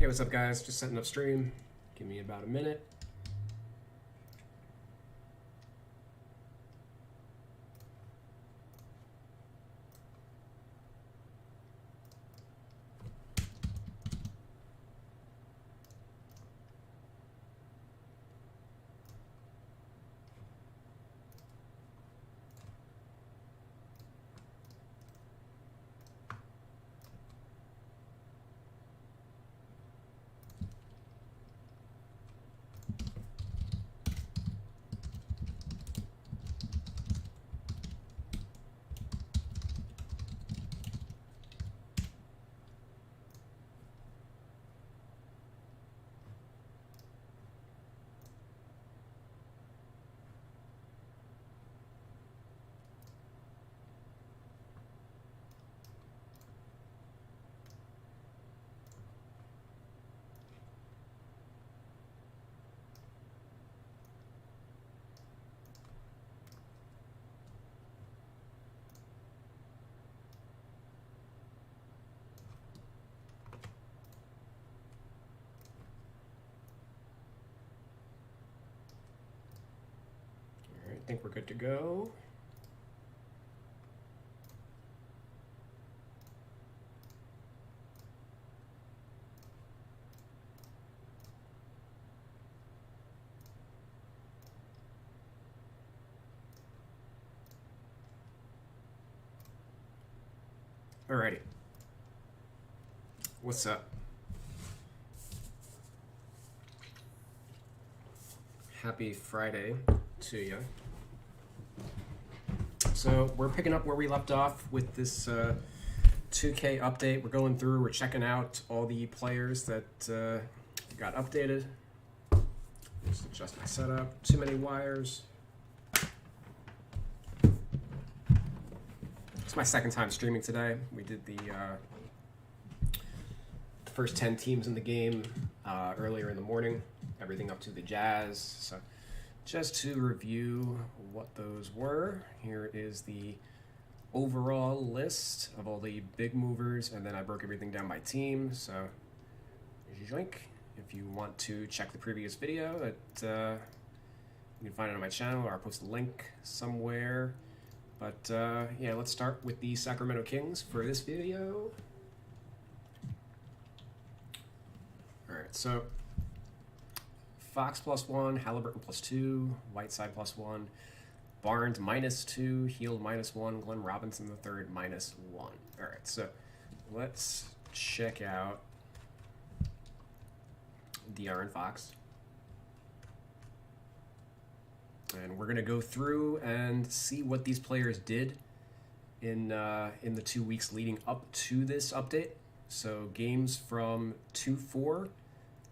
Hey, what's up, guys? Just setting up stream. Give me about a minute. All right, I think we're good to go. Alrighty. What's up? Happy Friday to you. So we're picking up where we left off with this 2K update. We're going through, we're checking out all the players that got updated. Just adjust my setup. Too many wires. It's my second time streaming today. We did the first 10 teams in the game earlier in the morning, everything up to the Jazz. So just to review what those were, here is the overall list of all the big movers, and then I broke everything down by team. So joink. If you want to check the previous video, you can find it on my channel, or I'll post a link somewhere. But yeah, let's start with the Sacramento Kings for this video. All right, so Fox +1, Halliburton +2, Whiteside +1, Barnes -2, Hield -1, Glenn Robinson III -1. All right, so let's check out De'Aaron Fox. And we're going to go through and see what these players did in the 2 weeks leading up to this update. So games from 2-4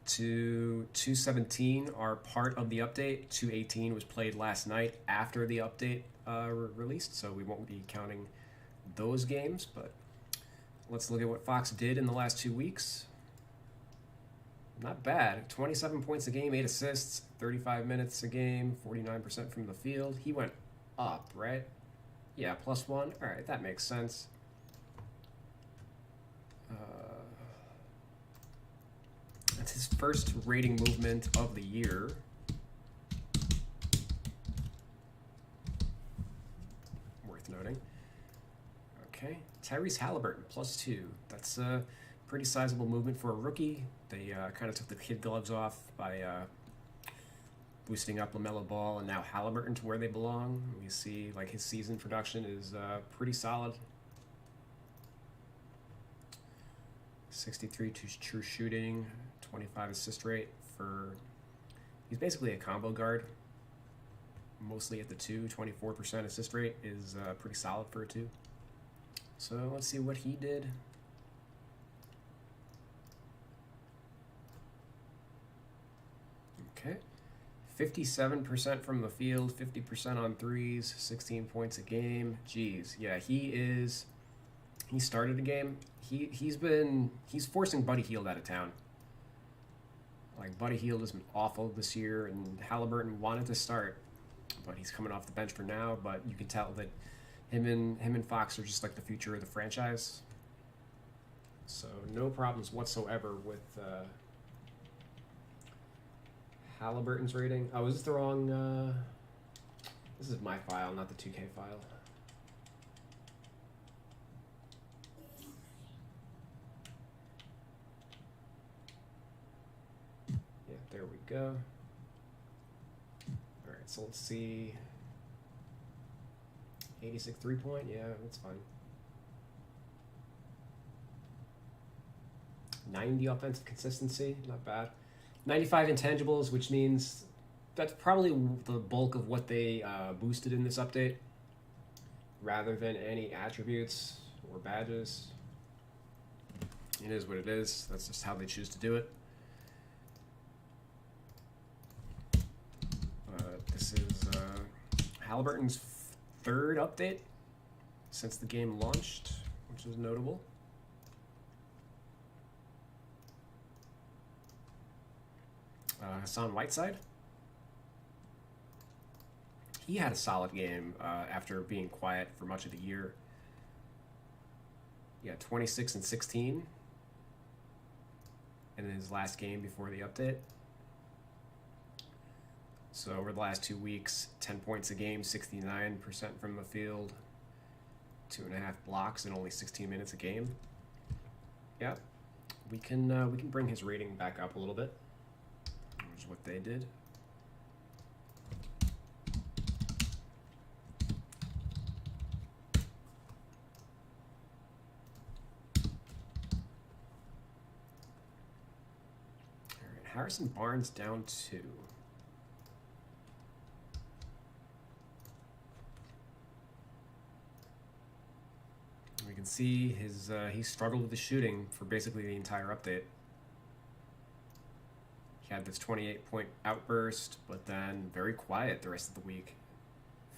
to 217 are part of the update. 218 was played last night after the update released, so we won't be counting those games. But let's look at what Fox did in the last 2 weeks. Not bad. 27 points a game, 8 assists, 35 minutes a game, 49% from the field. He went up, right? Yeah, +1. All right, that makes sense. That's his first rating movement of the year. Worth noting. Okay, Tyrese Halliburton +2. That's a pretty sizable movement for a rookie. They kind of took the kid gloves off by boosting up LaMelo Ball and now Halliburton to where they belong. You see, like, his season production is pretty solid. 63 true shooting, 25 assist rate for. He's basically a combo guard. Mostly at the 2, 24% assist rate is pretty solid for a 2. So let's see what he did. Okay, 57% from the field, 50% on threes, 16 points a game. Jeez, yeah, he started the game. He's forcing Buddy Hield out of town. Like, Buddy Hield has been awful this year, and Halliburton wanted to start, but he's coming off the bench for now. But you can tell that him and Fox are just like the future of the franchise. So no problems whatsoever with Halliburton's rating. Oh, is this the wrong... this is my file, not the 2K file. Yeah, there we go. All right, so let's see. 86 3-point, yeah, that's fine. 90 offensive consistency, not bad. 95 intangibles, which means that's probably the bulk of what they boosted in this update, rather than any attributes or badges. It is what it is. That's just how they choose to do it. This is Halliburton's third update since the game launched, which is notable. Hassan Whiteside. He had a solid game after being quiet for much of the year. Yeah, 26 and 16 in his last game before the update. So over the last 2 weeks, 10 points a game, 69% from the field, 2.5 blocks in only 16 minutes a game. Yeah, we can bring his rating back up a little bit, which is what they did. All right, Harrison Barnes down 2. We can see his he struggled with the shooting for basically the entire update. He had this 28-point outburst, but then very quiet the rest of the week.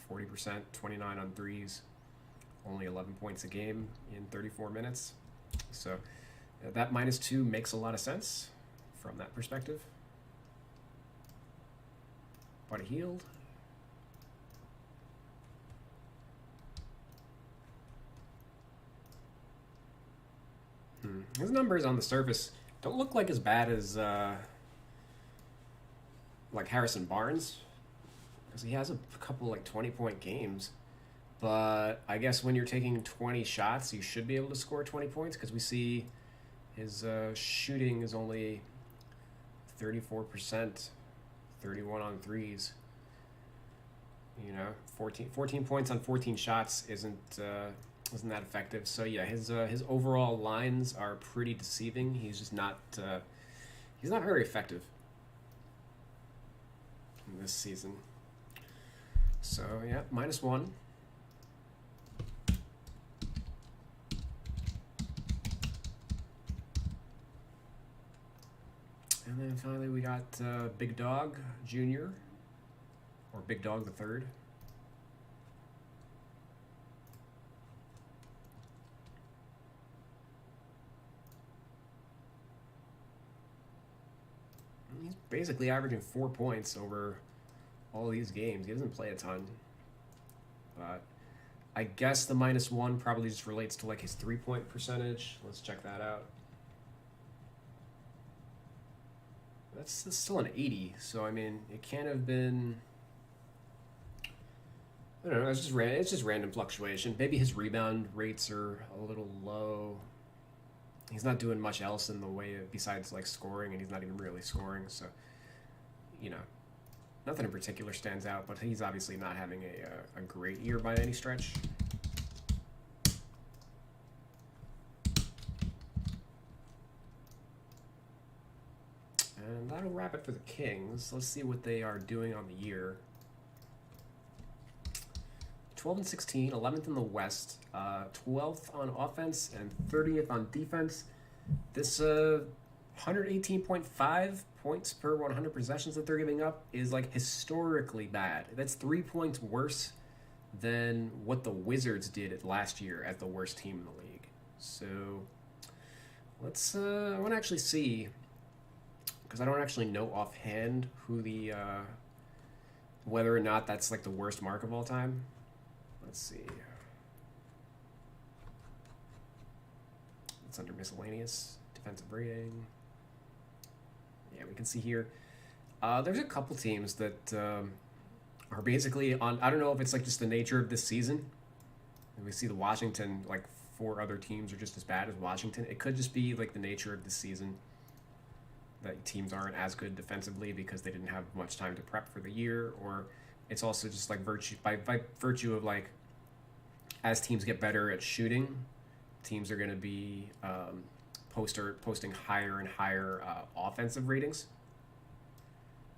40%, 29 on threes, only 11 points a game in 34 minutes. So that -2 makes a lot of sense from that perspective. Buddy Hield. His numbers on the surface don't look like as bad as like Harrison Barnes, because he has a couple like 20-point games. But I guess when you're taking 20 shots, you should be able to score 20 points, because we see his shooting is only 34%, 31 on threes. You know, 14 points on 14 shots isn't that effective. So yeah, his overall lines are pretty deceiving. He's just not he's not very effective in this season. So yeah, -1. And then finally we got Big Dog Jr. or Big Dog the Third. He's basically averaging 4 points over all these games. He doesn't play a ton. But I guess the -1 probably just relates to like his 3-point percentage. Let's check that out. That's still an 80, so I mean, it can't have been... I don't know, it's just random fluctuation. Maybe his rebound rates are a little low. He's not doing much else in the way of, besides like scoring, and he's not even really scoring, so, you know, nothing in particular stands out, but he's obviously not having a great year by any stretch. And that'll wrap it for the Kings. Let's see what they are doing on the year. 12 and 16, 11th in the West, 12th on offense, and 30th on defense. This 118.5 points per 100 possessions that they're giving up is like historically bad. That's 3 points worse than what the Wizards did last year as the worst team in the league. So let's I want to actually see, because I don't actually know offhand who the whether or not that's like the worst mark of all time. Let's see. It's under miscellaneous defensive rating. Yeah, we can see here. There's a couple teams that are basically on. I don't know if it's like just the nature of this season. We see the Washington, like four other teams are just as bad as Washington. It could just be like the nature of the season that teams aren't as good defensively because they didn't have much time to prep for the year, or it's also just like by virtue of like as teams get better at shooting, teams are going to be posting higher and higher offensive ratings.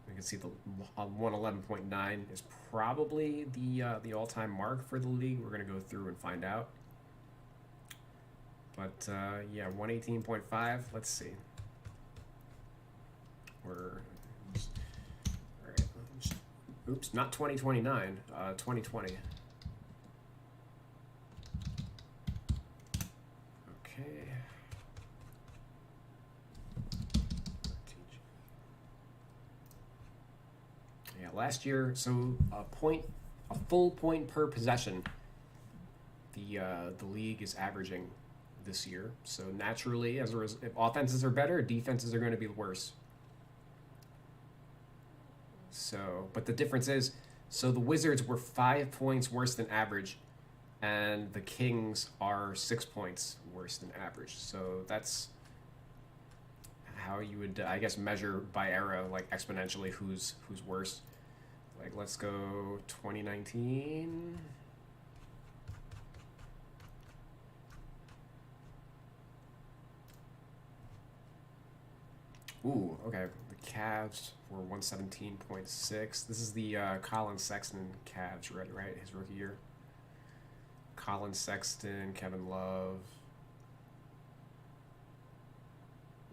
We can see the 111.9 is probably the all-time mark for the league. We're going to go through and find out. But yeah, 118.5. Let's see. We're all right. Oops, not 2029. 2020. Okay. Yeah, last year, so a full point per possession. The league is averaging this year. So naturally, as a result, if offenses are better, defenses are going to be worse. So, but the difference is, so the Wizards were 5 points worse than average, and the Kings are 6 points worse than average. So that's how you would, I guess, measure by era, like exponentially, who's worse. Like, let's go 2019. Ooh, okay. The Cavs were 117.6. This is the Colin Sexton Cavs, right? His rookie year. Colin Sexton, Kevin Love.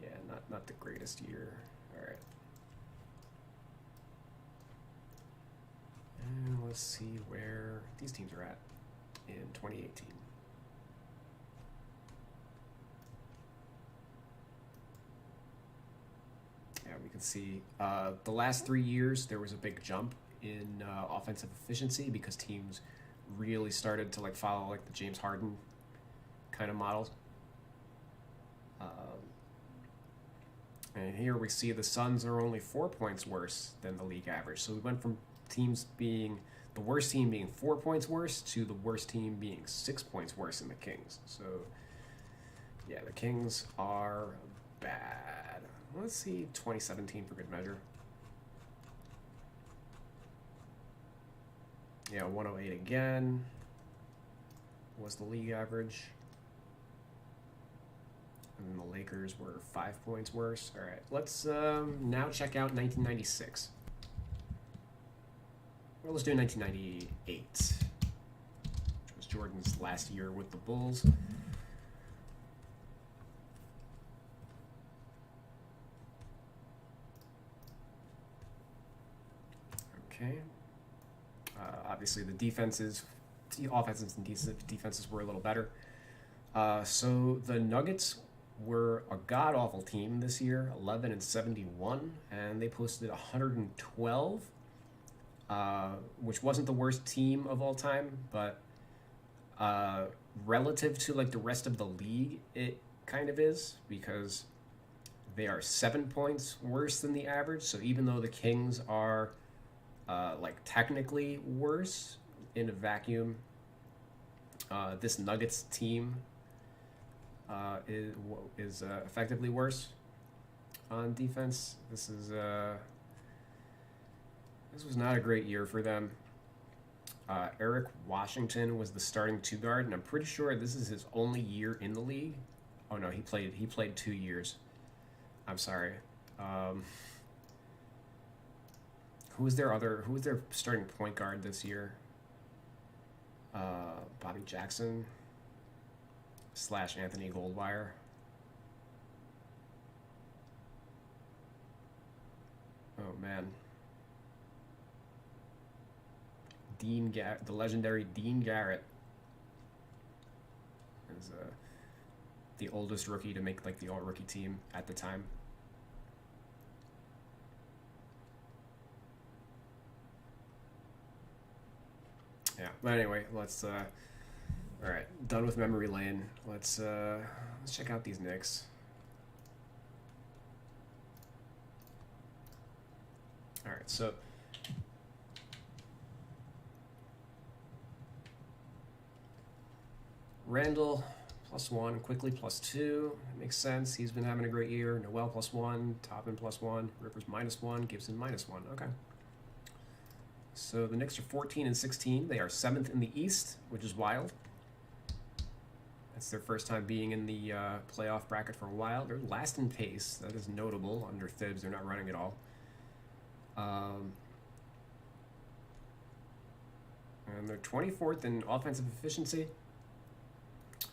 Yeah, not the greatest year. All right. And let's see where these teams are at in 2018. Yeah, we can see the last 3 years there was a big jump in offensive efficiency because teams really started to like follow like the James Harden kind of models. And here we see the Suns are only 4 points worse than the league average. So we went from teams being the worst team being 4 points worse to the worst team being 6 points worse than the Kings. So yeah, the Kings are bad. Let's see 2017 for good measure. Yeah, 108 again was the league average. And the Lakers were 5 points worse. All right, let's now check out 1996. Well, let's do 1998, which was Jordan's last year with the Bulls. Okay. Obviously, the offenses and defenses were a little better. So the Nuggets were a god-awful team this year, 11-71, and they posted 112, which wasn't the worst team of all time, but relative to like the rest of the league, it kind of is, because they are 7 points worse than the average. So even though the Kings are like technically worse in a vacuum, this Nuggets team is effectively worse on defense. This was not a great year for them. Eric Washington was the starting two guard, and I'm pretty sure this is his only year in the league. Oh no, he played 2 years. I'm sorry. Who was their starting point guard this year? Bobby Jackson / Anthony Goldwire. Oh man. The legendary Dean Garrett is the oldest rookie to make like the all-rookie team at the time. Yeah, but anyway, let's all right, done with memory lane. Let's check out these Knicks. All right, so Randall +1, Quickly +2. That makes sense. He's been having a great year. Noel +1, Toppin +1, Rivers -1, Gibson -1. Okay. So the Knicks are 14 and 16. They are 7th in the East, which is wild. That's their first time being in the playoff bracket for a while. They're last in pace. That is notable. Under Thibs, they're not running at all. And they're 24th in offensive efficiency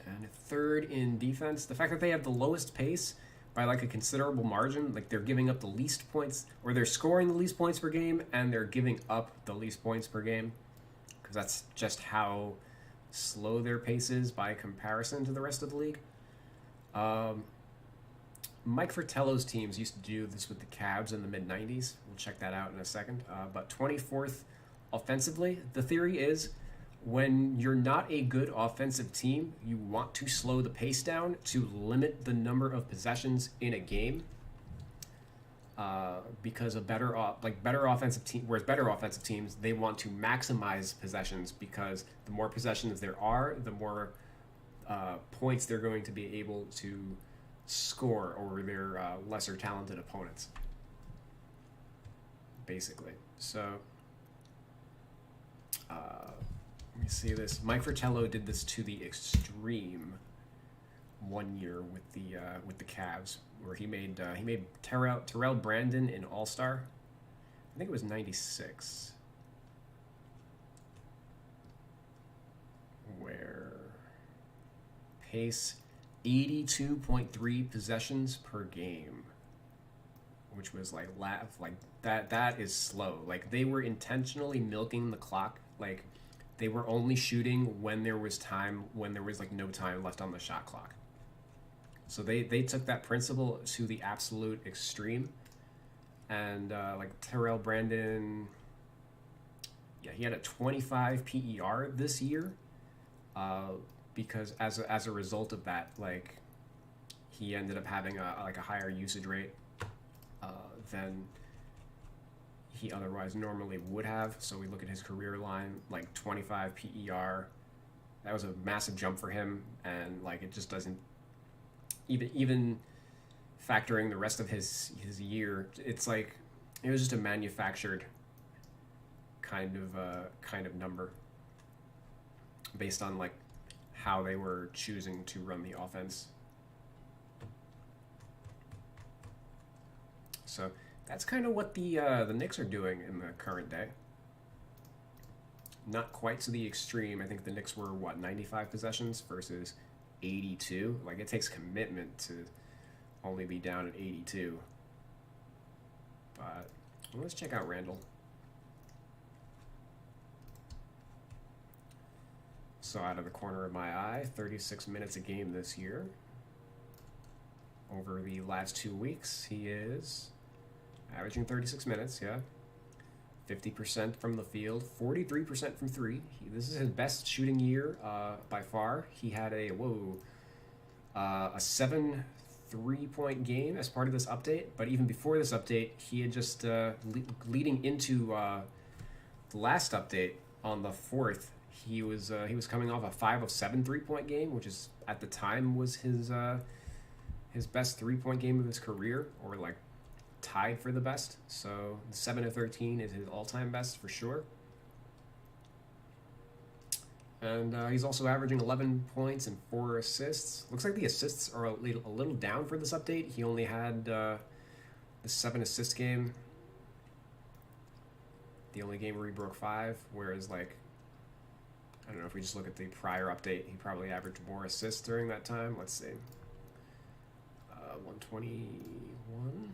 and 3rd in defense. The fact that they have the lowest pace by like a considerable margin, like they're giving up the least points, or they're scoring the least points per game, and they're giving up the least points per game, because that's just how slow their pace is by comparison to the rest of the league. Mike Fratello's teams used to do this with the Cavs in the mid-90s. We'll check that out in a second. But 24th offensively. The theory is when you're not a good offensive team, you want to slow the pace down to limit the number of possessions in a game. Because a better offensive team, whereas better offensive teams, they want to maximize possessions, because the more possessions there are, the more points they're going to be able to score over their lesser talented opponents. Basically, so let me see this. Mike Fratello did this to the extreme one year with the Cavs, where he made Terrell Brandon an All-Star. I think it was '96, where pace 82.3 possessions per game, which was like that is slow. Like they were intentionally milking the clock. Like they were only shooting when there was like no time left on the shot clock. So they took that principle to the absolute extreme. And like Terrell Brandon, yeah, he had a 25 PER this year, because as a result of that, like he ended up having a higher usage rate than he otherwise normally would have. So we look at his career line, like 25 PER. That was a massive jump for him, and like it just doesn't even factoring the rest of his year. It's like it was just a manufactured kind of number based on like how they were choosing to run the offense. So that's kind of what the Knicks are doing in the current day. Not quite to the extreme. I think the Knicks were 95 possessions versus 82. Like it takes commitment to only be down at 82. But let's check out Randall. So out of the corner of my eye, 36 minutes a game this year. Over the last 2 weeks, he is averaging 36 minutes, yeah. 50% from the field, 43% from three. This is his best shooting year by far. He had a 7 3-point game as part of this update. But even before this update, he had just leading into the last update on the 4th. He was coming off a 5 of 7 3-point game, which is at the time was his best 3-point game of his career, or like tied for the best. So 7 of 13 is his all-time best for sure. And he's also averaging 11 points and 4 assists. Looks like the assists are a little down for this update. He only had the 7 assist game. The only game where he broke 5, whereas like, I don't know, if we just look at the prior update, he probably averaged more assists during that time. Let's see. 121.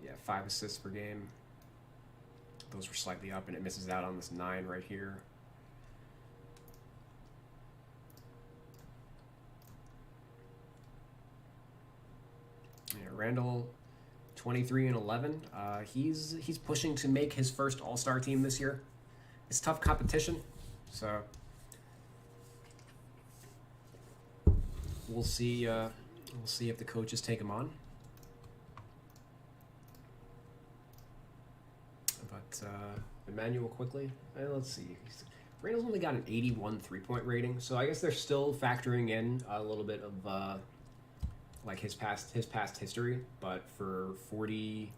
Yeah, 5 assists per game. Those were slightly up, and it misses out on this 9 right here. Yeah, Randall, 23 and 11. He's pushing to make his first All-Star team this year. It's tough competition, so we'll see. We'll see if the coaches take him on. Emmanuel Quickly. Let's see. Randall's only got an 81 3-point rating, so I guess they're still factoring in a little bit of like his past history. But for 41%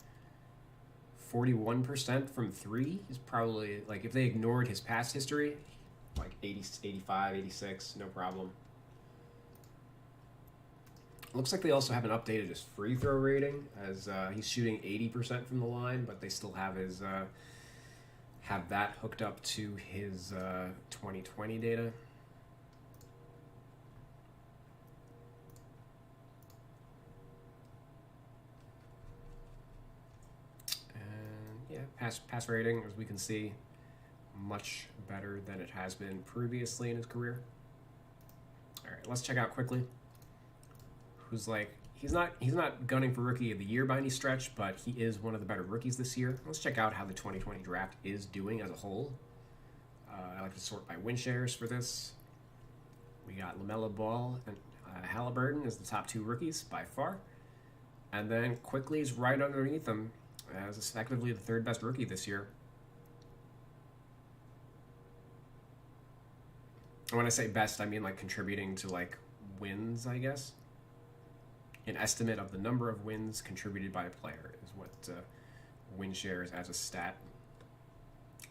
from three, he's probably, like, if they ignored his past history, like 80, 85, 86, no problem. Looks like they also haven't updated his free throw rating, as he's shooting 80% from the line, but they still have his have that hooked up to his 2020 data. And yeah, pass rating, as we can see, much better than it has been previously in his career. All right, let's check out quickly. Who's like, he's not gunning for Rookie of the Year by any stretch, but he is one of the better rookies this year. Let's check out how the 2020 draft is doing as a whole. I like to sort by win shares for this. We got LaMelo Ball and Halliburton as the top two rookies by far. And then Quickly's right underneath them as effectively the third best rookie this year. And when I say best, I mean like contributing to like wins, I guess. An estimate of the number of wins contributed by a player is what win shares as a stat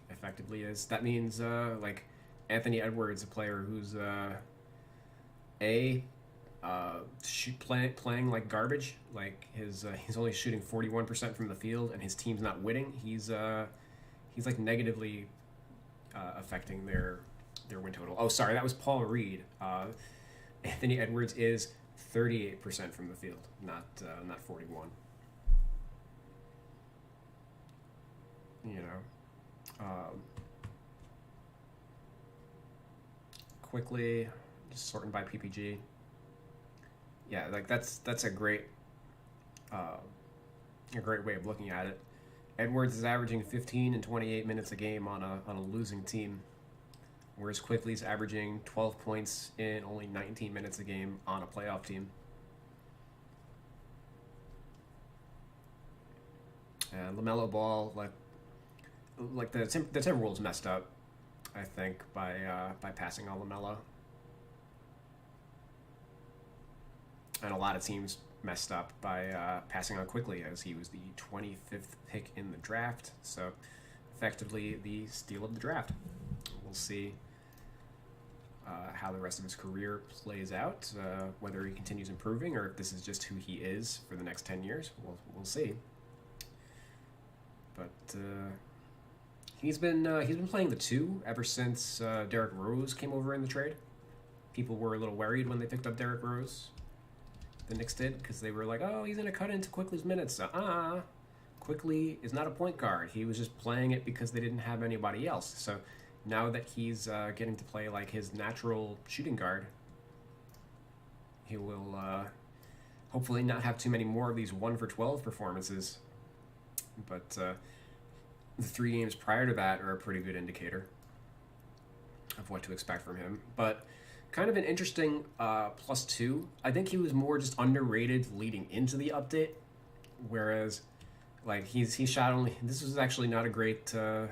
effectively is. That means like Anthony Edwards, a player who's playing like garbage. Like he's only shooting 41% from the field, and his team's not winning. He's like negatively affecting their win total. Oh, sorry, that was Paul Reed. Anthony Edwards is 38% from the field, not 41. You know, quickly just sorting by PPG. Yeah, like that's a great way of looking at it. Edwards is averaging 15 and 28 minutes a game on a losing team, whereas Quickly's averaging 12 points in only 19 minutes a game on a playoff team. And LaMelo Ball, like the Timberwolves messed up, I think, by passing on LaMelo. And a lot of teams messed up by passing on Quickly, as he was the 25th pick in the draft. So effectively the steal of the draft. We'll see how the rest of his career plays out, whether he continues improving or if this is just who he is for the next 10 years. We'll see. But he's been playing the two ever since Derrick Rose came over in the trade. People were a little worried when they picked up Derrick Rose. The Knicks did, because they were like, oh, he's going to cut into Quickly's minutes. Quickly is not a point guard. He was just playing it because they didn't have anybody else. So now that he's getting to play like his natural shooting guard, he will hopefully not have too many more of these 1 for 12 performances. But the 3 games prior to that are a pretty good indicator of what to expect from him. But kind of an interesting +2. I think he was more just underrated leading into the update, whereas like he shot only. This was actually not a great 2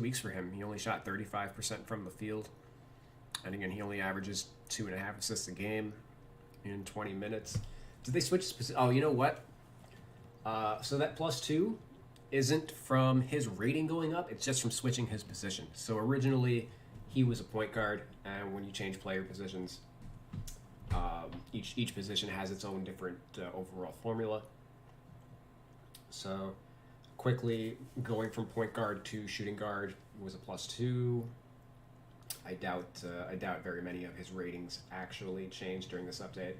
weeks for him. He only shot 35% from the field, and again he only averages 2.5 assists a game in 20 minutes. Did they switch? Oh, you know what? So that +2 isn't from his rating going up. It's just from switching his position. So originally he was a point guard, and when you change player positions, each position has its own different overall formula. So Quickly going from point guard to shooting guard was a +2. I doubt very many of his ratings actually changed during this update.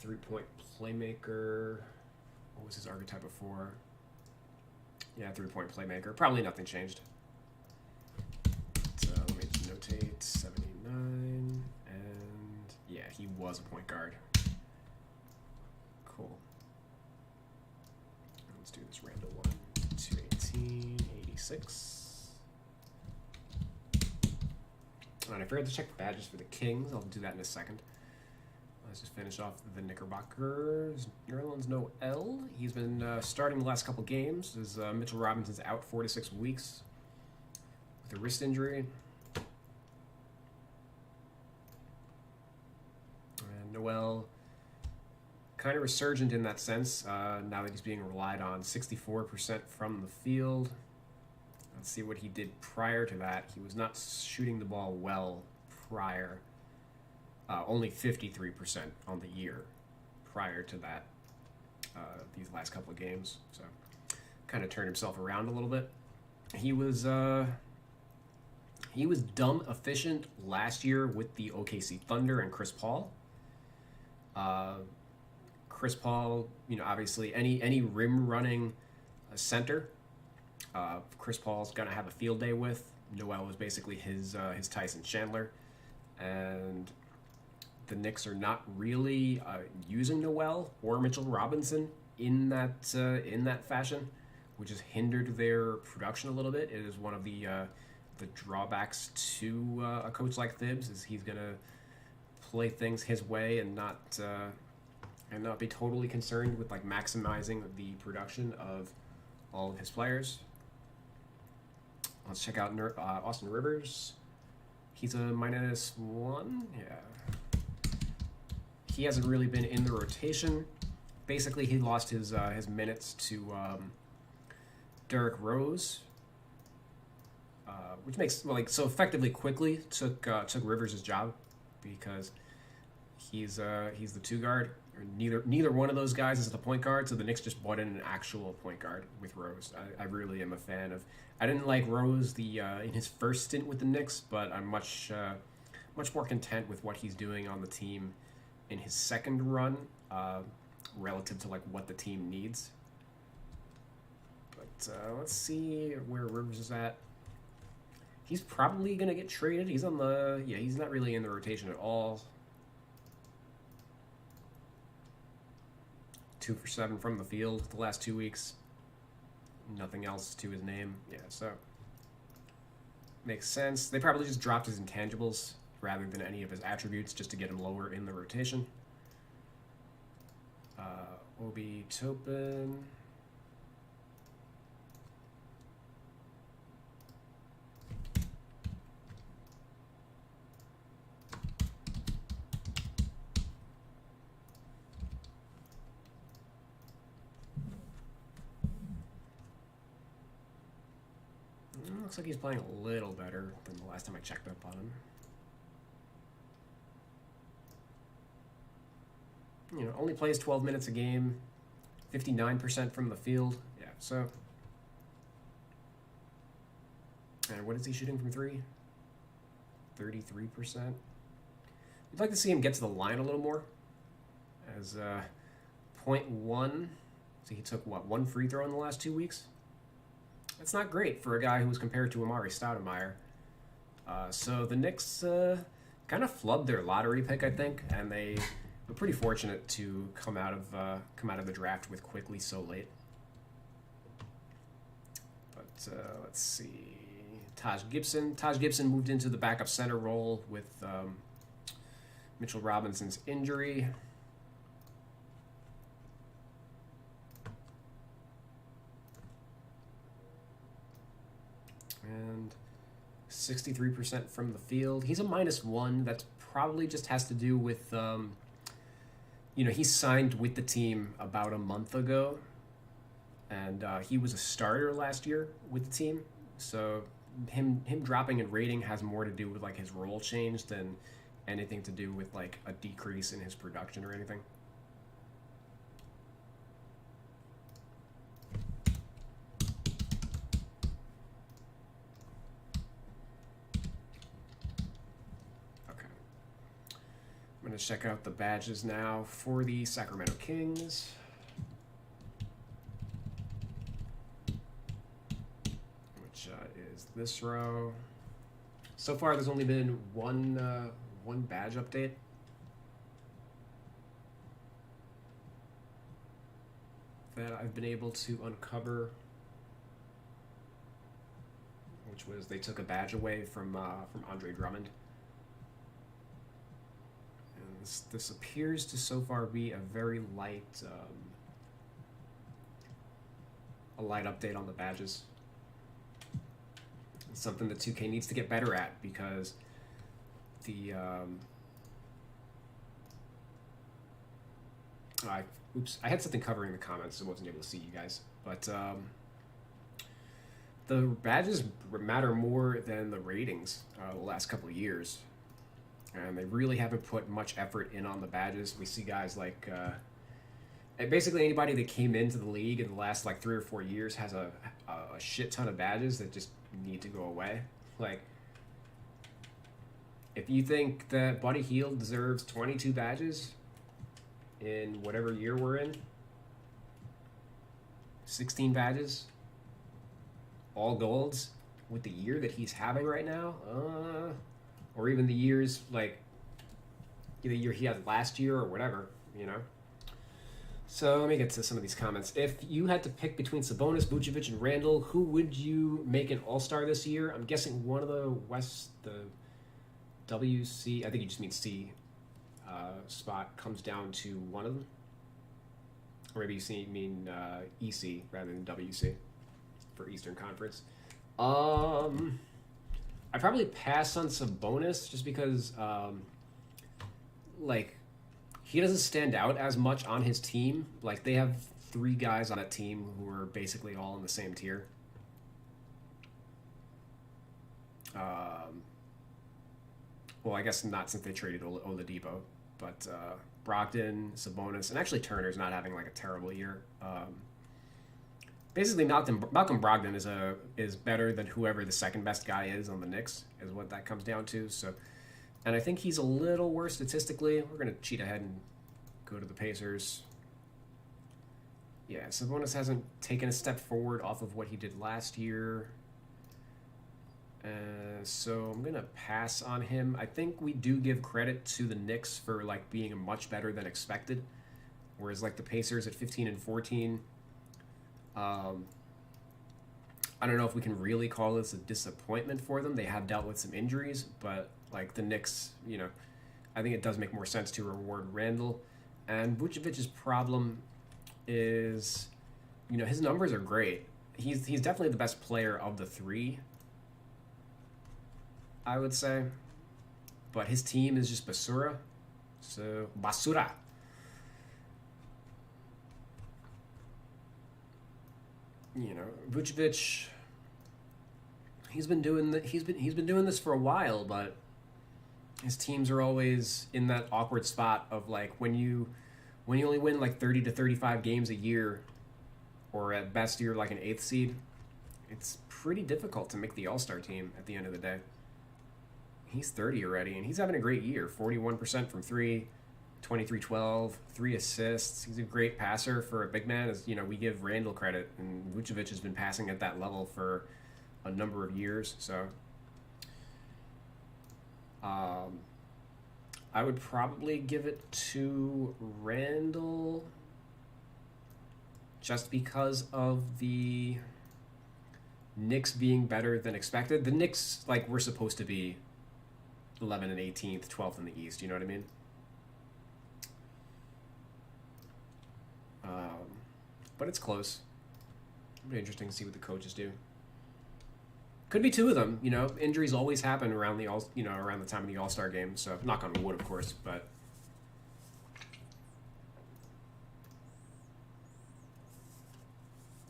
3-point playmaker. What was his archetype before? Yeah, 3-point playmaker. Probably nothing changed. So let me just notate 79, and yeah, he was a point guard. Cool. Let's do this random one. 218, 86. And I forgot to check the badges for the Kings. I'll do that in a second. Let's just finish off the Knickerbockers. Nerlens Noel. He's been starting the last couple games. As Mitchell Robinson's out 4 to 6 weeks with a wrist injury. And Noel kind of resurgent in that sense now that he's being relied on. 64% from the field. Let's see what he did prior to that. He was not shooting the ball well prior. Only 53% on the year prior to that, these last couple of games. So kind of turned himself around a little bit. He was dumb efficient last year with the OKC Thunder and Chris Paul. Chris Paul, obviously any rim running center, Chris Paul's gonna have a field day with. Noel was basically his Tyson Chandler, and the Knicks are not really using Noel or Mitchell Robinson in that fashion, which has hindered their production a little bit. It is one of the drawbacks to a coach like Thibs, is he's gonna play things his way and not be totally concerned with like maximizing the production of all of his players. Let's check out Austin Rivers. He's a -1. Yeah. He hasn't really been in the rotation. Basically, he lost his minutes to Derrick Rose, which makes so effectively quickly took Rivers' job, because he's the two guard. Neither one of those guys is the point guard, so the Knicks just bought in an actual point guard with Rose. I really am a fan of. I didn't like Rose in his first stint with the Knicks, but I'm much more content with what he's doing on the team in his second run, relative to like what the team needs. But let's see where Rivers is at. He's probably gonna get traded. He's not really in the rotation at all. 2 for 7 from the field the last 2 weeks. Nothing else to his name. Yeah, so makes sense. They probably just dropped his intangibles rather than any of his attributes just to get him lower in the rotation. Obi Toppin. Looks like he's playing a little better than the last time I checked up on him. Only plays 12 minutes a game, 59% from the field. Yeah, so. And what is he shooting from 3? 33%. You'd like to see him get to the line a little more. As 0.1. So he took, 1 free throw in the last 2 weeks? That's not great for a guy who was compared to Amari Stoudemire. So the Knicks kind of flubbed their lottery pick, I think, and they were pretty fortunate to come out of the draft with Quickley so late. But let's see, Taj Gibson. Taj Gibson moved into the backup center role with Mitchell Robinson's injury. And 63% from the field. He's a -1. That probably just has to do with, he signed with the team about a month ago, and he was a starter last year with the team. So him dropping in rating has more to do with like his role change than anything to do with like a decrease in his production or anything. I'm going to check out the badges now for the Sacramento Kings. Which is this row. So far, there's only been one badge update. That I've been able to uncover. Which was they took a badge away from Andre Drummond. This appears to so far be a very light, a light update on the badges. It's something that 2K needs to get better at because the oops, I had something covering the comments, so I wasn't able to see you guys. But the badges matter more than the ratings the last couple of years. And they really haven't put much effort in on the badges. We see guys like basically anybody that came into the league in the last like 3 or 4 years has a shit ton of badges that just need to go away. Like, if you think that Buddy Hield deserves 22 badges in whatever year we're in, 16 badges, all golds, with the year that he's having right now, or even the years like the year he had last year or whatever, you know. So let me get to some of these comments. If you had to pick between Sabonis, Vucevic, and Randall, who would you make an All-Star this year? I'm guessing one of the WC, I think you just mean C spot, comes down to one of them. Or maybe you mean EC rather than WC for Eastern Conference. I'd probably pass on Sabonis just because, he doesn't stand out as much on his team. Like, they have 3 guys on that team who are basically all in the same tier. Well, I guess not since they traded Oladipo, but Brogdon, Sabonis, and actually Turner's not having like a terrible year. Basically, Malcolm Brogdon is better than whoever the second best guy is on the Knicks, is what that comes down to. So, and I think he's a little worse statistically. We're going to cheat ahead and go to the Pacers. Yeah, Sabonis hasn't taken a step forward off of what he did last year. So I'm going to pass on him. I think we do give credit to the Knicks for like being much better than expected. Whereas like the Pacers at 15 and 14, I don't know if we can really call this a disappointment for them. They have dealt with some injuries, but like the Knicks, you know, I think it does make more sense to reward Randall. And Vucevic's problem is, you know, his numbers are great. He's definitely the best player of the 3, I would say. But his team is just basura. So, basura. You know, Vucevic, he's been doing this for a while, but his teams are always in that awkward spot of like when you only win like 30 to 35 games a year, or at best you're like an 8th seed, it's pretty difficult to make the All-Star team at the end of the day. He's 30 already, and he's having a great year. 41% from 3, 23-12, 3 assists. He's a great passer for a big man. As you know, we give Randall credit, and Vucevic has been passing at that level for a number of years. So I would probably give it to Randall just because of the Knicks being better than expected. The Knicks, like, we're supposed to be 11 and 18th, 12th in the East. You know what I mean? But it's close. It'll be interesting to see what the coaches do. Could be 2 of them. You know, injuries always happen around the around the time of the All-Star game. So knock on wood, of course. But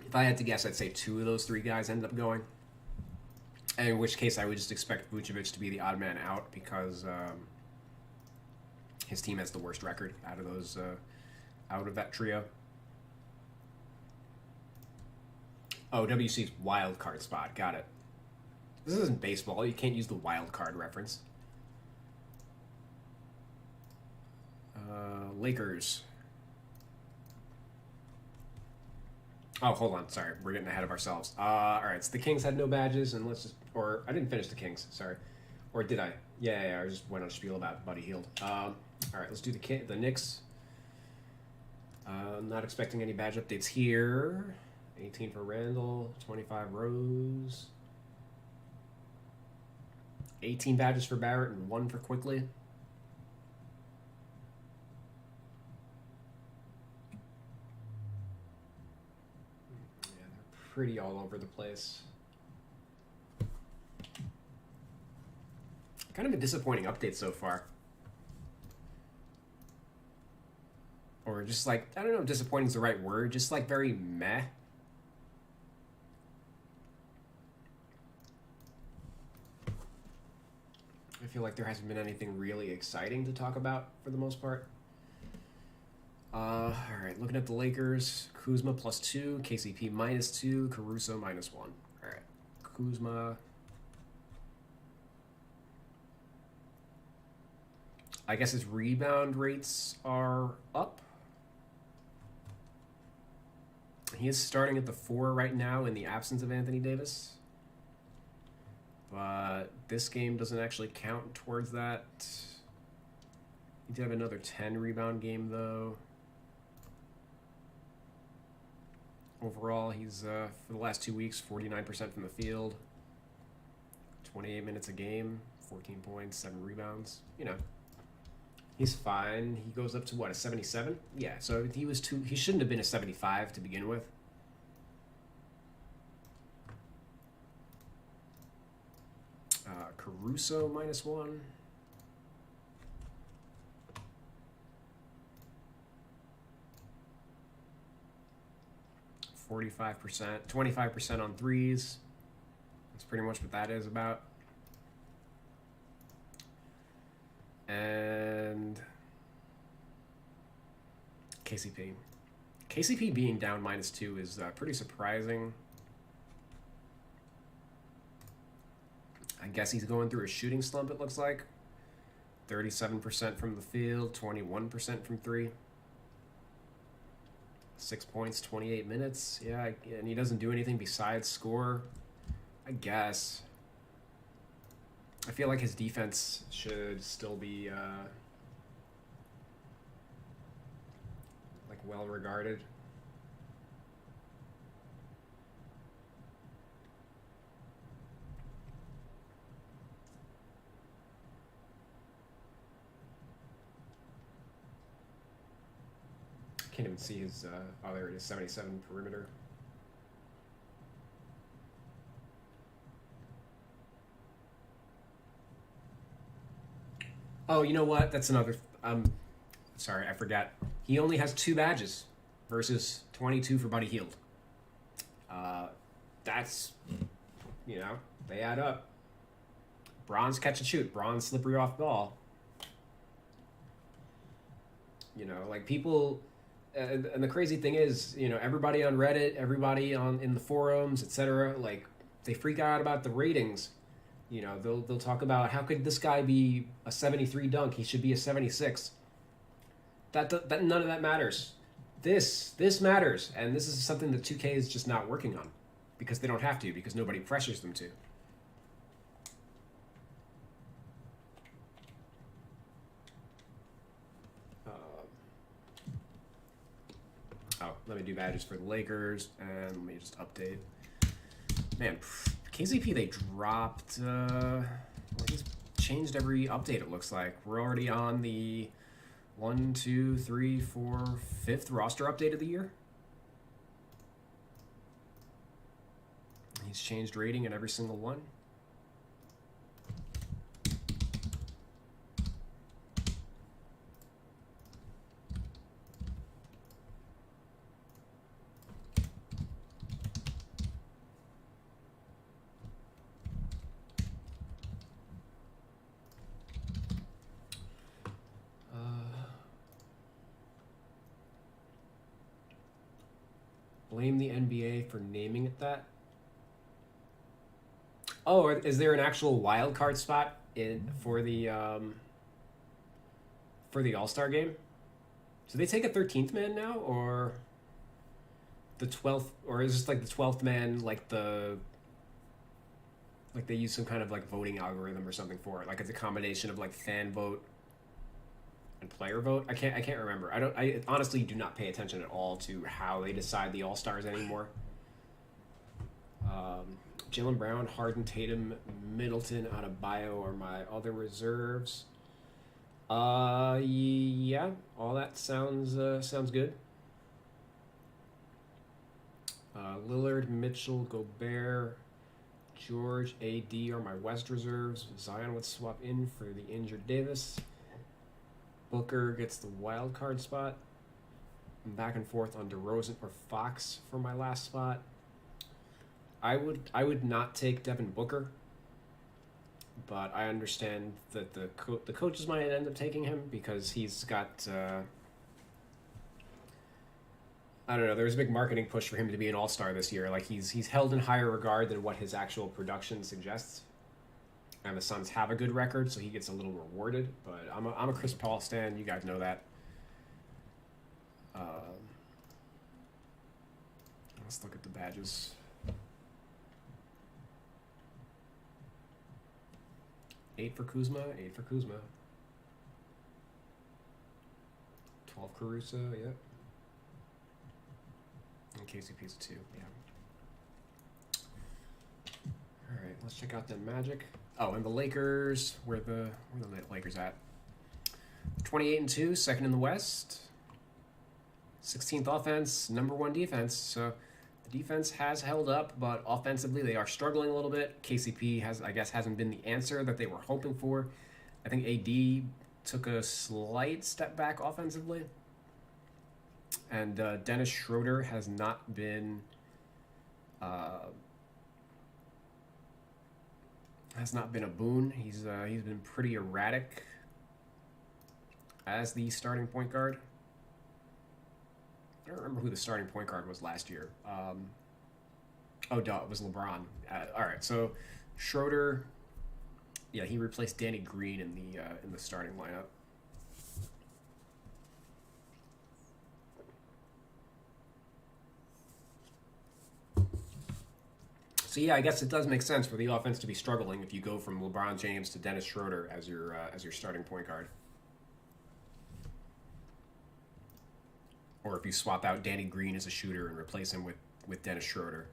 if I had to guess, I'd say 2 of those 3 guys ended up going. And in which case, I would just expect Vucevic to be the odd man out because his team has the worst record out of those out of that trio. Oh, WC's wild card spot. Got it. This isn't baseball. You can't use the wild card reference. Lakers. Oh, hold on. Sorry. We're getting ahead of ourselves. All right. So the Kings had no badges, and or I didn't finish the Kings. Sorry. Or did I? Yeah. I just went on a spiel about Buddy Hield. All right. Let's do the Knicks. Not expecting any badge updates here. 18 for Randall, 25 Rose, 18 badges for Barrett, and 1 for Quickly. pretty all over the place. Kind of a disappointing update so far. Or just like, I don't know if disappointing is the right word, just like very meh. I feel like there hasn't been anything really exciting to talk about for the most part. All right, looking at the Lakers, Kuzma +2, KCP -2, Caruso -1. All right, Kuzma. I guess his rebound rates are up. He is starting at the 4 right now in the absence of Anthony Davis. But this game doesn't actually count towards that. He did have another 10 rebound game, though. Overall, he's, for the last 2 weeks, 49% from the field. 28 minutes a game, 14 points, 7 rebounds. You know, he's fine. He goes up to, what, a 77? Yeah, so he shouldn't have been a 75 to begin with. Caruso -1. 45%, 25% on threes. That's pretty much what that is about. And KCP. KCP being down -2 is pretty surprising. I guess he's going through a shooting slump, it looks like. 37% from the field, 21% from 3. 6 points, 28 minutes. Yeah, and he doesn't do anything besides score, I guess. I feel like his defense should still be like well regarded. Can't even see his oh, there it is, 77 perimeter. Oh, you know what? That's another. Sorry, I forgot. He only has 2 badges versus 22 for Buddy Hield. That's, you know, they add up. Bronze catch and shoot, bronze slippery off ball. You know, like people, and the crazy thing is, you know, everybody on Reddit, everybody in the forums, etc. Like they freak out about the ratings. You know, they'll talk about how could this guy be a 73 dunk? He should be a 76. That none of that matters. This matters, and this is something that 2K is just not working on because they don't have to, because nobody pressures them to. Oh, let me do badges for the Lakers, and let me just update. Man, KCP, they dropped, it's changed every update, it looks like. We're already on the 1, 2, 3, 4, 5th roster update of the year. He's changed rating in every single one. Blame the NBA for naming it that. Oh, is there an actual wild card spot for the All-Star game? So they take a 13th man now, or the 12th, or is this like the 12th man, like they use some kind of like voting algorithm or something for it, like it's a combination of like fan vote and player vote. I can't remember. I honestly do not pay attention at all to how they decide the All-Stars anymore. Jaylen Brown, Harden, Tatum, Middleton, Adebayo are my other reserves. Yeah, all that sounds good. Lillard, Mitchell, Gobert, George, AD are my West reserves. Zion would swap in for the injured Davis. Booker gets the wild card spot. I'm back and forth on DeRozan or Fox for my last spot. I would not take Devin Booker, but I understand that the coaches might end up taking him because he's got I don't know. There's a big marketing push for him to be an all-star this year. Like he's held in higher regard than what his actual production suggests. And the Suns have a good record, so he gets a little rewarded. But I'm a Chris Paul stan. You guys know that. Let's look at the badges. 8 for Kuzma. 12 Caruso. Yep. And KCP's a 2, yeah. All right, let's check out the Magic. Oh, and the Lakers. Where the Lakers at? 28-2, second in the West. 16th offense, number 1 defense. So the defense has held up, but offensively they are struggling a little bit. KCP hasn't been the answer that they were hoping for. I think AD took a slight step back offensively. And Dennis Schroeder has not been a boon. He's been pretty erratic as the starting point guard. I don't remember who the starting point guard was last year. It was LeBron. All right, so Schroeder, yeah, he replaced Danny Green in the starting lineup. So yeah, I guess it does make sense for the offense to be struggling if you go from LeBron James to Dennis Schroeder as your starting point guard, or if you swap out Danny Green as a shooter and replace him with Dennis Schroeder.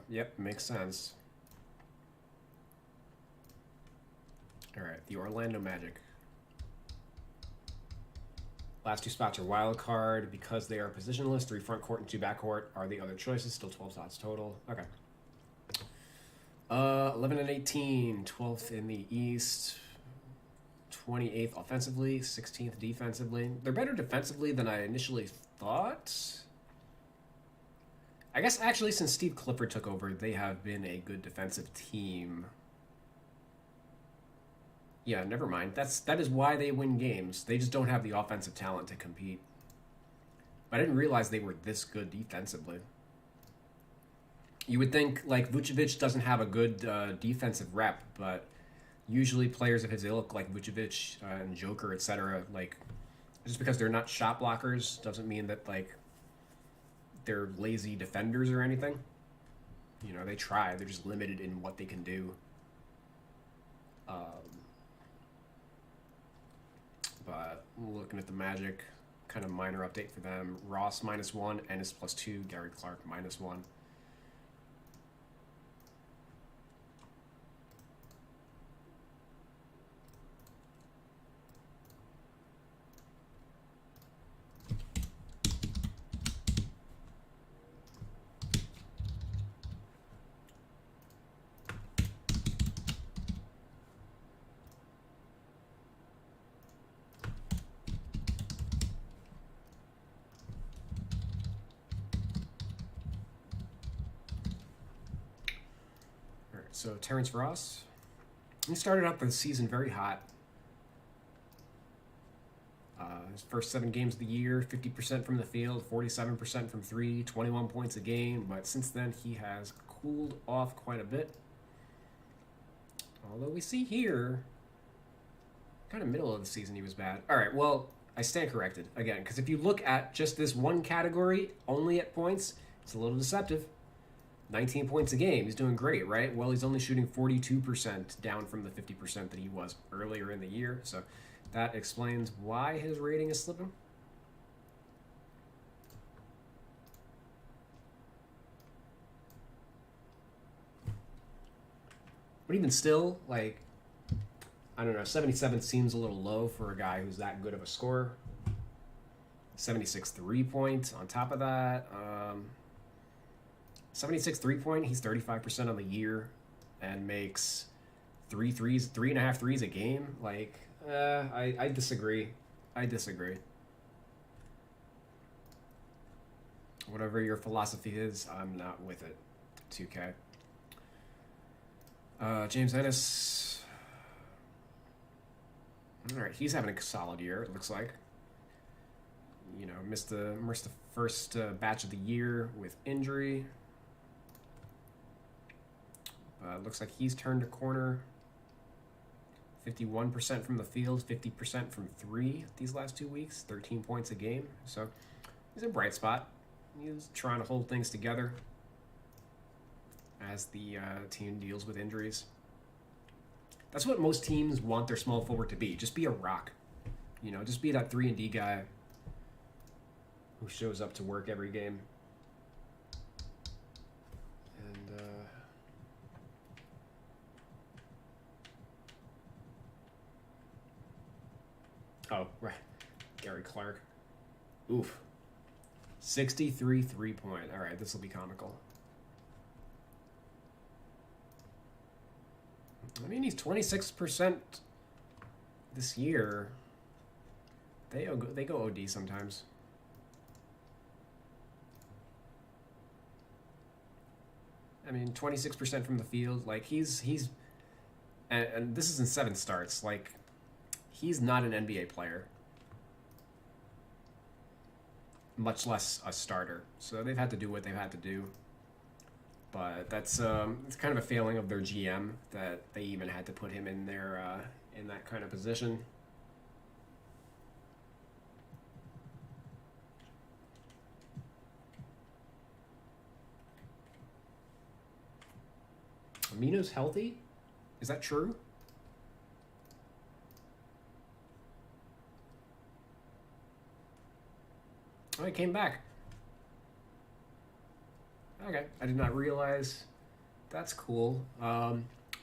Yep, makes sense. All right, the Orlando Magic. Last 2 spots are wild card because they are positionless. 3 front court and 2 back court are the other choices. Still 12 spots total. Okay. 11 and 18, 12th in the East, 28th offensively, 16th defensively. They're better defensively than I initially thought. I guess actually since Steve Clifford took over, they have been a good defensive team. Yeah, never mind. That is why they win games. They just don't have the offensive talent to compete. But I didn't realize they were this good defensively. You would think, like, Vucevic doesn't have a good defensive rep, but usually players of his ilk, like Vucevic and Joker, etc., like, just because they're not shot blockers doesn't mean that, like, they're lazy defenders or anything. You know, they try. They're just limited in what they can do. But looking at the Magic, kind of minor update for them. Ross -1, Ennis +2, Gary Clark -1. So Terrence Ross, he started out the season very hot. His first 7 games of the year, 50% from the field, 47% from 3, 21 points a game. But since then, he has cooled off quite a bit. Although we see here, kind of middle of the season, he was bad. All right, well, I stand corrected again, because if you look at just this one category, only at points, it's a little deceptive. 19 points a game. He's doing great, right? Well, he's only shooting 42%, down from the 50% that he was earlier in the year. So that explains why his rating is slipping. But even still, like, I don't know, 77 seems a little low for a guy who's that good of a scorer. 76 3-point on top of that. 76 3-point. He's 35% on the year and makes 3.5 threes a game. Like, I disagree. I disagree. Whatever your philosophy is, I'm not with it. 2K. James Ennis. All right, he's having a solid year, it looks like. You know, missed the first batch of the year with injury. Looks like he's turned a corner. 51% from the field, 50% from three these last 2 weeks, 13 points a game. So he's a bright spot. He's trying to hold things together as the team deals with injuries. That's what most teams want their small forward to be. Just be a rock. You know, just be that 3-and-D guy who shows up to work every game. And oh, right. Gary Clark. Oof. 63 3-point. All right, this will be comical. I mean, he's 26% this year. They go OD sometimes. I mean, 26% from the field. Like, he's and this is in 7 starts. Like, he's not an NBA player, much less a starter. So they've had to do what they've had to do. But that's it's kind of a failing of their GM that they even had to put him in there in that kind of position. Amino's healthy? Is that true? Oh, he came back. Okay, I did not realize. That's cool.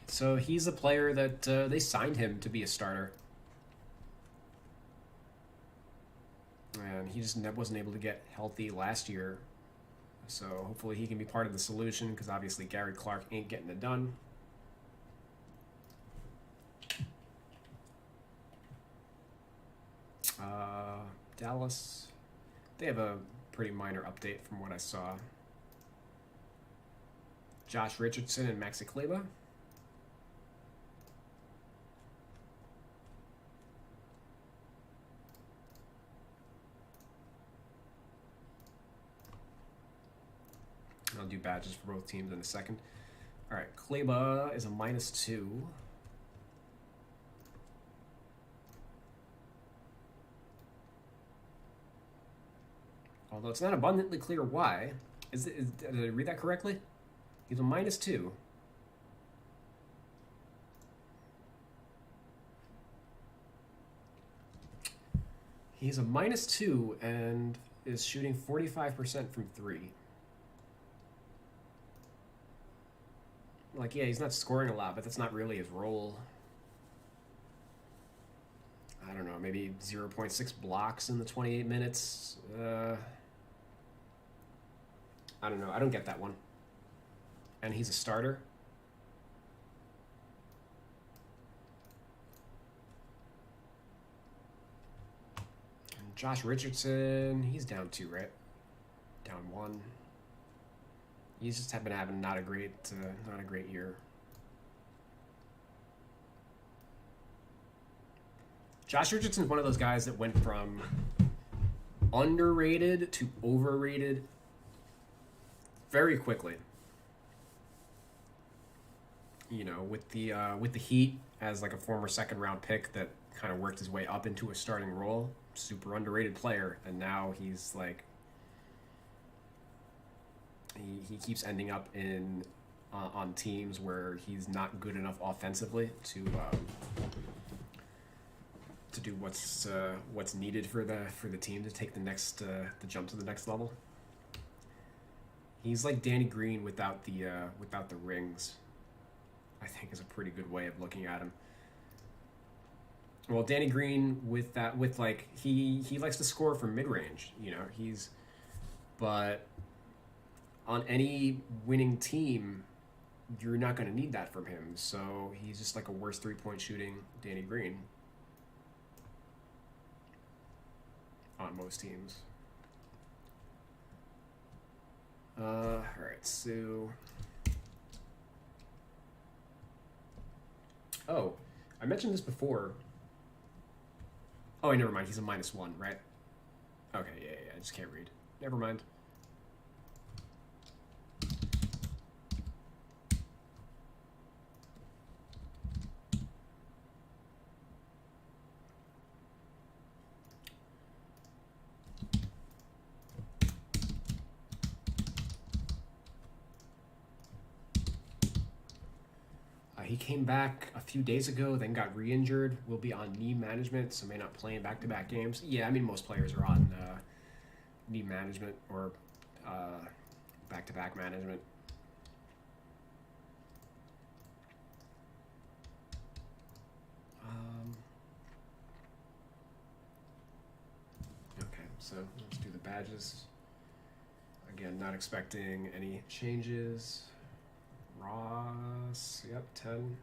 So he's a player that they signed him to be a starter. And he just wasn't able to get healthy last year. So hopefully he can be part of the solution, because obviously Gary Clark ain't getting it done. Dallas, they have a pretty minor update from what I saw. Josh Richardson and Maxi Kleber. I'll do badges for both teams in a second. All right, Kleber is a -2. Although it's not abundantly clear why. Did I read that correctly? He's a -2. He's a -2 and is shooting 45% from 3. Like, yeah, he's not scoring a lot, but that's not really his role. I don't know, maybe 0.6 blocks in the 28 minutes. I don't know. I don't get that one. And he's a starter. And Josh Richardson, he's down 2, right? Down 1. He's just been having not a great year. Josh Richardson's one of those guys that went from underrated to overrated very quickly. You know, with the Heat as like a former second-round pick that kind of worked his way up into a starting role, super underrated player, and now he's like he keeps ending up in on teams where he's not good enough offensively to do what's needed for the team to take the jump to the next level. He's like Danny Green without the rings, I think, is a pretty good way of looking at him. Well, Danny Green with like he likes to score from mid range, you know. But on any winning team, you're not going to need that from him. So he's just like a worse 3-point shooting Danny Green on most teams. All right, so... Oh, I mentioned this before. Oh, never mind. He's a -1, right? Okay, yeah, I just can't read. Never mind. He came back a few days ago, then got re-injured. Will be on knee management, so may not play in back-to-back games. Yeah, I mean, most players are on knee management or back-to-back management. Okay, so let's do the badges. Again, not expecting any changes. Ross, yep, 10.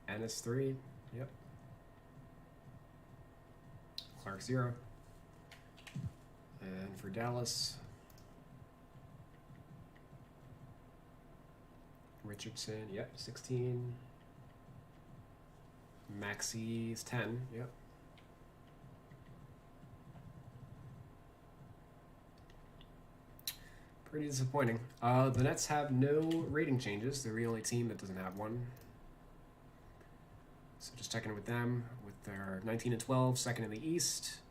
Ennis 3, yep. Clark 0. And for Dallas, Richardson, yep, 16. Maxey's 10, yep. Pretty disappointing. The Nets have no rating changes. They're the only team that doesn't have one. So just checking with them with their 19 and 12, second in the East.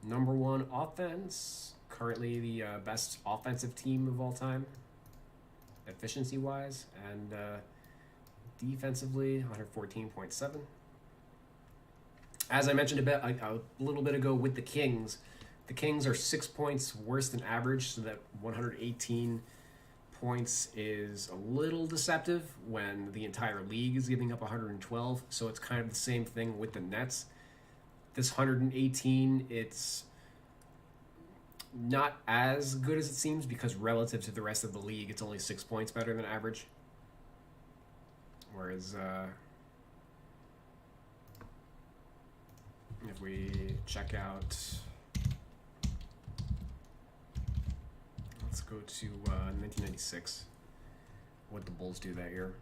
Number 1 offense. Currently the best offensive team of all time, efficiency-wise. And defensively, 114.7. As I mentioned a little bit ago with the Kings are 6 points worse than average, so that 118 points is a little deceptive when the entire league is giving up 112. So it's kind of the same thing with the Nets. This 118, it's not as good as it seems because relative to the rest of the league, it's only 6 points better than average. Whereas if we check out... Let's go to 1996, what the Bulls do that year.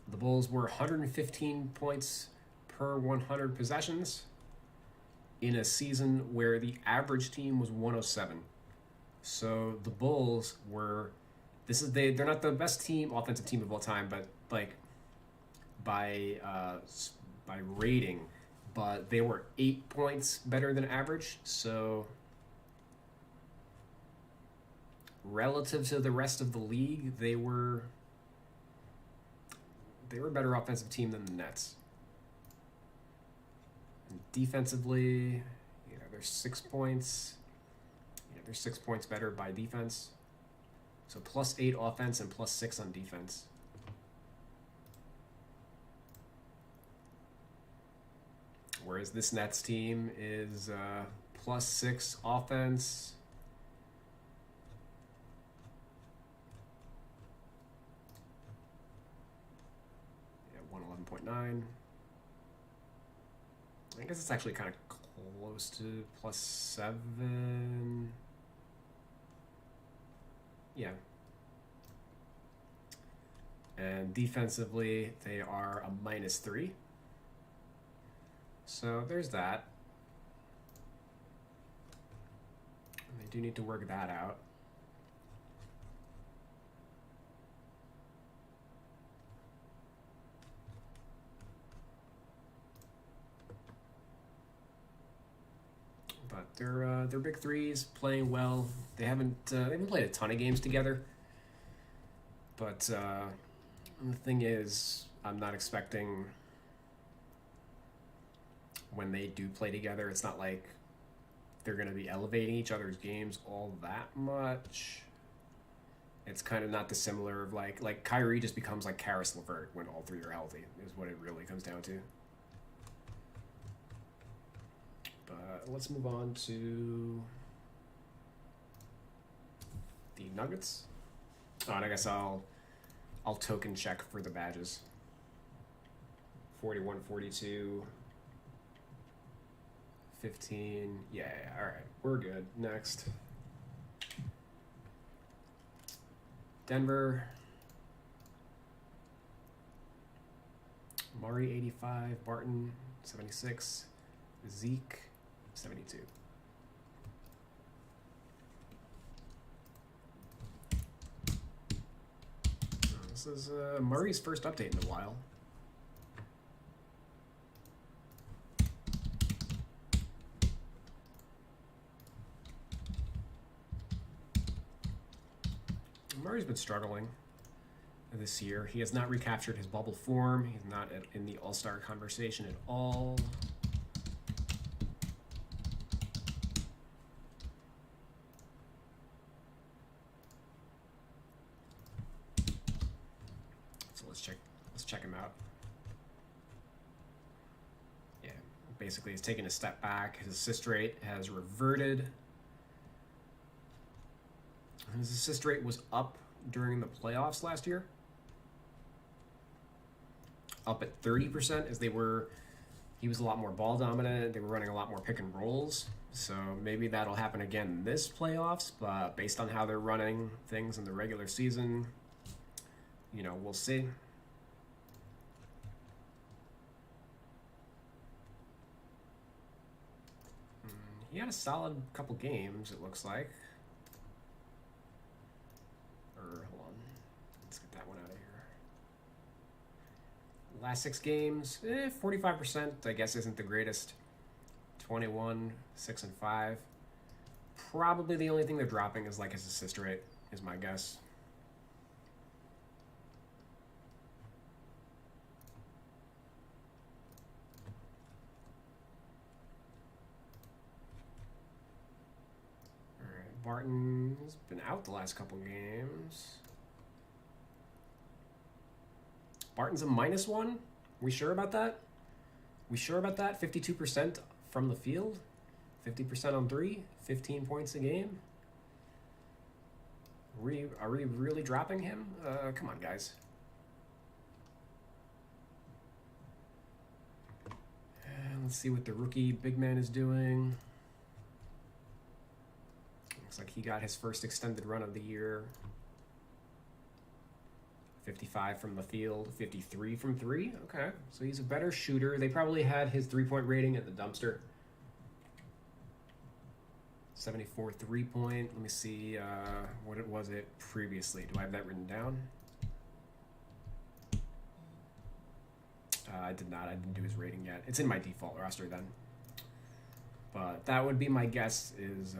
The Bulls were 115 points per 100 possessions in a season where the average team was 107. So the Bulls were, they're not the best offensive team of all time, but like by rating, but they were 8 points better than average. So relative to the rest of the league, they were a better offensive team than the Nets. And defensively, they're 6 points. They're 6 points better by defense. So +8 offense and +6 on defense. Whereas this Nets team is +6 offense. Yeah, 111.9. I guess it's actually kind of close to +7. Yeah. And defensively, they are a -3. So there's that. And they do need to work that out. But they're big threes, playing well. They haven't played a ton of games together. But the thing is, I'm not expecting, when they do play together, it's not like they're going to be elevating each other's games all that much. It's kind of not dissimilar of like Kyrie just becomes like Karis LeVert when all three are healthy, is what it really comes down to. But let's move on to the Nuggets. Oh, and I guess I'll token check for the badges. 41, 42, 15. Yeah, all right. We're good. Next. Denver. Murray, 85. Barton, 76. Zeke, 72. This is Murray's first update in a while. Murray's been struggling this year. He has not recaptured his bubble form. He's not in the All-Star conversation at all. So let's check him out. Yeah, basically he's taken a step back. His assist rate has reverted. His assist rate was up during the playoffs last year. Up at 30% as he was a lot more ball dominant. They were running a lot more pick and rolls. So maybe that'll happen again this playoffs, but based on how they're running things in the regular season, we'll see. He had a solid couple games, it looks like. Hold on. Let's get that one out of here. Last 6 games, 45%, I guess, isn't the greatest. 21, 6 and 5. Probably the only thing they're dropping is his assist rate, is my guess. All right, Barton's been out the last couple games. Barton's a -1. We sure about that? 52% from the field, 50% on 3, 15 points a game. Are we really dropping him? Come on, guys. Let's see what the rookie big man is doing. Looks like he got his first extended run of the year. 55 from the field, 53 from 3. Okay, so he's a better shooter. They probably had his 3-point rating at the dumpster. 74 3-point. Let me see what it was previously. Do I have that written down? I did not. I didn't do his rating yet. It's in my default roster then. But that would be my guess is,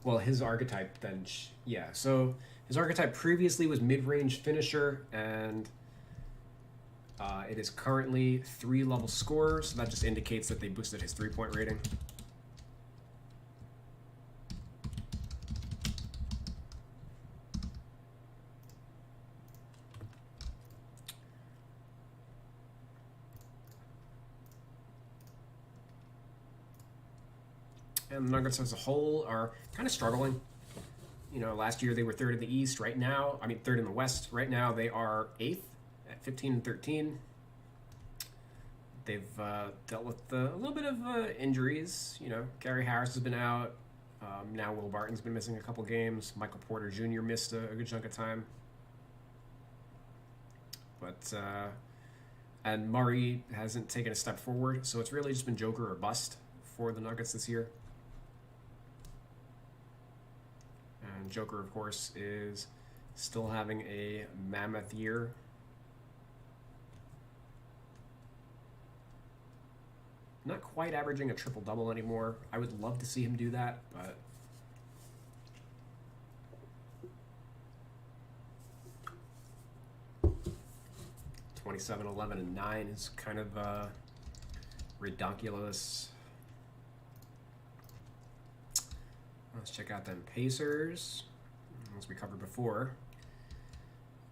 his archetype then, yeah. So his archetype previously was mid-range finisher, and it is currently 3-level scorer, so that just indicates that they boosted his 3-point rating. And the Nuggets as a whole are kind of struggling. Last year they were 3rd in the East. Right now, 3rd in the West. Right now they are 8th at 15 and 13. They've dealt with a little bit of injuries. Gary Harris has been out. Now Will Barton's been missing a couple games. Michael Porter Jr. missed a good chunk of time. But and Murray hasn't taken a step forward, so it's really just been Joker or bust for the Nuggets this year. And Joker, of course, is still having a mammoth year. Not quite averaging a triple-double anymore. I would love to see him do that, but 27, 11, and 9 is kind of redonkulous. Let's check out them Pacers. As we covered before,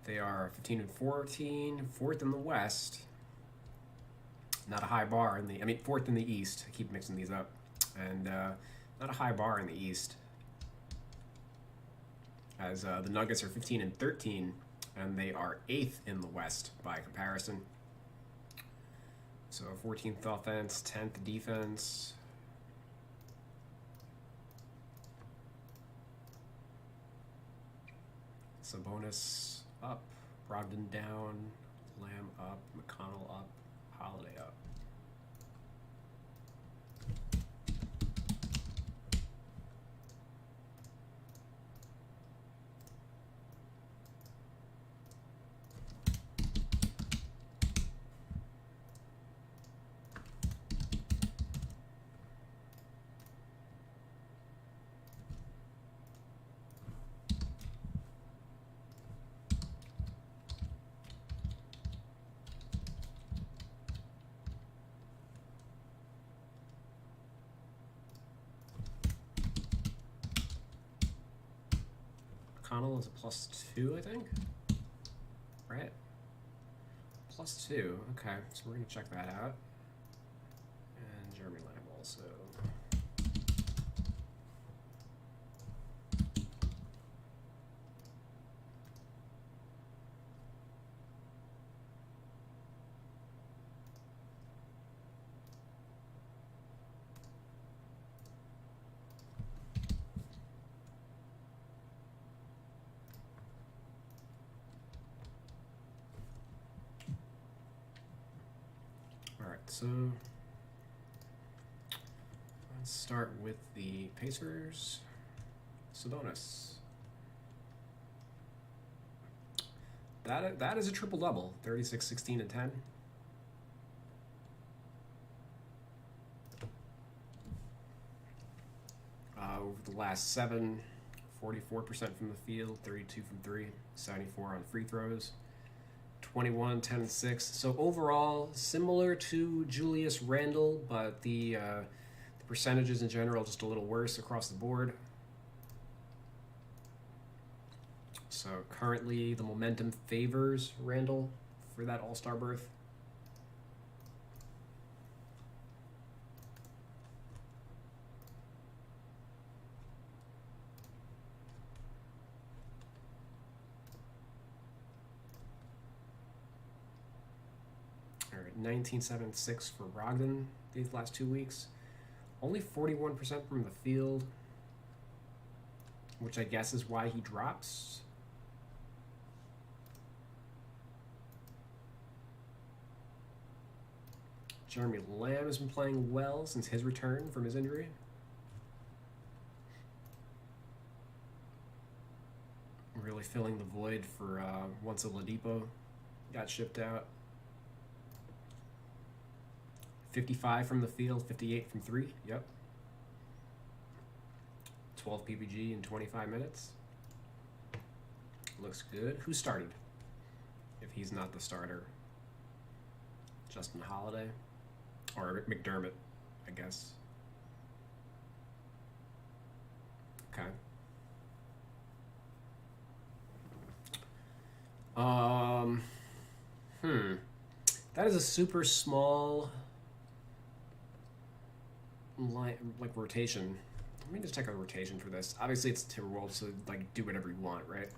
they are 15 and 14, 4th in the West. Not a high bar in the, I mean, fourth in the East. I keep mixing these up. And not a high bar in the East. As the Nuggets are 15 and 13, and they are 8th in the West by comparison. So 14th offense, 10th defense. Sabonis up, Brogdon down, Lamb up, McConnell up, Holiday up. McConnell is a +2, I think. Right? +2. Okay, so we're gonna check that out. And Jeremy Lamb also. So let's start with the Pacers. Sabonis. That is a triple double. 36, 16, and 10. Over the last 7, 44% from the field, 32 from 3, 74 on free throws. 21, 10, and 6. So overall, similar to Julius Randle, but the percentages in general just a little worse across the board. So currently, the momentum favors Randle for that All-Star berth. All right, 19.76 for Brogdon these last 2 weeks. Only 41% from the field, which I guess is why he drops. Jeremy Lamb has been playing well since his return from his injury. Really filling the void for once Oladipo got shipped out. 55 from the field, 58 from 3. Yep. 12 PPG in 25 minutes. Looks good. Who started? If he's not the starter. Justin Holiday. Or McDermott, I guess. Okay. That is a super small line, like rotation. Let me just check a rotation for this. Obviously, it's Timberwolves, so like do whatever you want, right?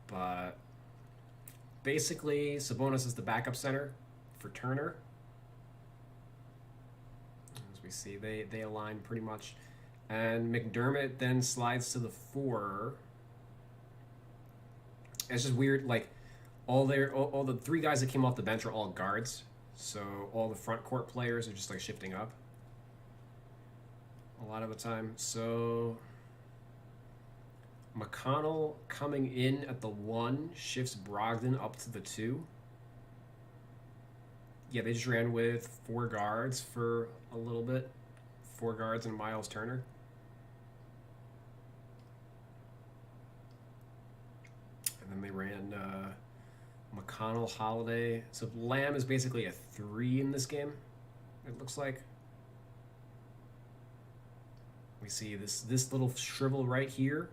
But basically, Sabonis is the backup center for Turner. As we see, they align pretty much, and McDermott then slides to the 4. It's just weird, like all the 3 guys that came off the bench are all guards, so all the front court players are just like shifting up a lot of the time. So McConnell coming in at the 1 shifts Brogdon up to the 2. Yeah, they just ran with 4 guards for a little bit. 4 guards and Miles Turner. And then they ran McConnell, Holiday. So Lamb is basically a 3 in this game, it looks like. We see this little shrivel right here.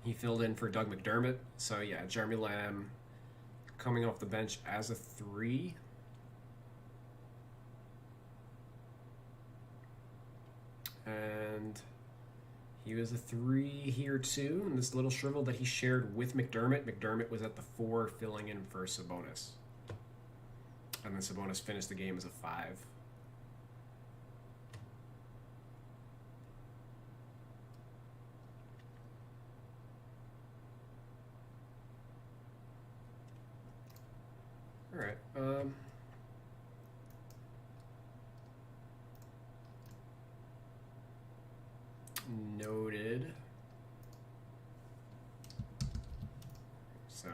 He filled in for Doug McDermott. So yeah, Jeremy Lamb coming off the bench as a 3. And he was a 3 here too, in this little shrivel that he shared with McDermott. McDermott was at the 4, filling in for Sabonis. And then Sabonis finished the game as a 5. All right. Noted. So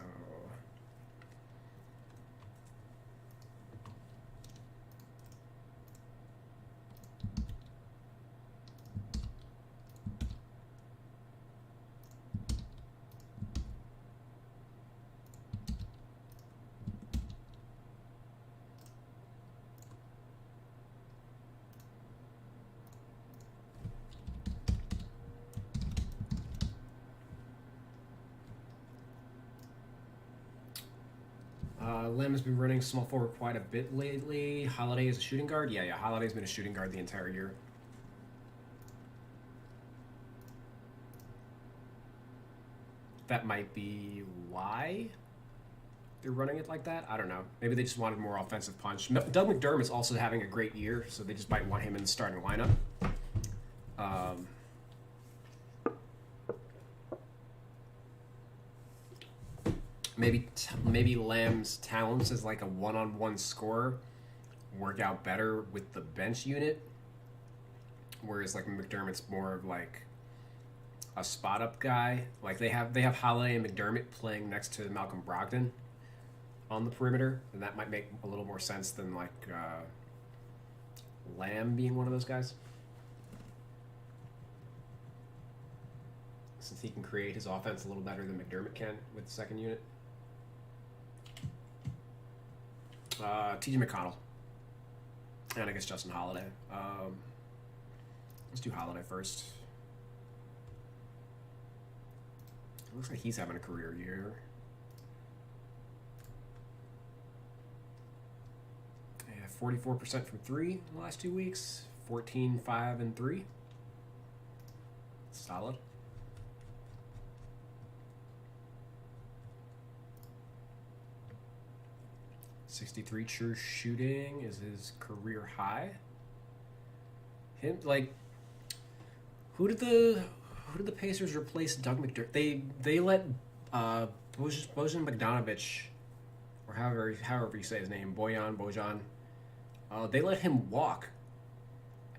Lem's been running small forward quite a bit lately. Holiday is a shooting guard. Yeah, Holiday's been a shooting guard the entire year. That might be why they're running it like that. I don't know. Maybe they just wanted more offensive punch. Doug McDermott's also having a great year, so they just might want him in the starting lineup. Maybe Lamb's talents as like a one-on-one scorer work out better with the bench unit, whereas like McDermott's more of like a spot-up guy. Like they have Holiday and McDermott playing next to Malcolm Brogdon on the perimeter, and that might make a little more sense than like Lamb being one of those guys, since he can create his offense a little better than McDermott can with the second unit. T.J. McConnell, and I guess Justin Holiday. Let's do Holiday first. It looks like he's having a career year. Yeah, 44% from 3 in the last 2 weeks. 14, 5, and 3. Solid. 63 true shooting is his career high. Him, like, who did the Pacers replace Doug McDermott? They let Bojan Bogdanovic, or however you say his name, Bojan. They let him walk,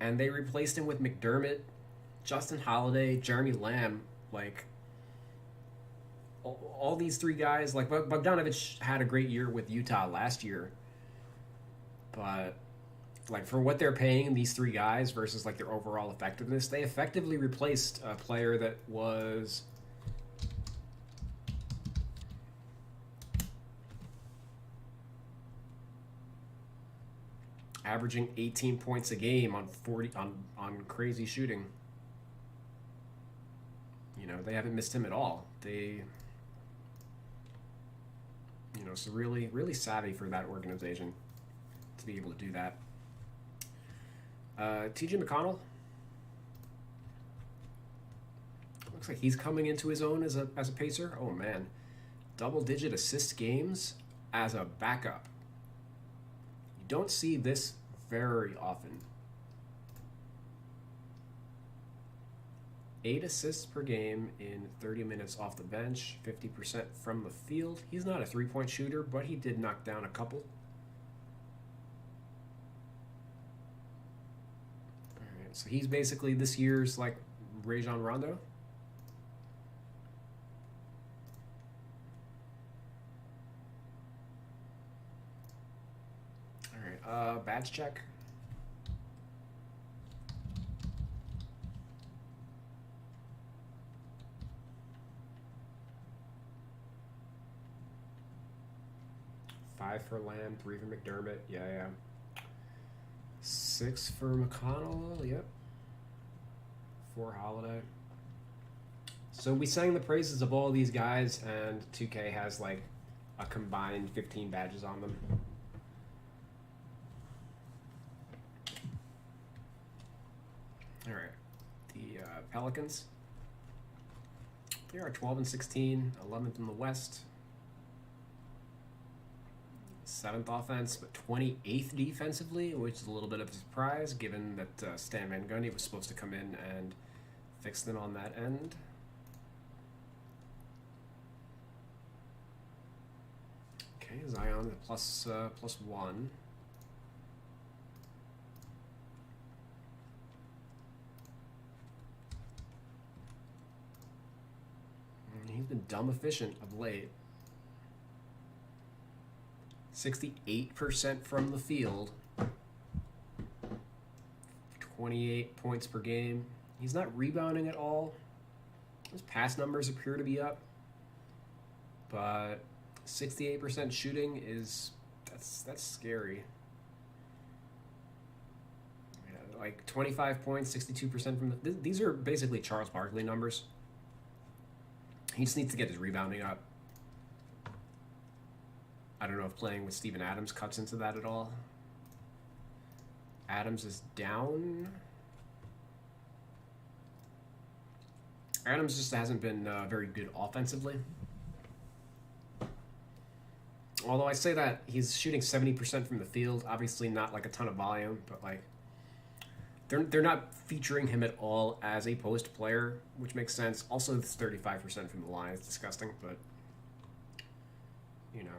and they replaced him with McDermott, Justin Holiday, Jeremy Lamb. Like, all these 3 guys, like Bogdanovic had a great year with Utah last year, but like for what they're paying these 3 guys versus like their overall effectiveness, they effectively replaced a player that was averaging 18 points a game on 40 on crazy shooting. You know, they haven't missed him at all. So really, really savvy for that organization to be able to do that. T.J. McConnell looks like he's coming into his own as a Pacer. Oh man, double-digit assist games as a backup. You don't see this very often. 8 assists per game in 30 minutes off the bench, 50% from the field. He's not a three-point shooter, but he did knock down a couple. All right, so he's basically this year's like Rajon Rondo. All right, badge check. For Lamb, 3 for McDermott. Yeah. 6 for McConnell. Yep. 4 Holiday. So we sang the praises of all these guys, and 2K has like a combined 15 badges on them. All right, the Pelicans. They are 12 and 16, 11th in the West. 7th offense, but 28th defensively, which is a little bit of a surprise given that Stan Van Gundy was supposed to come in and fix them on that end. Okay, Zion plus +1. He's been dumb efficient of late. 68% from the field. 28 points per game. He's not rebounding at all. His pass numbers appear to be up. But 68% shooting is that's scary. Yeah, like 25 points, 62% from the these are basically Charles Barkley numbers. He just needs to get his rebounding up. I don't know if playing with Steven Adams cuts into that at all. Adams is down. Adams just hasn't been very good offensively. Although I say that he's shooting 70% from the field, obviously not like a ton of volume, but like they're not featuring him at all as a post player, which makes sense. Also, it's 35% from the line. It's disgusting, but you know.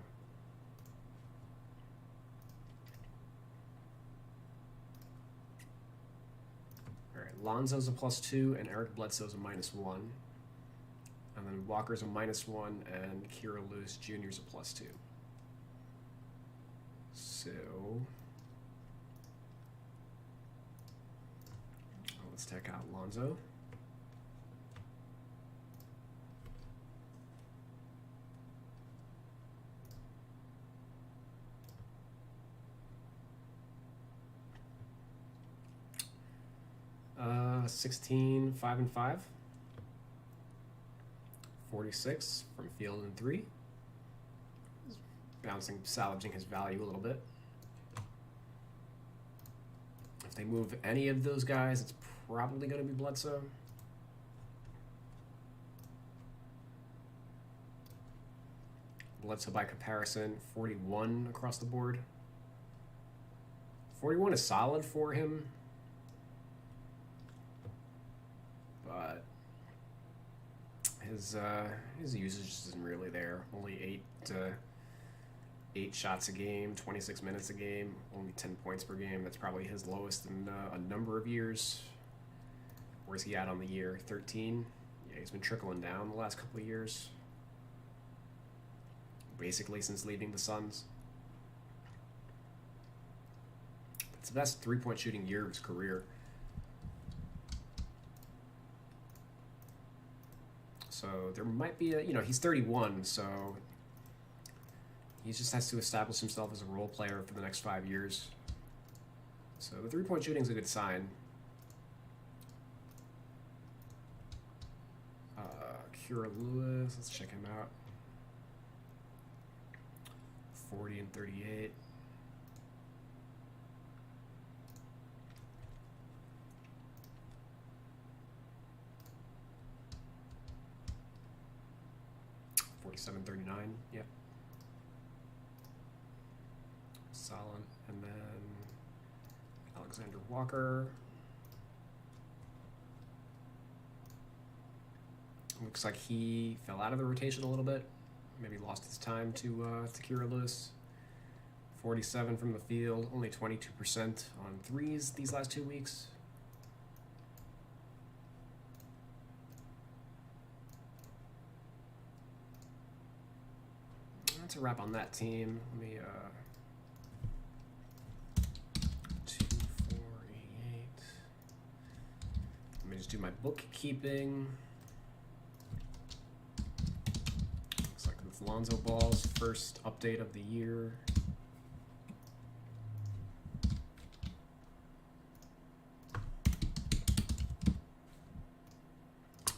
All right, Lonzo's a +2 and Eric Bledsoe's a -1. And then Walker's a -1 and Kira Lewis Jr.'s a +2. So let's check out Lonzo. Uh, 16, 5 and 5. 46 from field and 3. Bouncing, salvaging his value a little bit. If they move any of those guys, it's probably going to be Bledsoe. Bledsoe by comparison, 41 across the board. 41 is solid for him, but his usage isn't really there. Only 8 shots a game, 26 minutes a game, only 10 points per game. That's probably his lowest in a number of years. Where's he at on the year? 13? Yeah, he's been trickling down the last couple of years. Basically since leaving the Suns. It's the best three-point shooting year of his career. So there might be he's 31, so he just has to establish himself as a role player for the next 5 years. So the three-point shooting is a good sign. Kira Lewis, let's check him out. 40 and 38. $47.39, yep. Solid. And then Alexander Walker. Looks like he fell out of the rotation a little bit. Maybe lost his time to Kira Lewis. 47 from the field, only 22% on threes these last 2 weeks. That's a wrap on that team. Let me 2, 4, 8. Let me just do my bookkeeping. Looks like it's Lonzo Ball's first update of the year.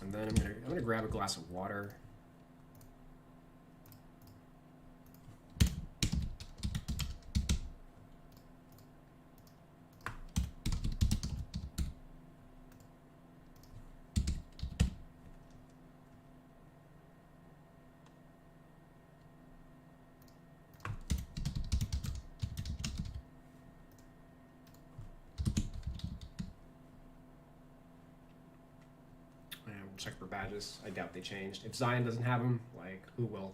And then I'm gonna grab a glass of water. check for badges. I doubt they changed. If Zion doesn't have them, like, who will?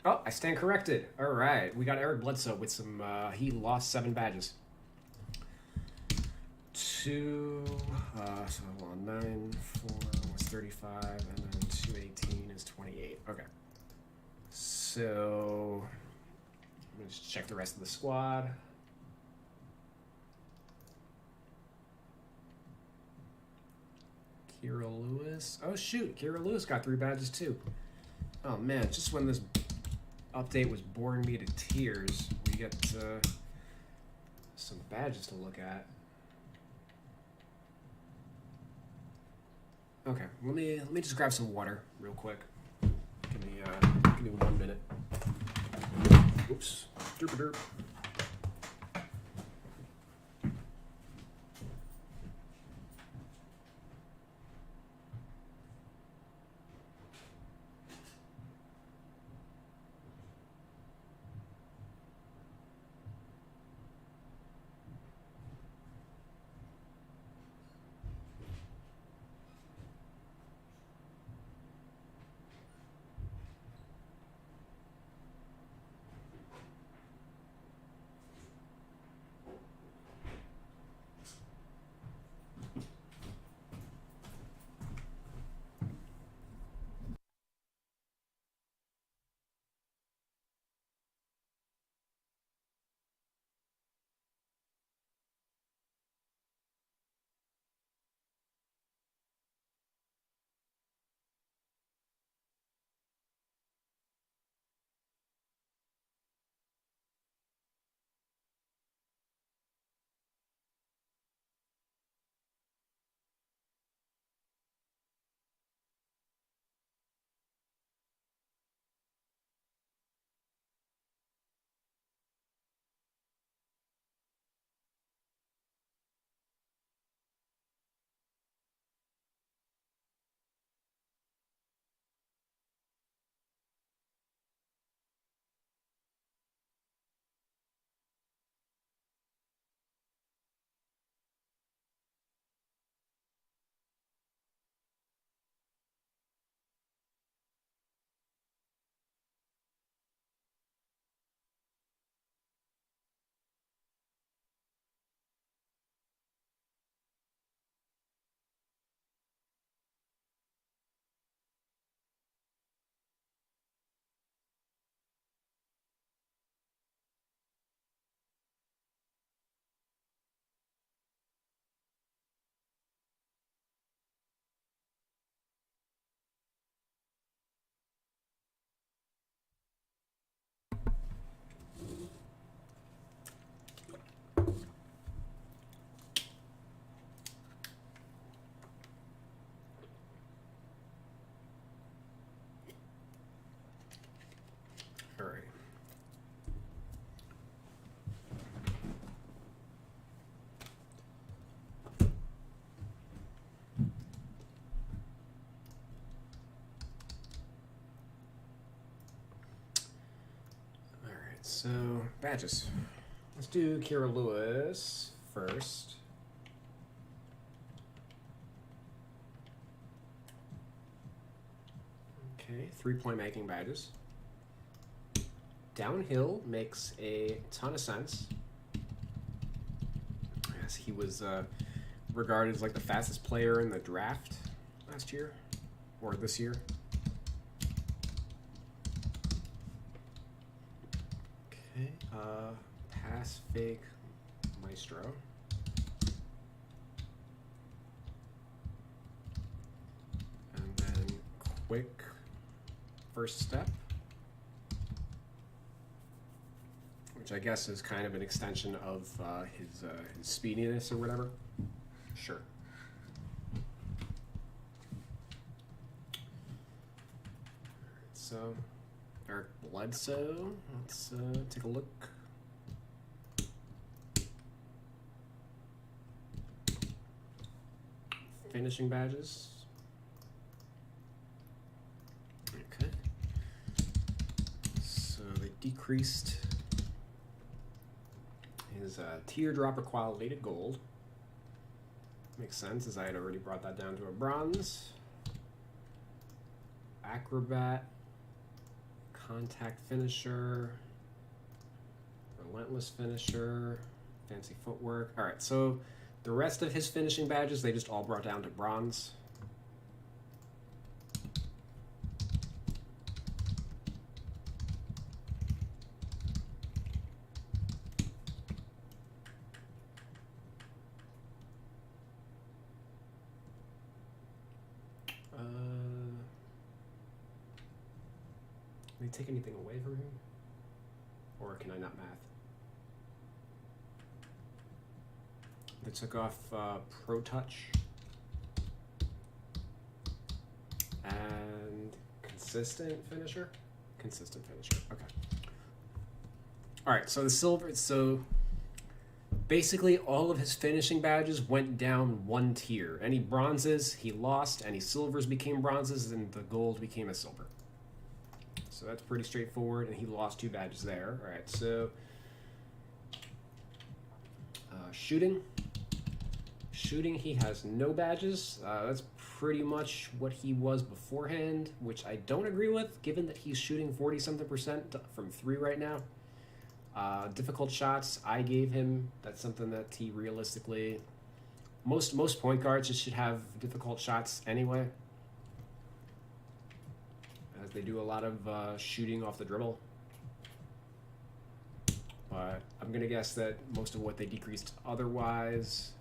Oh, I stand corrected. All right, we got Eric Bledsoe with some. He lost 7 badges. 2. So hold on. 9, 4 was 35, and then 218 is 28. Okay. So I'm gonna just check the rest of the squad. Kira Lewis. Oh shoot, Kira Lewis got 3 badges too. Oh man, just when this update was boring me to tears, we get some badges to look at. Okay, let me just grab some water real quick. Give me 1 minute. Oops. Derp derp. All right. All right. So badges. Let's do Kira Lewis first. Okay, 3-point making badges. Downhill makes a ton of sense. As he was regarded as like the fastest player in the draft last year, or this year. Okay, pass fake maestro. And then quick first step, which I guess is kind of an extension of his speediness or whatever. Sure. So, Eric Bledsoe. Let's take a look. Finishing badges. Okay. So they decreased his teardrop equality to gold. Makes sense, as I had already brought that down to a bronze. Acrobat, contact finisher, relentless finisher, fancy footwork. All right, so the rest of his finishing badges, they just all brought down to bronze. Can they take anything away from him? Or can I not math? They took off Pro Touch and Consistent Finisher. Consistent Finisher. Okay. All right. So the silver. So basically, all of his finishing badges went down one tier. Any bronzes he lost. Any silvers became bronzes, and the gold became a silver. So that's pretty straightforward, and he lost 2 badges there. All right. So shooting. Shooting, he has no badges. That's pretty much what he was beforehand, which I don't agree with, given that he's shooting 40-something% from 3 right now. Difficult shots, I gave him. That's something that he realistically... Most point guards just should have difficult shots anyway, as they do a lot of shooting off the dribble. But I'm going to guess that most of what they decreased otherwise...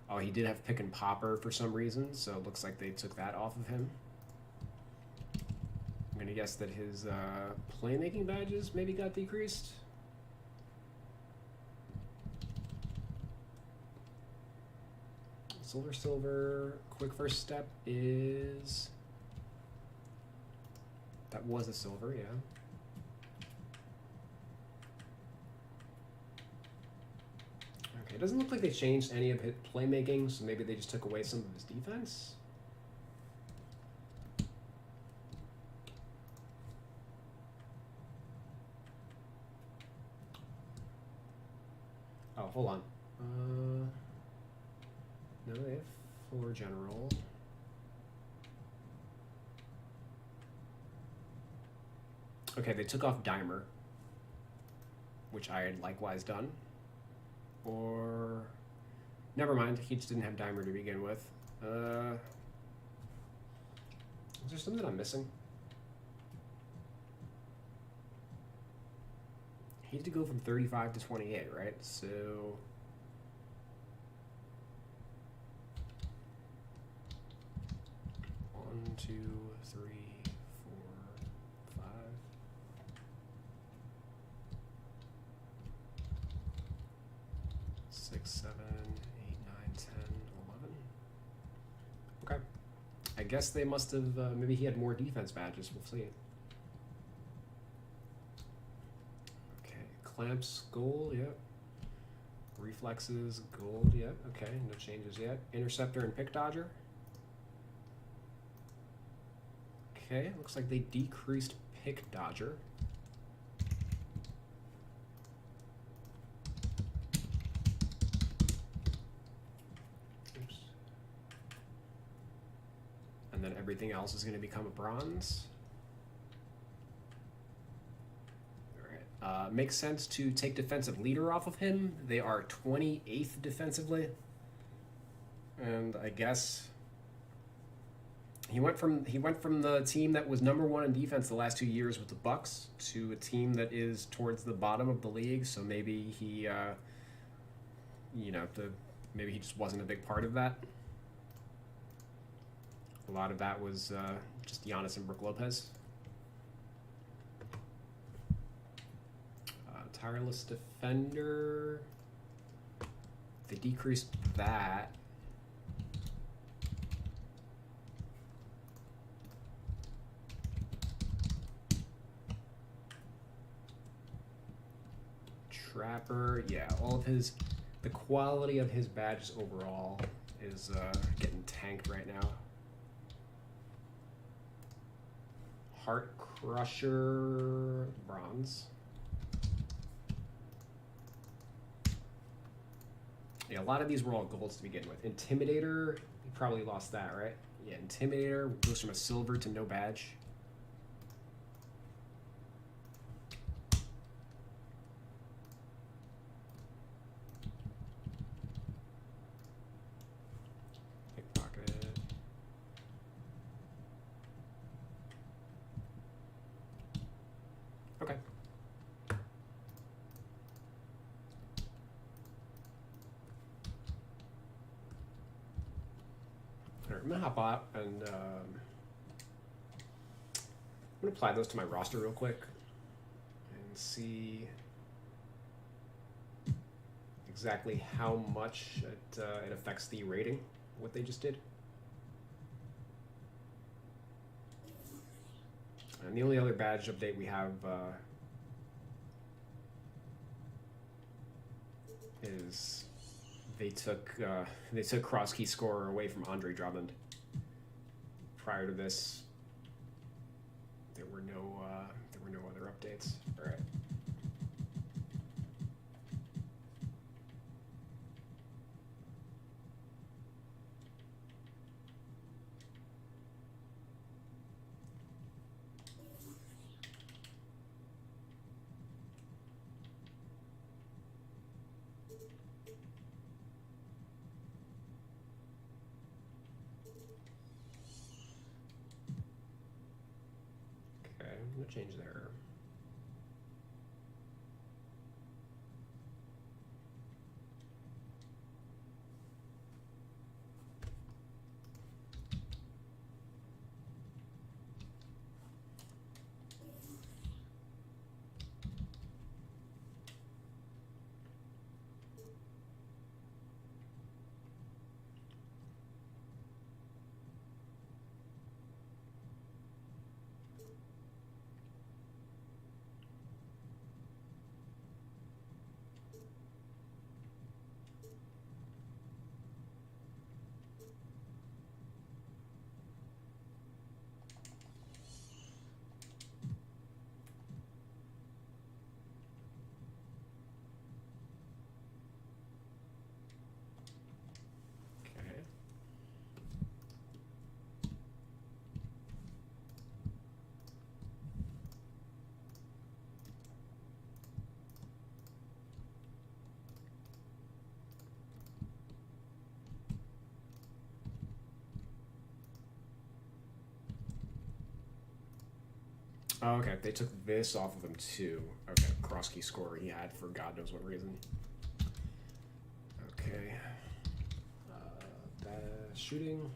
Oh, he did have pick and popper for some reason, so it looks like they took that off of him. I'm going to guess that his playmaking badges maybe got decreased. Silver, quick first step is... That was a silver, yeah. It doesn't look like they changed any of his playmaking, so maybe they just took away some of his defense. Oh, hold on. No, they have floor general. Okay, they took off Dimer, which I had likewise done. Or, never mind, he just didn't have Dimer to begin with. Is there something that I'm missing? He had to go from 35 to 28, right? So... 1, 2, 3, 4, 5... 6, 7, 8, 9, 10, 11. Okay. I guess they must have, maybe he had more defense badges. We'll see. Okay. Clamps, gold, yep. Reflexes, gold, yep. Okay, no changes yet. Interceptor and pick dodger. Okay, looks like they decreased pick dodger. And then everything else is going to become a bronze. All right. Makes sense to take defensive leader off of him. They are 28th defensively. And I guess he went from the team that was #1 in defense the last 2 years with the Bucks to a team that is towards the bottom of the league. So maybe he, maybe he just wasn't a big part of that. A lot of that was just Giannis and Brook Lopez. Tireless defender. They decreased that. Trapper, yeah, all of the quality of his badges overall is getting tanked right now. Heart Crusher, bronze. Yeah, a lot of these were all golds to begin with. Intimidator, you probably lost that, right? Yeah, Intimidator goes from a silver to no badge. Pickpocket. Okay. Alright, I'm gonna hop out and I'm gonna apply those to my roster real quick and see exactly how much it affects the rating, what they just did. And the only other badge update we have is they took cross key scorer away from Andre Drummond. Prior to this, there were no other updates. All right. I'm gonna change there. Oh, okay. They took this off of him too. Okay, cross key scorer he had for God knows what reason. Okay. Shooting.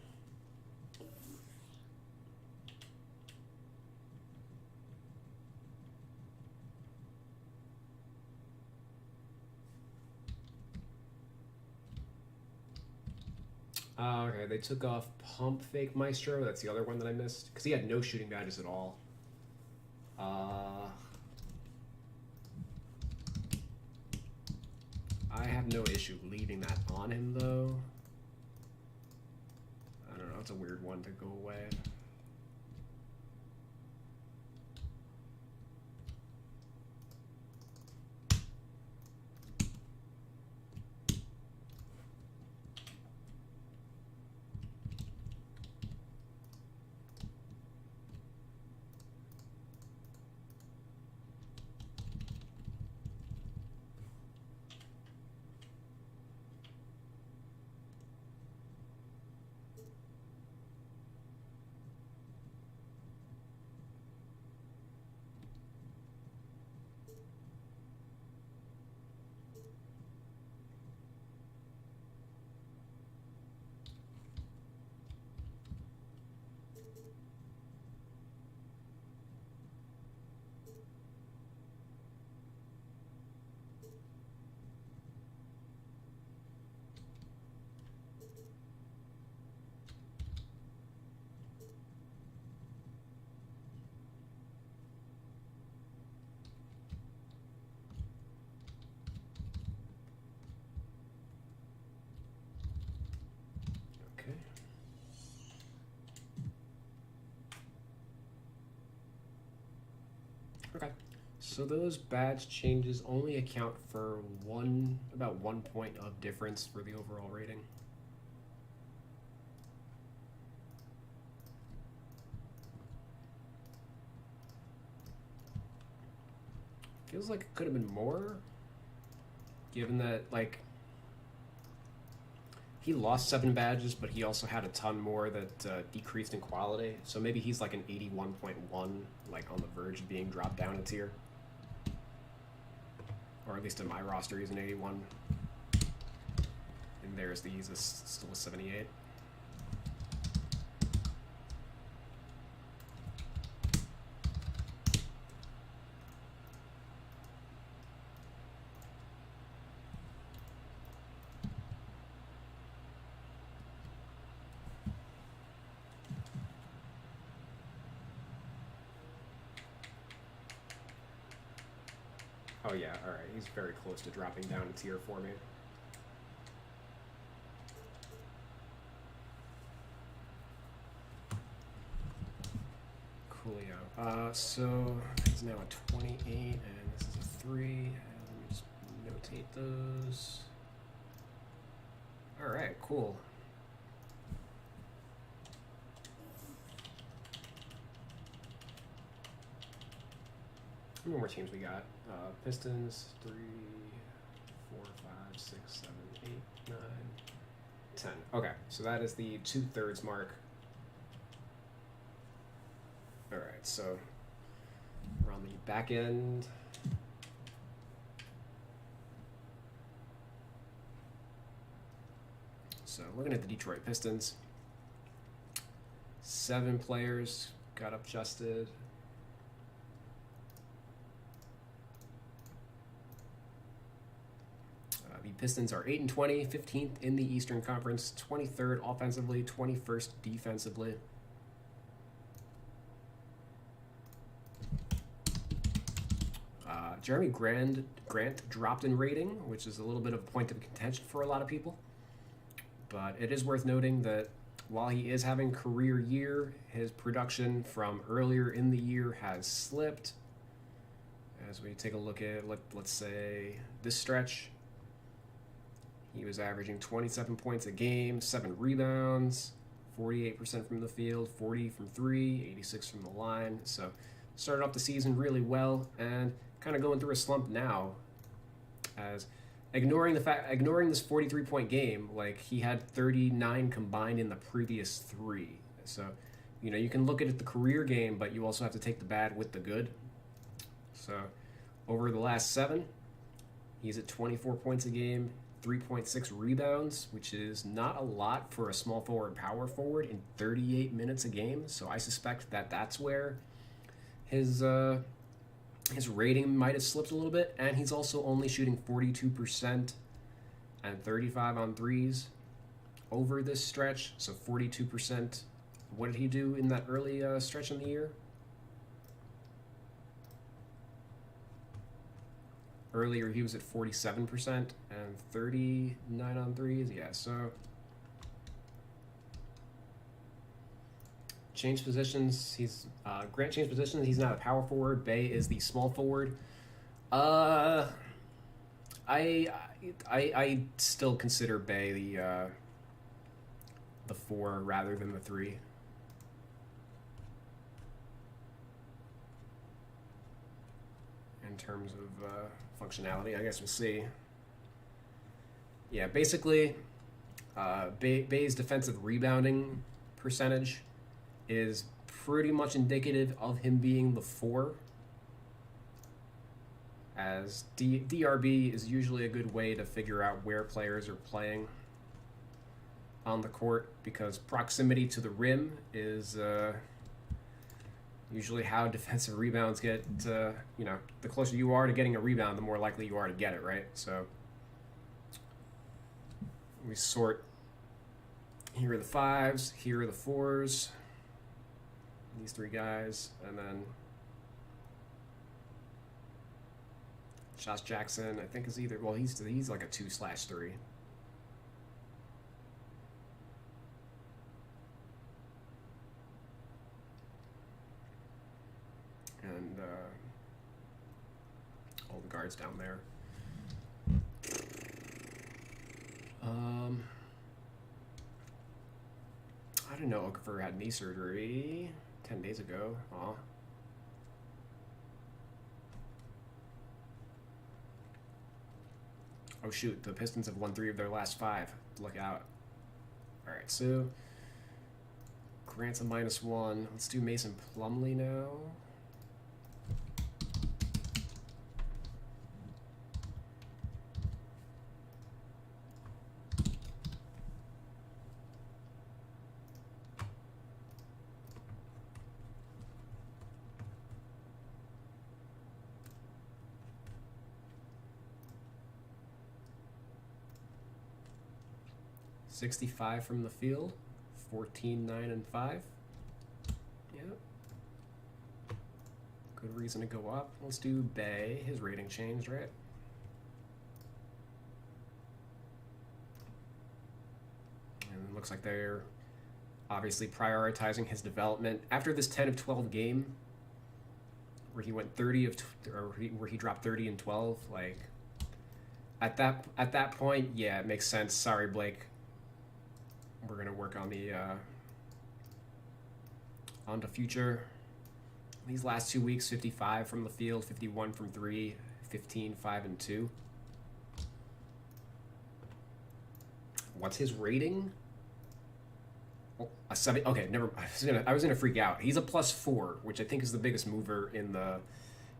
Okay, they took off Pump Fake Maestro. That's the other one that I missed. Because he had no shooting badges at all. I have no issue leaving that on him, though. I don't know. It's a weird one to go away. So those badge changes only account for about 1 point of difference for the overall rating. Feels like it could have been more, given that, like, he lost 7 badges, but he also had a ton more that decreased in quality. So maybe he's like an 81.1, like on the verge of being dropped down a tier. Or at least in my roster, he's an 81. And there's he's still a 78. Oh yeah, alright, he's very close to dropping down a tier for me. Coolio. So he's now a 28, and this is a 3. And let me just notate those. Alright, cool. How many more teams we got? Pistons, 3, 4, 5, 6, 7, 8, 9, 10. Okay, so that is the 2/3 mark. Alright, so we're on the back end. So looking at the Detroit Pistons, 7 players got adjusted. The Pistons are 8-20, 15th in the Eastern Conference, 23rd offensively, 21st defensively. Jeremy Grant dropped in rating, which is a little bit of a point of contention for a lot of people. But it is worth noting that while he is having a career year, his production from earlier in the year has slipped. As we take a look at, let's say, this stretch, he was averaging 27 points a game, 7 rebounds, 48% from the field, 40 from 3, 86 from the line. So started off the season really well and kind of going through a slump now, as ignoring this 43-point game, like he had 39 combined in the previous 3. So, you know, you can look at it the career game, but you also have to take the bad with the good. So over the last 7, he's at 24 points a game, 3.6 rebounds, which is not a lot for a small forward, power forward in 38 minutes a game. So I suspect that that's where his rating might have slipped a little bit. And he's also only shooting 42% and 35 on threes over this stretch. So 42%. What did he do in that early stretch in the year? Earlier, he was at 47% and 39 on threes. Yeah, so changed positions. Grant changed positions. He's not a power forward. Bay is the small forward. I still consider Bay the 4 rather than the 3. In terms of functionality, I guess we'll see. Yeah, basically, Bay's defensive rebounding percentage is pretty much indicative of him being the 4, as DRB is usually a good way to figure out where players are playing on the court, because proximity to the rim is usually how defensive rebounds get. The closer you are to getting a rebound, the more likely you are to get it, right? So we sort, here are the 5s, here are the 4s, these 3 guys, and then Josh Jackson, I think, is either, well, he's like a 2/3. And cards down there. I didn't know Okafor had knee surgery 10 days ago. Aw. Oh shoot, the Pistons have won 3 of their last 5. Look out. Alright, so Grant's a -1. Let's do Mason Plumlee now. $65 from the field, 14, 9, and 5. Yep. Good reason to go up. Let's do Bay. His rating changed, right? And it looks like they're obviously prioritizing his development. After this 10 of 12 game, where he went 30 of, where he dropped 30 and 12, like at that point, yeah, it makes sense. Sorry, Blake. We're gonna work on the on the future. These last 2 weeks, 55 from the field, 51 from 3, 15, 5, and 2. What's his rating? Oh, a 7. Okay, never. I was gonna freak out. He's a +4, which I think is the biggest mover in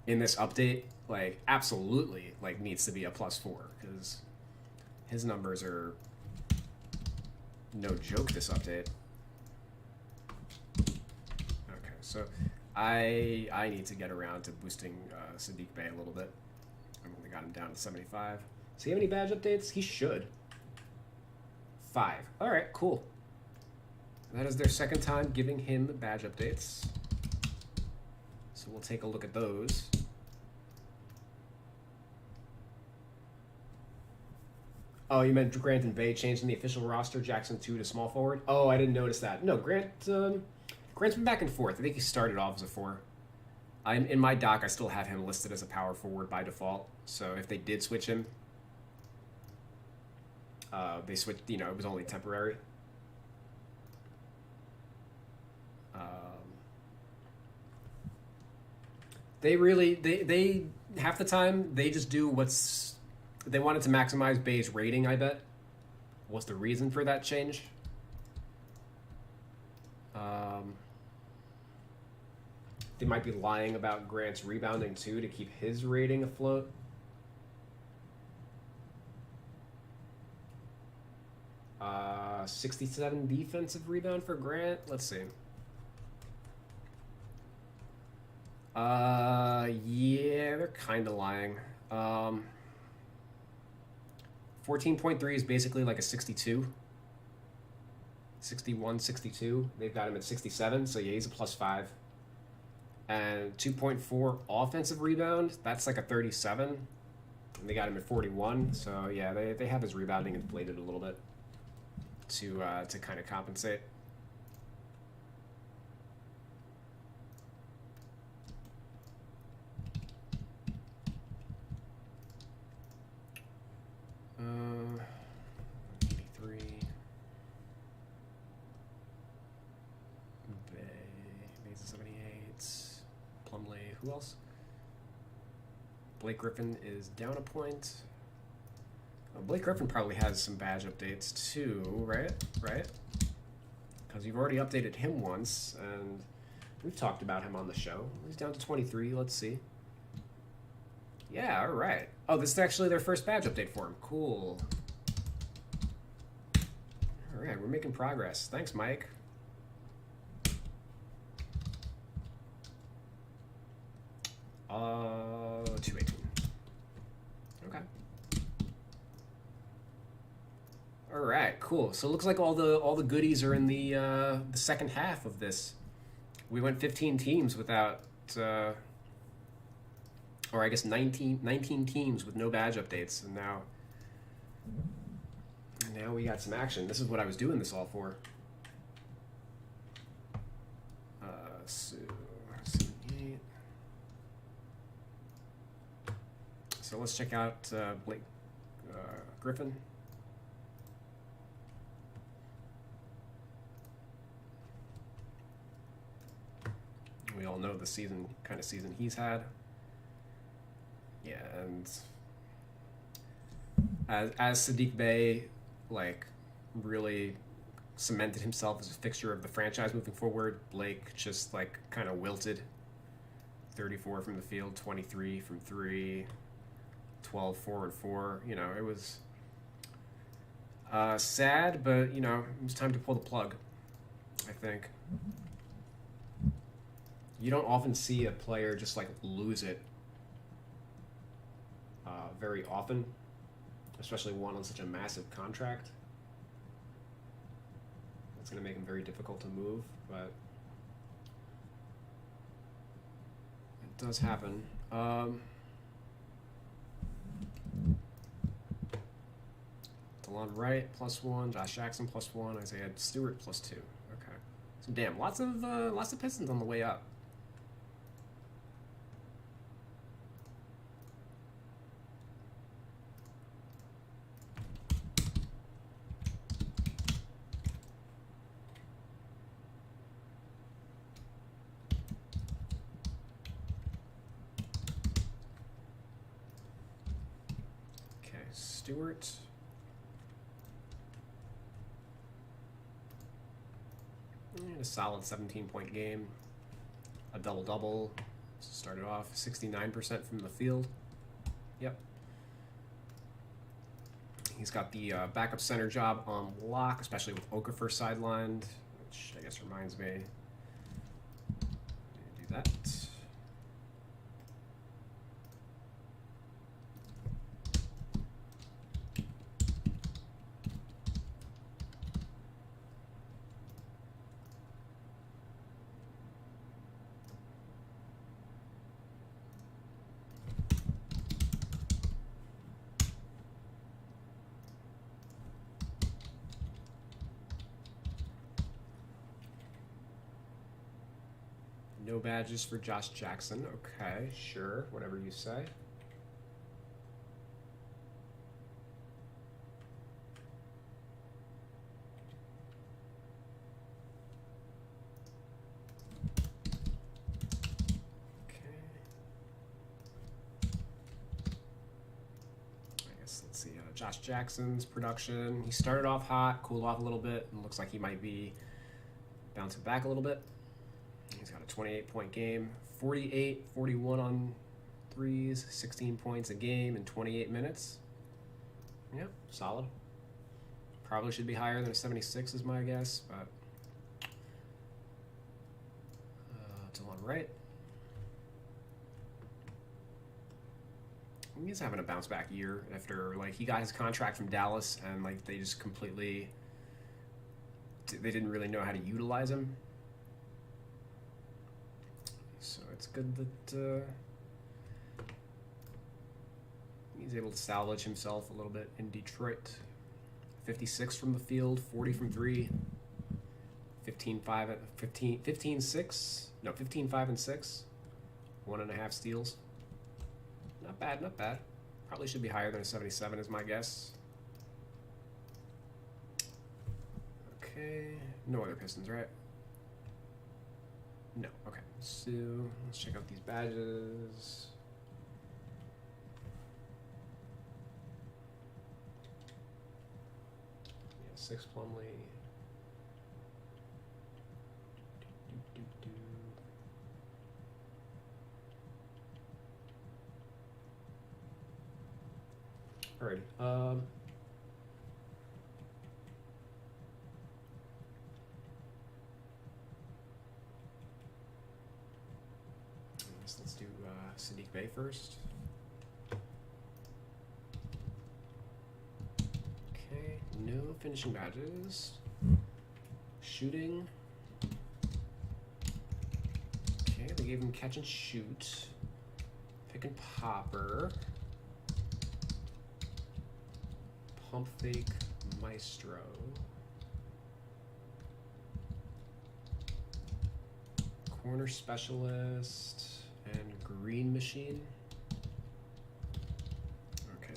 this update. Like, absolutely, like needs to be a +4 because his numbers are no joke this update. Okay, so I need to get around to boosting Saddiq Bey a little bit. I've only got him down to 75. Does he have any badge updates? He should. 5. All right, cool. That is their second time giving him badge updates. So we'll take a look at those. Oh, you meant Grant and Bay changing the official roster, Jackson 2 to small forward? Oh, I didn't notice that. No, Grant's been back and forth. I think he started off as a 4. In my doc, I still have him listed as a power forward by default. So if they did switch him, they switched, you know, it was only temporary. They half the time, they just do what's... They wanted to maximize Bay's rating, I bet. What's the reason for that change? They might be lying about Grant's rebounding too to keep his rating afloat. 67 defensive rebound for Grant. Let's see. Yeah, they're kind of lying. 14.3 is basically like a 62. 61, 62. They've got him at 67, so yeah, he's a +5. And 2.4 offensive rebound, that's like a 37. And they got him at 41, so yeah, they have his rebounding inflated a little bit to kind of compensate. Uh, 83. Bay's a 78. Plumlee. Who else? Blake Griffin is down a point. Blake Griffin probably has some badge updates too, right? Right? Because you've already updated him once, and we've talked about him on the show. He's down to 23. Let's see. Yeah, all right. Oh, this is actually their first badge update for him. Cool. All right, we're making progress. Thanks, Mike. Uh, 218. Okay. All right, cool. So it looks like all the goodies are in the second half of this. We went 15 teams without, or I guess 19 teams with no badge updates, and now we got some action. This is what I was doing this all for. So 78, so let's check out Blake Griffin. We all know the kind of season he's had. Yeah, and as Saddiq Bey, like, really cemented himself as a fixture of the franchise moving forward, Blake just, like, kind of wilted. 34 from the field, 23 from 3, 12, 4, and 4. You know, it was sad, but, you know, it was time to pull the plug, I think. You don't often see a player just, like, lose it very often, especially one on such a massive contract. It's going to make him very difficult to move, but it does happen. DeLon Wright +1, Josh Jackson +1, Isaiah Stewart +2. Okay, so damn, lots of Pistons on the way up. Stewart. A solid 17-point game. A double-double. Started off 69% from the field. Yep. He's got the backup center job on lock, especially with Okafor sidelined, which I guess reminds me. Do that. No badges for Josh Jackson. Okay, sure, whatever you say. Okay. I guess let's see. Josh Jackson's production. He started off hot, cooled off a little bit, and looks like he might be bouncing back a little bit. He's got a 28-point game, 48, 41 on threes, 16 points a game in 28 minutes. Yep, solid. Probably should be higher than a 76 is my guess, but DeLon Wright. He's having a bounce back year after, like, he got his contract from Dallas and, like, they just completely, they didn't really know how to utilize him. So it's good that he's able to salvage himself a little bit in Detroit. 56 from the field, 40 from 3, 15, 5 and 6, 1.5 steals. Not bad, not bad. Probably should be higher than a 77 is my guess. Okay, no other Pistons, right? No, okay. So let's check out these badges. Yeah, 6 Plumlee. Alrighty. Let's do Saddiq Bey first. Okay, no finishing badges. Shooting. Okay, they gave him catch and shoot. Pick and popper. Pump fake maestro. Corner specialist. And green machine.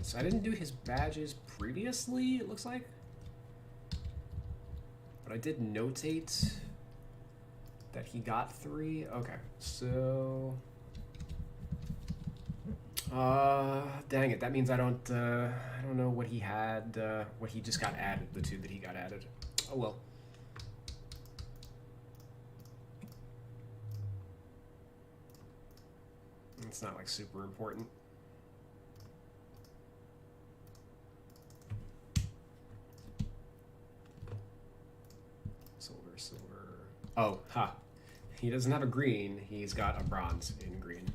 So I didn't do his badges previously, it looks like. But I did notate that he got 3. Okay, so... dang it, that means I don't know what he had, what he just got added, the 2 that he got added. Oh well. It's not like super important. Silver. Oh, ha. He doesn't have a green, he's got a bronze in green.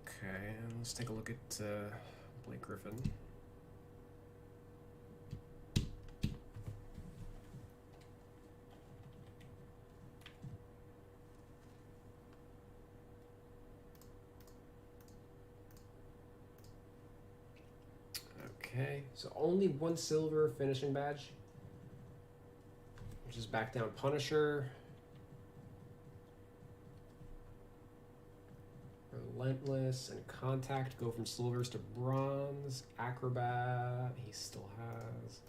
Okay, let's take a look at Blake Griffin. Okay, so only 1 silver finishing badge, which is back down Punisher. Relentless and Contact go from silvers to bronze. Acrobat, he still has.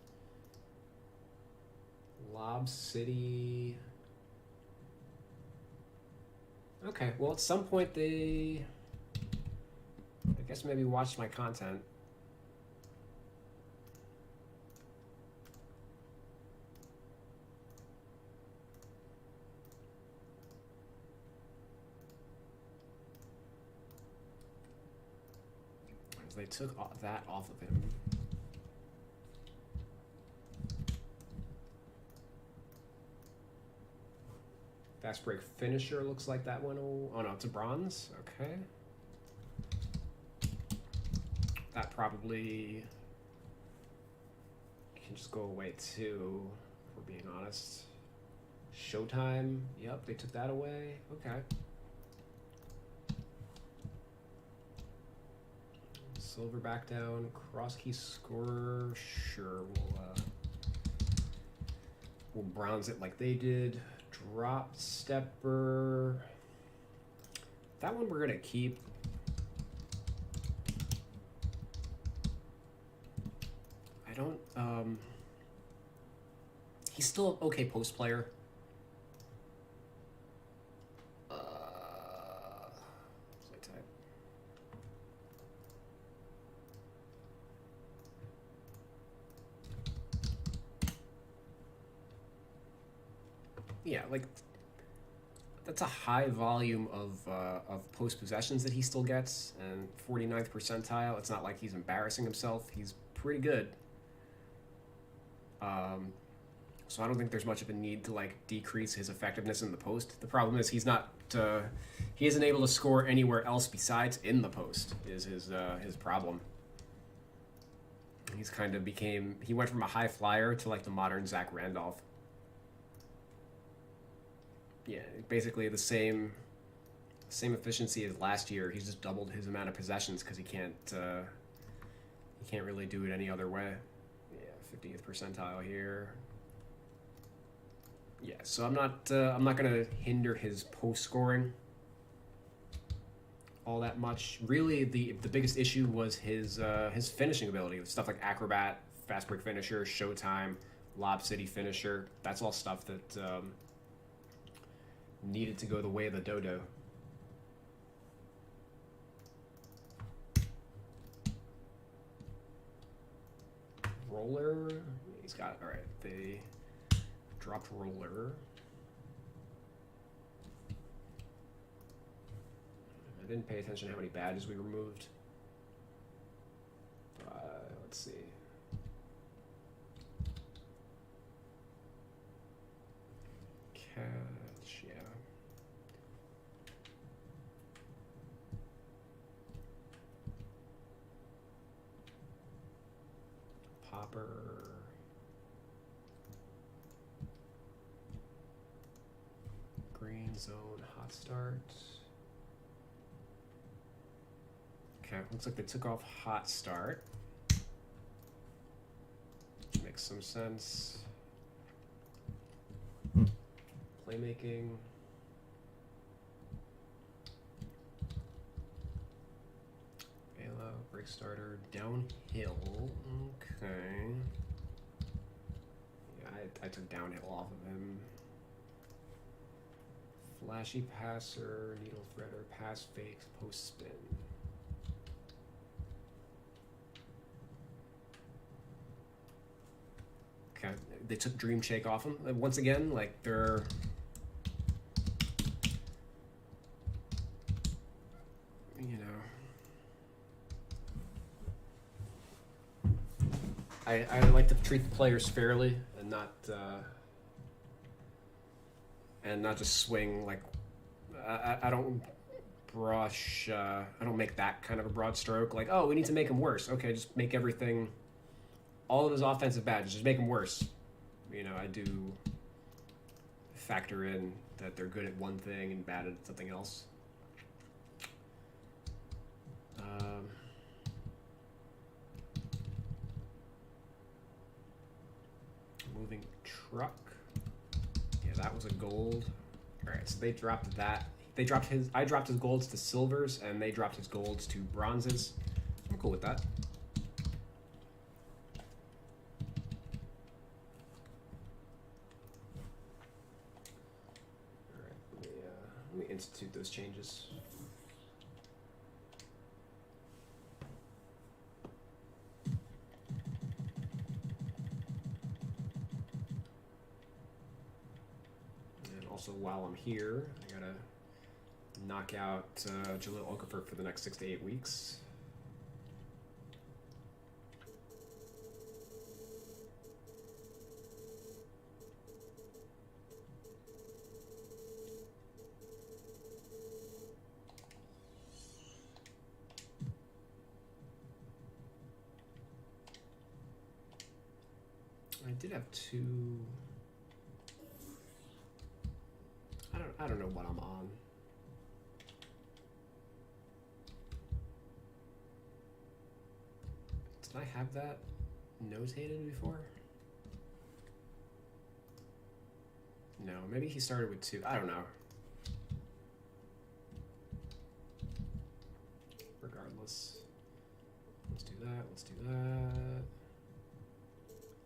Lob City. Okay, well at some point they, I guess maybe watched my content. They took that off of him. Fast break finisher looks like that one. Oh no, it's a bronze. Okay. That probably can just go away too, if we're being honest. Showtime. Yep, they took that away. Okay. Silver back down, cross key scorer, sure, we'll bronze it like they did. Drop stepper, that one we're gonna keep. I don't, he's still an okay post player. Yeah, like that's a high volume of post possessions that he still gets, and 49th percentile. It's not like he's embarrassing himself. He's pretty good. So I don't think there's much of a need to like decrease his effectiveness in the post. The problem is he's not he isn't able to score anywhere else besides in the post. Is his problem. He's kind of he went from a high flyer to like the modern Zach Randolph. Yeah, basically the same efficiency as last year. He's just doubled his amount of possessions because he can't really do it any other way. Yeah, 50th percentile here. Yeah, so I'm not gonna hinder his post scoring all that much. Really, the biggest issue was his finishing ability. Stuff like Acrobat, Fast Break Finisher, Showtime, Lob City Finisher. That's all stuff that needed to go the way of the dodo. Roller, he's got, all right, they dropped roller. I didn't pay attention to how many badges we removed. Let's see. Catch, yeah. Popper. Green zone, hot start. Okay, looks like they took off hot start. Make Makes some sense. Playmaking. Vela, break starter, downhill. Okay. Yeah, I took downhill off of him. Flashy passer, needle threader, pass fakes, post spin. Okay, they took Dream Shake off him. Once again, like they're I like to treat the players fairly and not just swing like I don't brush. I don't make that kind of a broad stroke. Like, oh, we need to make him worse. Okay, just make everything, all of his offensive badges, just make him worse. I do factor in that they're good at one thing and bad at something else. Moving truck. Yeah, that was a gold. All right, so they dropped that. I dropped his golds to silvers, and they dropped his golds to bronzes. I'm cool with that. All right, let me institute those changes. And also, while I'm here, I gotta knock out Jahlil Okafor for the next 6 to 8 weeks. I did have two. I don't know what I'm on. Did I have that notated before? No, maybe he started with two. I don't know. Regardless. Let's do that. Let's do that.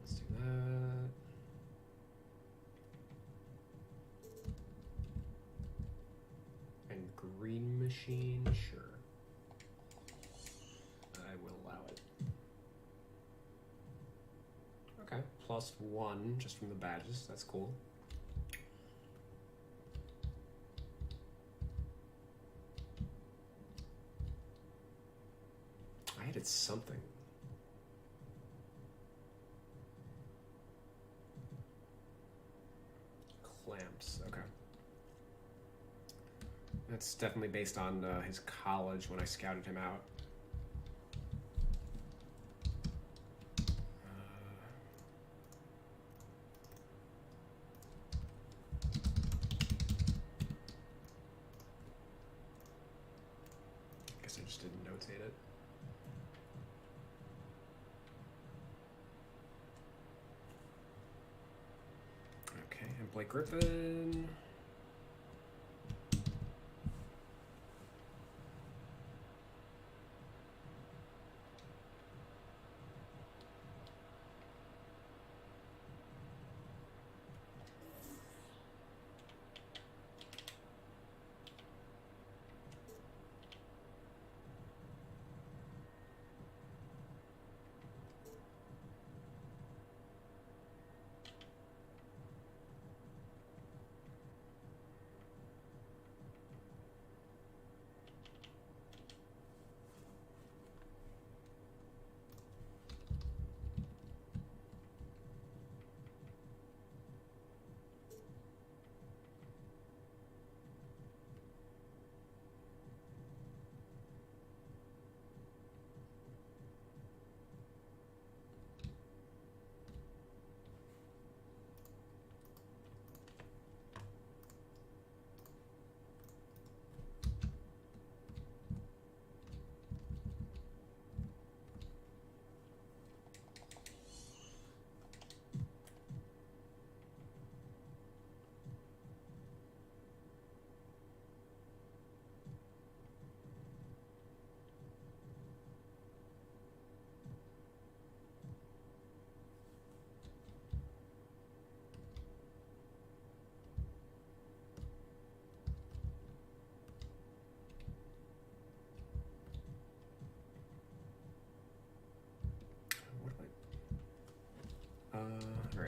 Let's do that. And green machine, sure. I will allow it. Okay, +1 just from the badges. That's cool. I added something. Clamps, okay. That's definitely based on his college when I scouted him out. Guess I just didn't notate it. Okay, and Blake Griffin.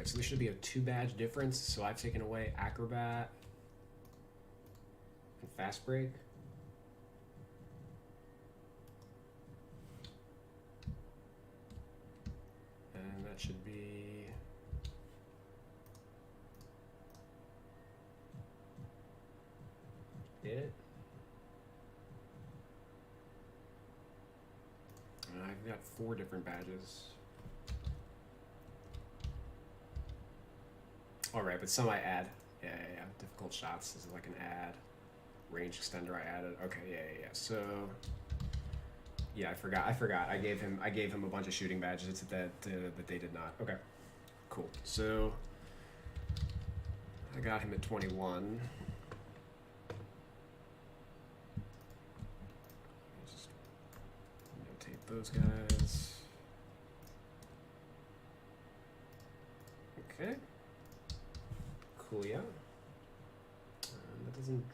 so there should be a 2 badge difference. So I've taken away Acrobat and Fast Break. And that should be it. And I've got 4 different badges. All right, but some I add. Yeah. Difficult shots is like an add. Range extender I added. Okay, yeah. So, yeah, I forgot. I gave him a bunch of shooting badges that they did not. Okay, cool. So I got him at 21. Just notate those guys. Okay. Cool, yeah. That doesn't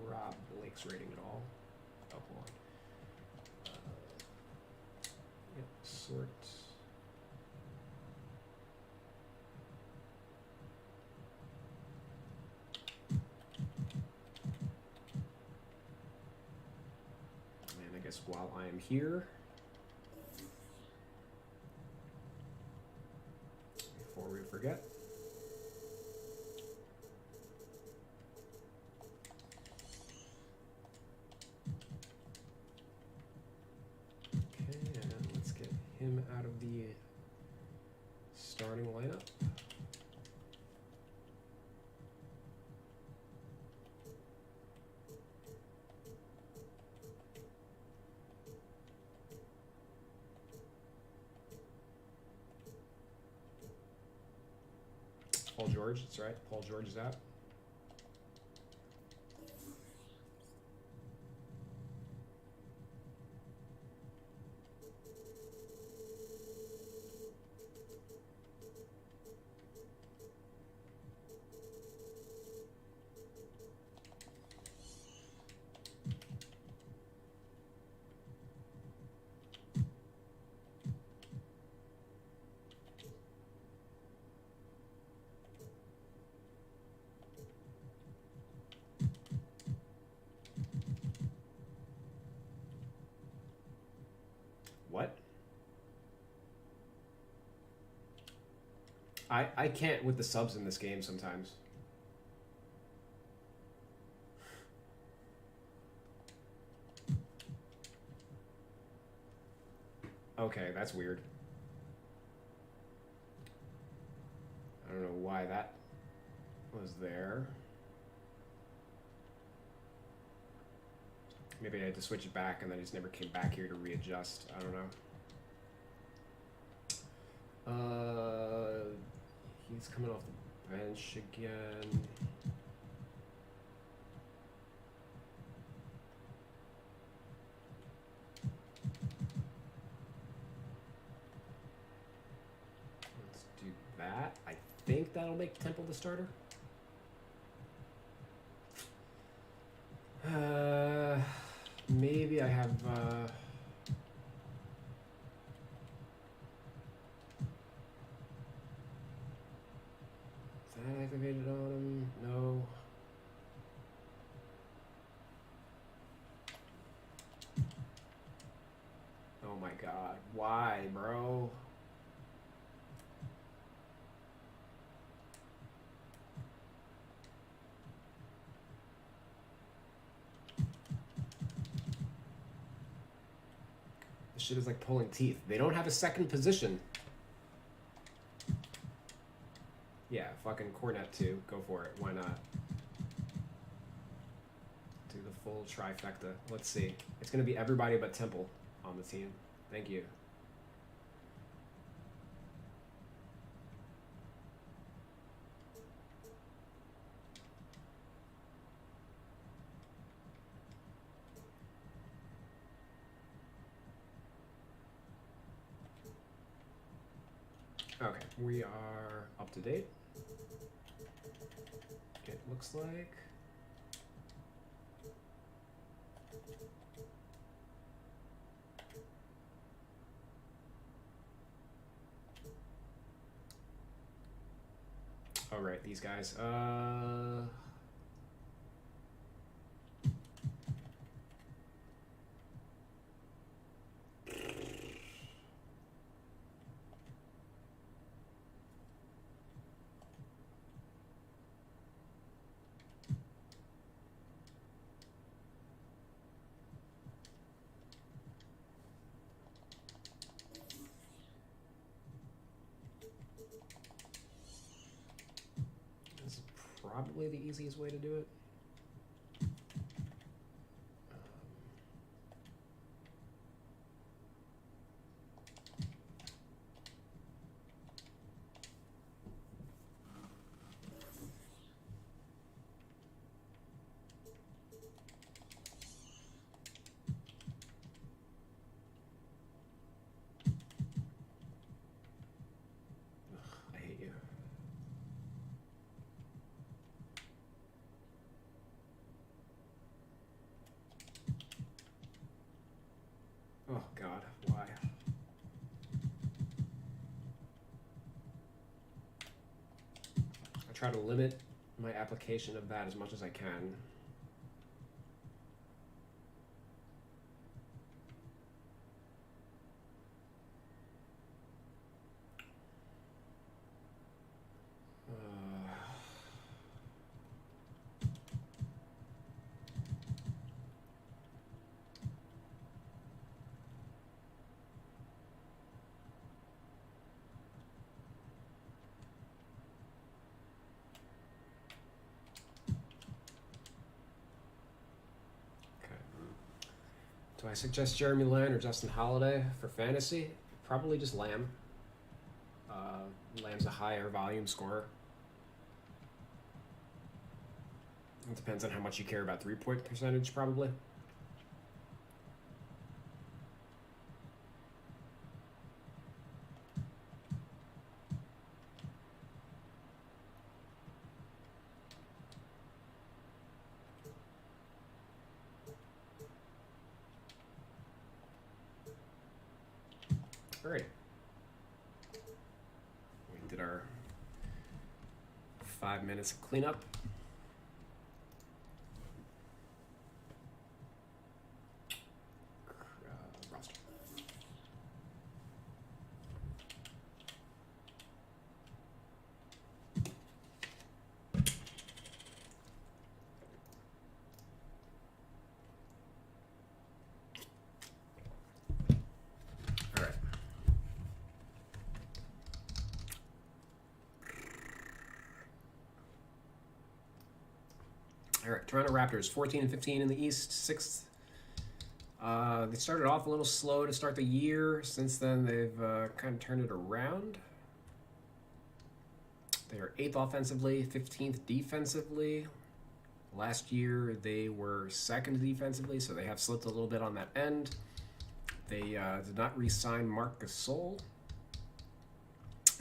drop Blake's rating at all. Oh, hold on. Yep, sort. And I guess while I am here, before we forget, him out of the starting lineup. Paul George, that's right. Paul George is out. What? I can't with the subs in this game sometimes. Okay, that's weird. I don't know why that was there. Maybe I had to switch it back and then I just never came back here to readjust. I don't know. He's coming off the bench again. Let's do that. I think that'll make Temple the starter. Maybe I have is that activated on him? No. Oh my god. Why, bro? This shit is like pulling teeth. They don't have a second position. Yeah, fucking Cornet too. Go for it. Why not? Do the full trifecta. Let's see. It's going to be everybody but Temple on the team. Thank you. Okay, we are up to date. It looks like. Oh, right, these guys. This is probably the easiest way to do it. I hate you. Oh, God, why? I try to limit my application of that as much as I can. Do I suggest Jeremy Lin or Justin Holiday for fantasy? Probably just Lamb. Lamb's a higher volume scorer. It depends on how much you care about 3-point percentage, probably. All right. We did our 5 minutes of cleanup. Roster. All right. All right, Toronto Raptors, 14-15 in the East, 6th. They started off a little slow to start the year. Since then, they've kind of turned it around. They are 8th offensively, 15th defensively. Last year, they were 2nd defensively, so they have slipped a little bit on that end. They did not re-sign Marc Gasol.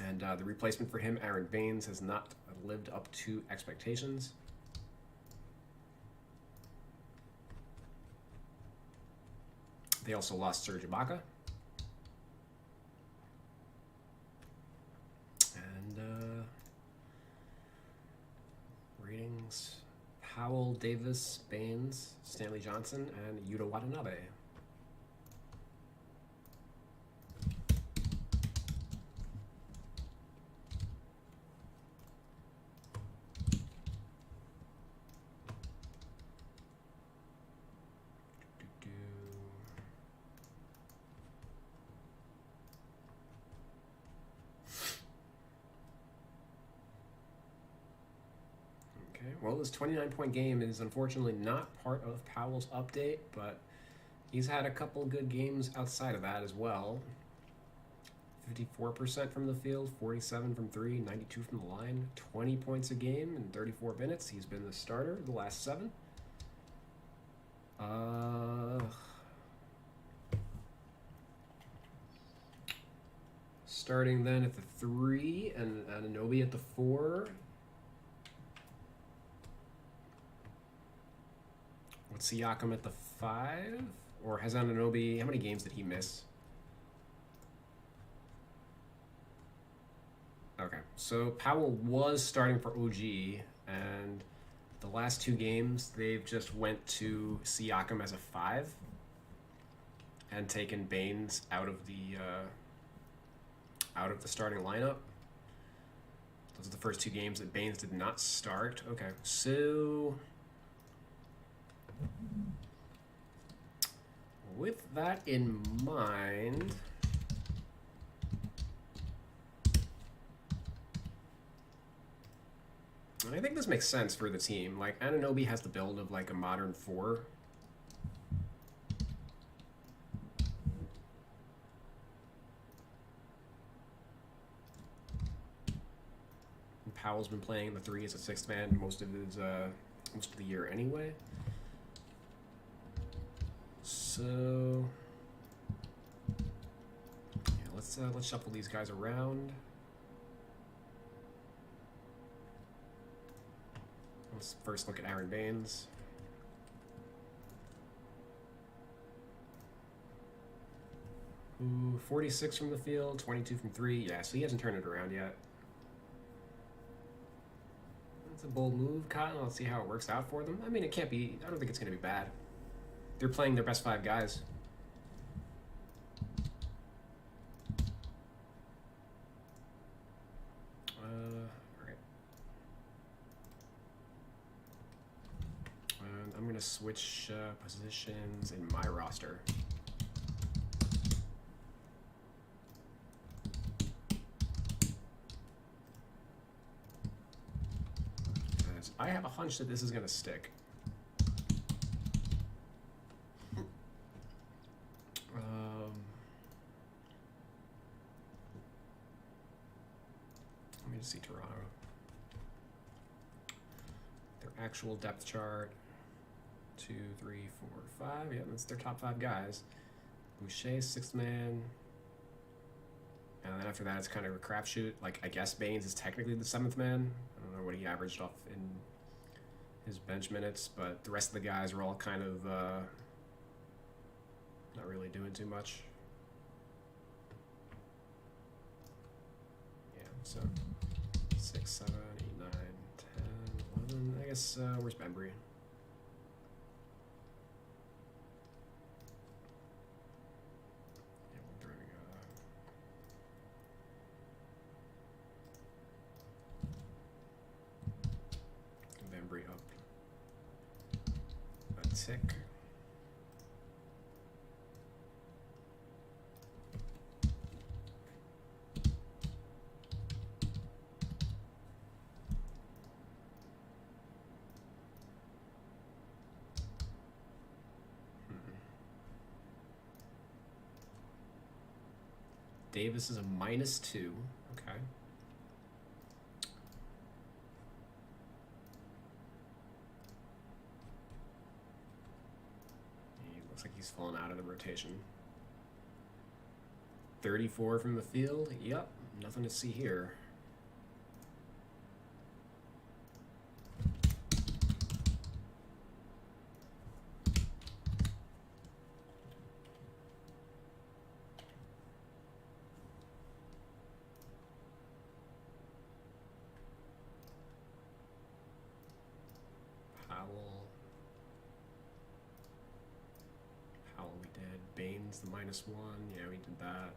And the replacement for him, Aaron Baines, has not lived up to expectations. They also lost Serge Ibaka. And ratings, Powell, Davis, Baines, Stanley Johnson, and Yuta Watanabe. Well, this 29-point game is unfortunately not part of Powell's update, but he's had a couple good games outside of that as well. 54% from the field, 47 from 3, 92 from the line, 20 points a game in 34 minutes. He's been the starter the last 7. Starting then at the 3 and Anunoby at the 4. With Siakam at the 5? Or has Anunoby, how many games did he miss? Okay, So Powell was starting for OG, and the last 2 games they've just went to Siakam as a 5 and taken Baines out of the starting lineup. Those are the first 2 games that Baines did not start. Okay, so with that in mind, and I think this makes sense for the team. Like, Anunoby has the build of like a modern 4. And Powell's been playing the 3 as a 6th man most of the year anyway. So yeah, let's shuffle these guys around. Let's first look at Aaron Baines. Ooh, 46 from the field, 22 from 3. Yeah, so he hasn't turned it around yet. That's a bold move, Cotton. Let's see how it works out for them. I mean, it can't be... I don't think it's going to be bad. They're playing their best 5 guys. Alright. I'm going to switch positions in my roster. I have a hunch that this is going to stick. Let me just see Toronto. Their actual depth chart. 2, 3, 4, 5. Yeah, that's their top 5 guys. Boucher, 6th man. And then after that, it's kind of a crapshoot. Like, I guess Baines is technically the 7th man. I don't know what he averaged off in his bench minutes, but the rest of the guys are all kind of not really doing too much. Yeah, so 6, 7, 8, 9, 10, 11. I guess, where's Bembry? Tick. Davis is a -2. Okay. Looks like he's fallen out of the rotation. 34 from the field. Yep, nothing to see here. Baines, the -1. Yeah, we did that.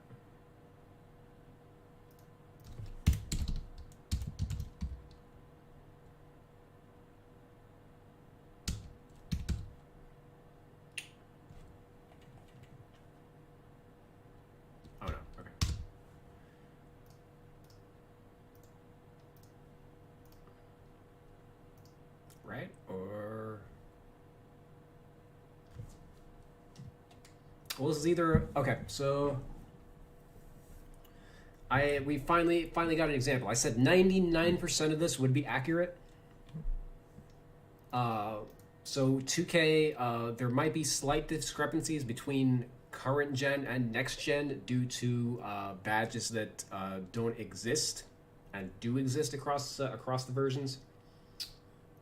Oh, no. Okay. Right? Or... Well, this is either... Okay, so... We finally got an example. I said 99% of this would be accurate. So 2K, there might be slight discrepancies between current gen and next gen due to badges that don't exist and do exist across the versions.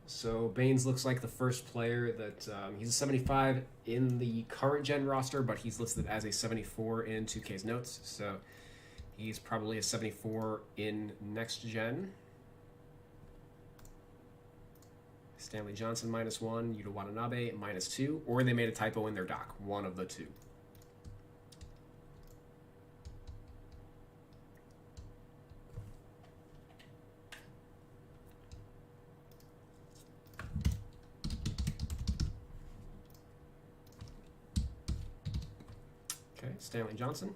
So Baines looks like the first player that he's a 75 in the current gen roster, but he's listed as a 74 in 2K's notes. So He's probably a 74 in next gen. Stanley Johnson -1, Yuta Watanabe -2, or they made a typo in their doc. One of the two. Okay, Stanley Johnson.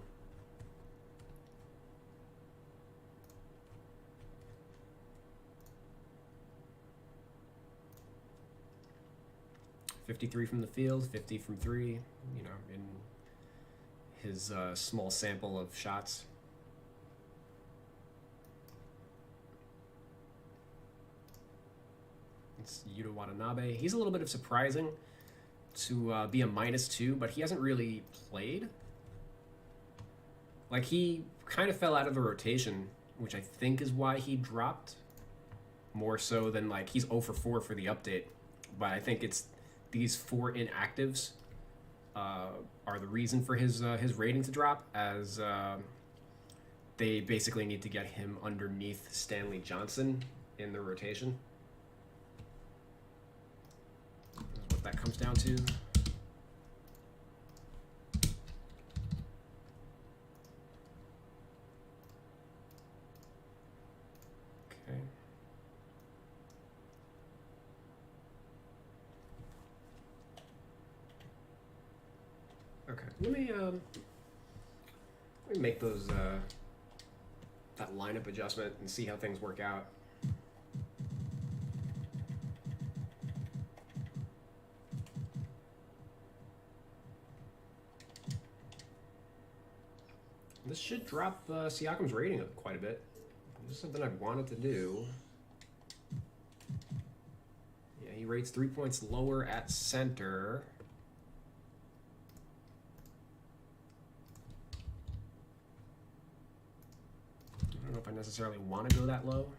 .53 from the field, 50 from three, you know, in his small sample of shots. It's Yuta Watanabe. He's a little bit of surprising to be a -2, but he hasn't really played. Like, he kind of fell out of the rotation, which I think is why he dropped. More so than, like, he's 0 for 4 for the update. But I think it's these 4 inactives are the reason for his rating to drop, as they basically need to get him underneath Stanley Johnson in the rotation. That's what that comes down to. Okay. Okay, let me make those that lineup adjustment and see how things work out. This should drop Siakam's rating up quite a bit. This is something I've wanted to do. Yeah, he rates 3 points lower at center. I don't know if I necessarily want to go that low.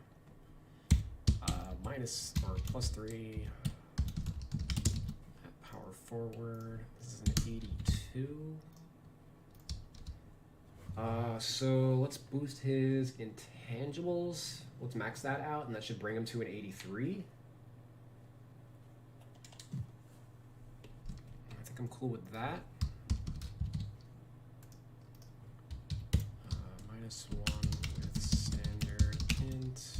Minus or +3 at power forward. This is an 82. So let's boost his intangibles. Let's max that out, and that should bring him to an 83. I think I'm cool with that. -1 with standard int.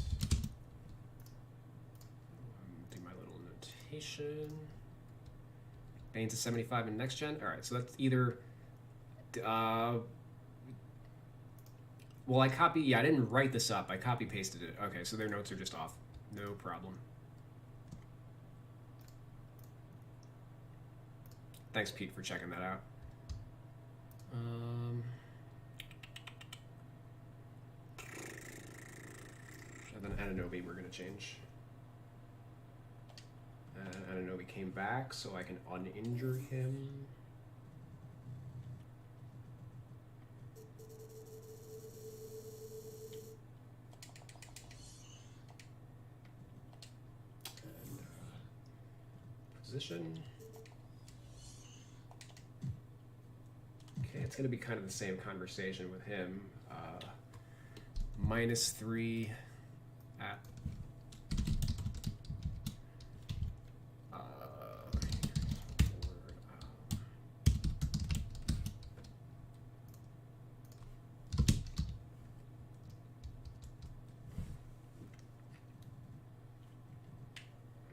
Do my little notation. Bane to 75 in next gen. All right, so that's either. Well, I didn't write this up. I copy pasted it. Okay, so their notes are just off. No problem. Thanks, Pete, for checking that out. And then Anunoby we're going to change. Anunoby came back, so I can uninjure him. Position. Okay, it's going to be kind of the same conversation with him. -3 at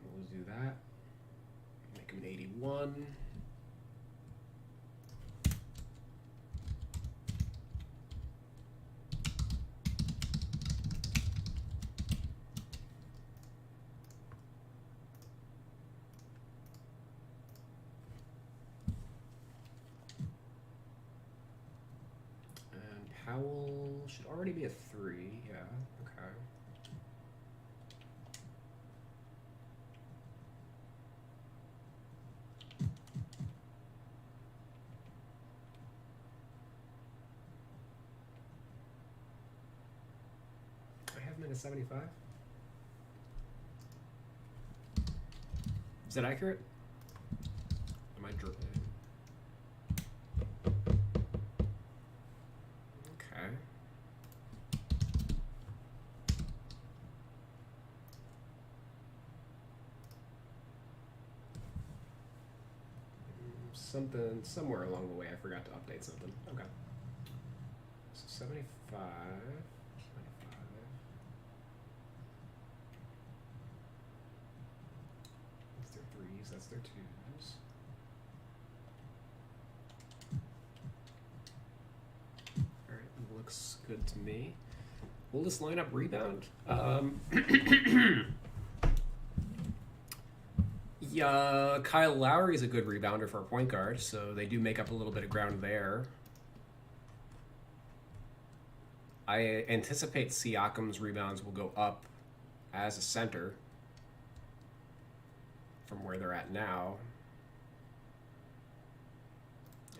we'll do that. Make him an 81. And Powell should already be a 3. Yeah, okay. -75. Is that accurate? Am I dripping? Okay. somewhere along the way I forgot to update something. Okay. So 75. That's their threes, that's their twos. Alright, looks good to me. Will this lineup rebound? Yeah, Kyle Lowry is a good rebounder for a point guard, so they do make up a little bit of ground there. I anticipate Siakam's rebounds will go up as a center from where they're at now.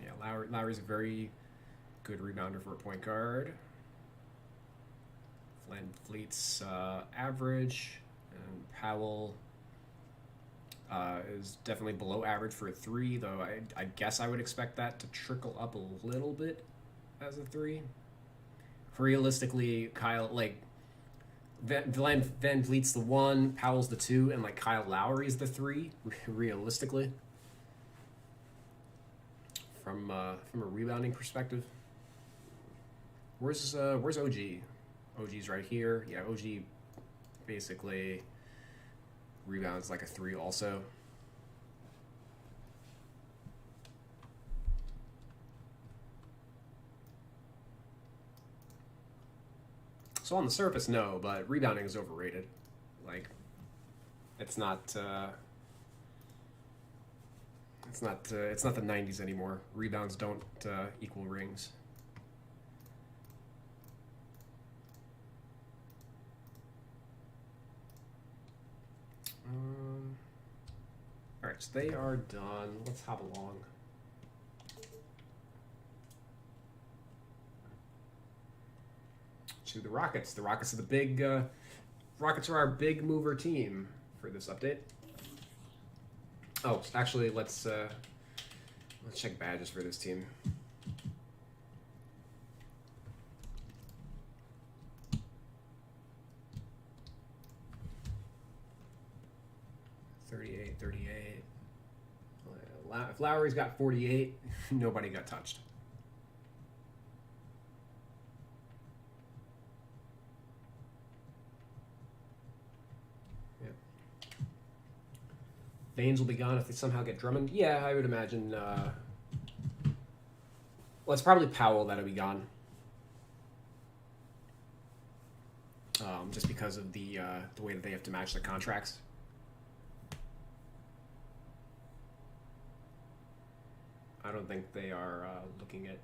Yeah, Lowry's a very good rebounder for a point guard. Fleet's average, and Powell is definitely below average for a three, though I guess I would expect that to trickle up a little bit as a three. Realistically, Kyle, like, Van Vliet's the one, Powell's the two, and like Kyle Lowry's the three, realistically. From a rebounding perspective. Where's OG? OG's right here. Yeah, OG basically rebounds like a three also. So on the surface, no, but rebounding is overrated. Like, it's not the 90s anymore. Rebounds don't equal rings. All right, so they are done. Let's hop along. To the Rockets. The Rockets are the big. Rockets are our big mover team for this update. Oh, actually, let's check badges for this team. If Lowry's got 48, nobody got touched. Yeah. Baines will be gone if they somehow get Drummond. Yeah, I would imagine. Well, it's probably Powell that'll be gone. Just because of the way that they have to match the contracts. I don't think they are looking at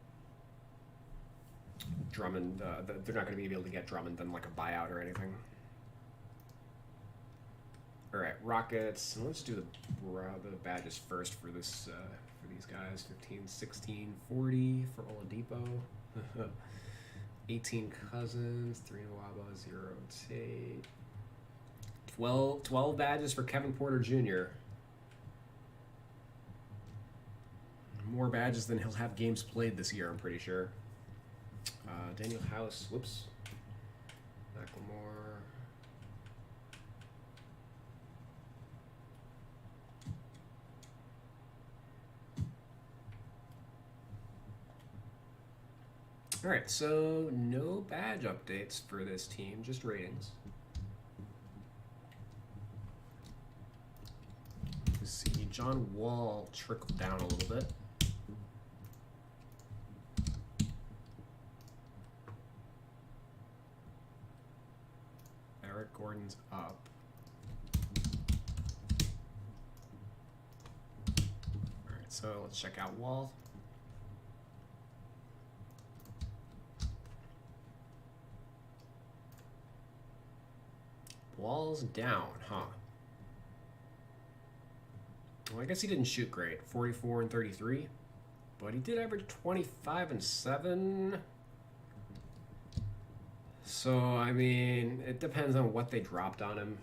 Drummond. They're not going to be able to get Drummond in like a buyout or anything. All right, Rockets. Let's do the badges first for this for these guys. 15, 16, 40 for Oladipo. 18 Cousins, 3 Nwaba, 0 Tate. 12 badges for Kevin Porter Jr. More badges than he'll have games played this year, I'm pretty sure. Daniel House, whoops. Macklemore. All right, so no badge updates for this team, just ratings. Let's see, John Wall trickled down a little bit. Eric Gordon's up. All right, so let's check out Wall. Wall's down, huh? Well, I guess he didn't shoot great. 44 and 33. But he did average 25 and 7. So, I mean, it depends on what they dropped on him.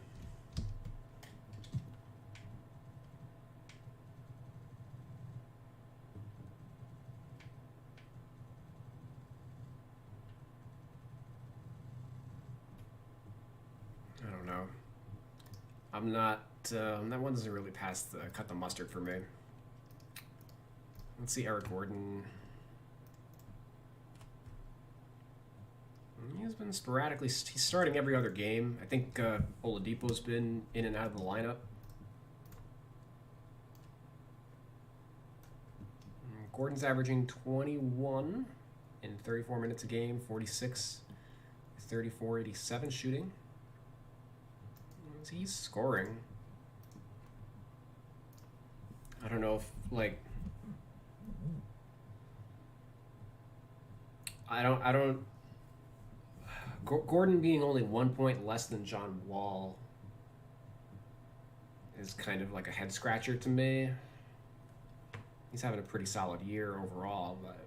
I don't know. I'm not... that one doesn't really cut the mustard for me. Let's see Eric Gordon. He's been sporadically. He's starting every other game. I think Oladipo's been in and out of the lineup. Gordon's averaging 21 in 34 minutes a game, 46, 34, 87 shooting. He's scoring. I don't know if, like, I don't. Gordon being only 1 point less than John Wall is kind of like a head scratcher to me. He's having a pretty solid year overall, but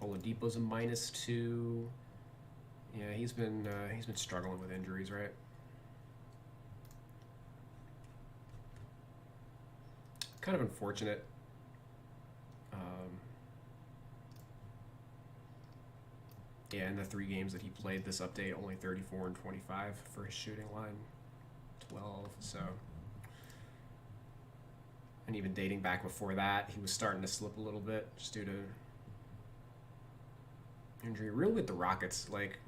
Oladipo's a -2. Yeah, he's been struggling with injuries, right? Kind of unfortunate. Yeah, in the 3 games that he played this update, only 34 and 25 for his shooting line, 12. So, and even dating back before that, he was starting to slip a little bit just due to injury. Really with the Rockets, like,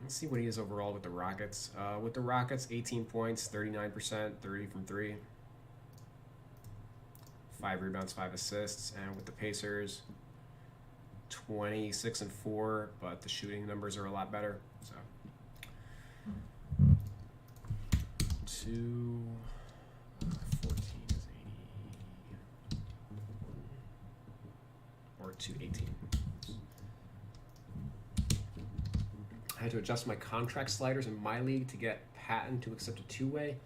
let's see what he is overall with the Rockets. With the Rockets, 18 points, 39%, 30 from 3. 5 rebounds, 5 assists. And with the Pacers, 26 and 4, but the shooting numbers are a lot better. So 14 is 80 or 218. I had to adjust my contract sliders in my league to get Patton to accept a 2-way.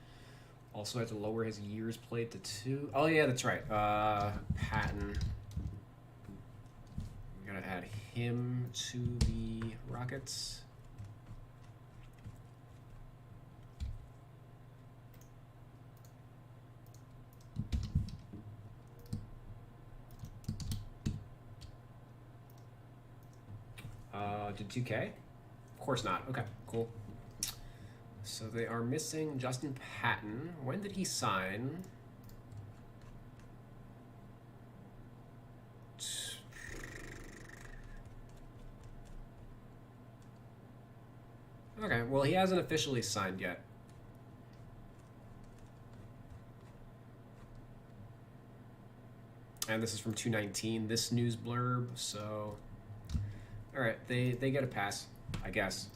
Also had to lower his years played to 2. Oh yeah, that's right. Patton. We gotta add him to the Rockets. Did 2K? Of course not. Okay, cool. So they are missing Justin Patton. When did he sign? Okay, well, he hasn't officially signed yet. And this is from 219, this news blurb, so... Alright, they get a pass, I guess.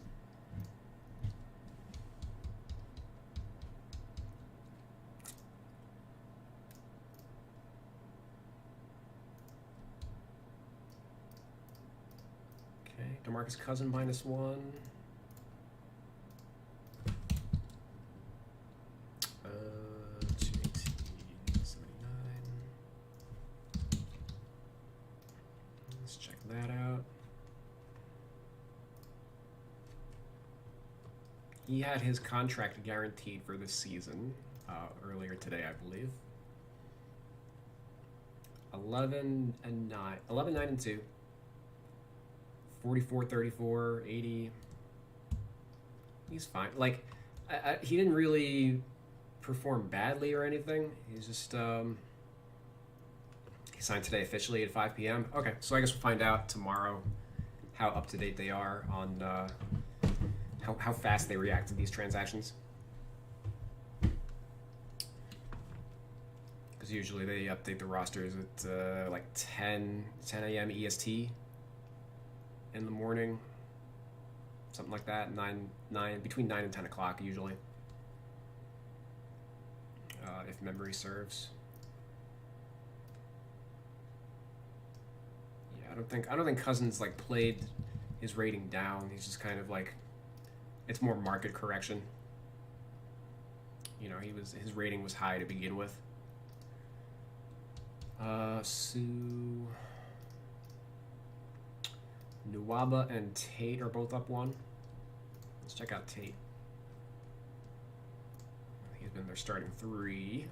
Okay, DeMarcus Cousins -1. He had his contract guaranteed for this season earlier today, I believe. 11 and 9, 11, 9 and 2, 44, 34, 80. He's fine. Like, he didn't really perform badly or anything. He's just he signed today officially at 5 p.m. Okay, so I guess we'll find out tomorrow how up to date they are on. How fast they react to these transactions. Because usually they update the rosters at like 10 a.m. EST in the morning. Something like that, between 9 and 10 o'clock usually. If memory serves. Yeah, I don't think Cousins like played his rating down. He's just kind of like, it's more market correction. You know, his rating was high to begin with. Nwaba and Tate are both up 1. Let's check out Tate. He's been their starting 3.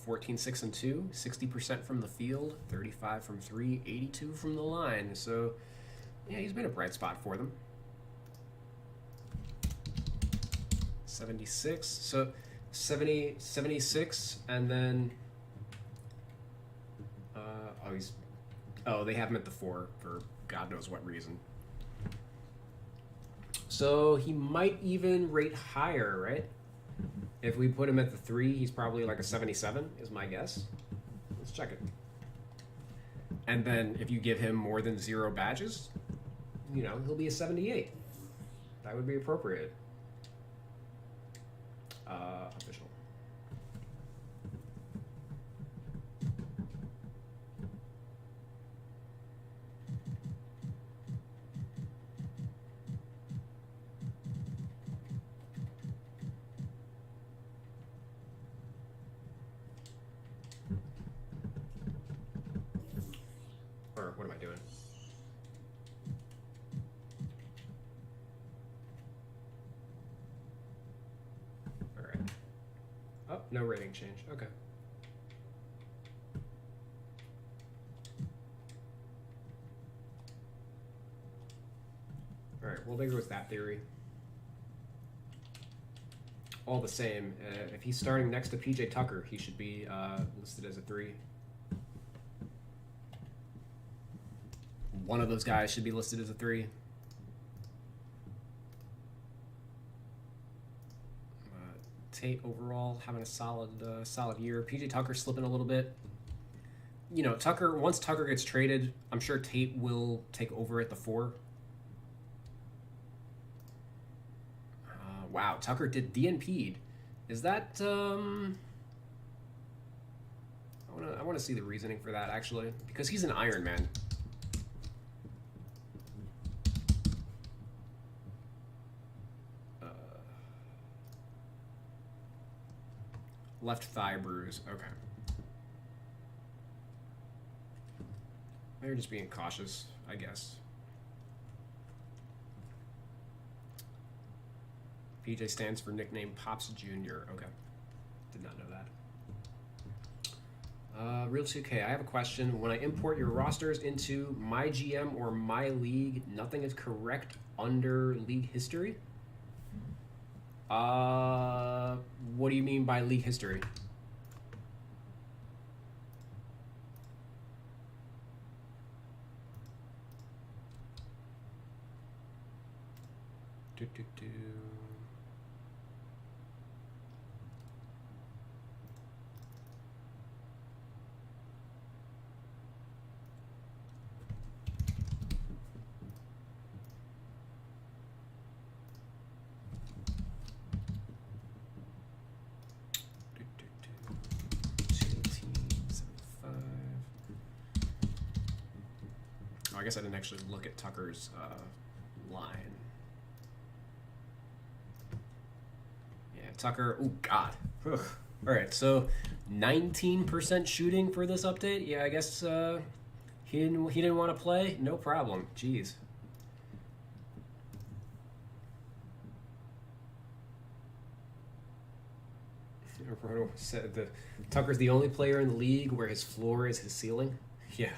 14, 6, and 2, 60% from the field, 35 from 3, 82 from the line. So, yeah, he's been a bright spot for them. 76. So, 70, 76, and then... they have him at the 4 for God knows what reason. So, he might even rate higher, right? If we put him at the 3, he's probably like a 77, is my guess. Let's check it. And then if you give him more than 0 badges, he'll be a 78. That would be appropriate. Official. Or what am I doing? All right. Oh, no rating change. Okay. All right, we'll go with that theory. All the same, if he's starting next to PJ Tucker, he should be listed as a 3. One of those guys should be listed as a 3. Tate overall having a solid year. PJ Tucker slipping a little bit. Tucker, once Tucker gets traded, I'm sure Tate will take over at the 4. Wow, Tucker did DNP'd. Is that I want to see the reasoning for that, actually, because he's an Iron Man. Left thigh bruise. Okay. They're just being cautious, I guess. PJ stands for nickname Pops Jr. Okay. Did not know that. Real 2K, I have a question. When I import your rosters into my GM or my league, nothing is correct under league history? What do you mean by league history? I guess I didn't actually look at Tucker's line. Yeah, Tucker. Oh God. Ugh. All right, so 19% shooting for this update. Yeah, I guess he didn't want to play. No problem. Jeez. Roto said Tucker's the only player in the league where his floor is his ceiling. Yeah.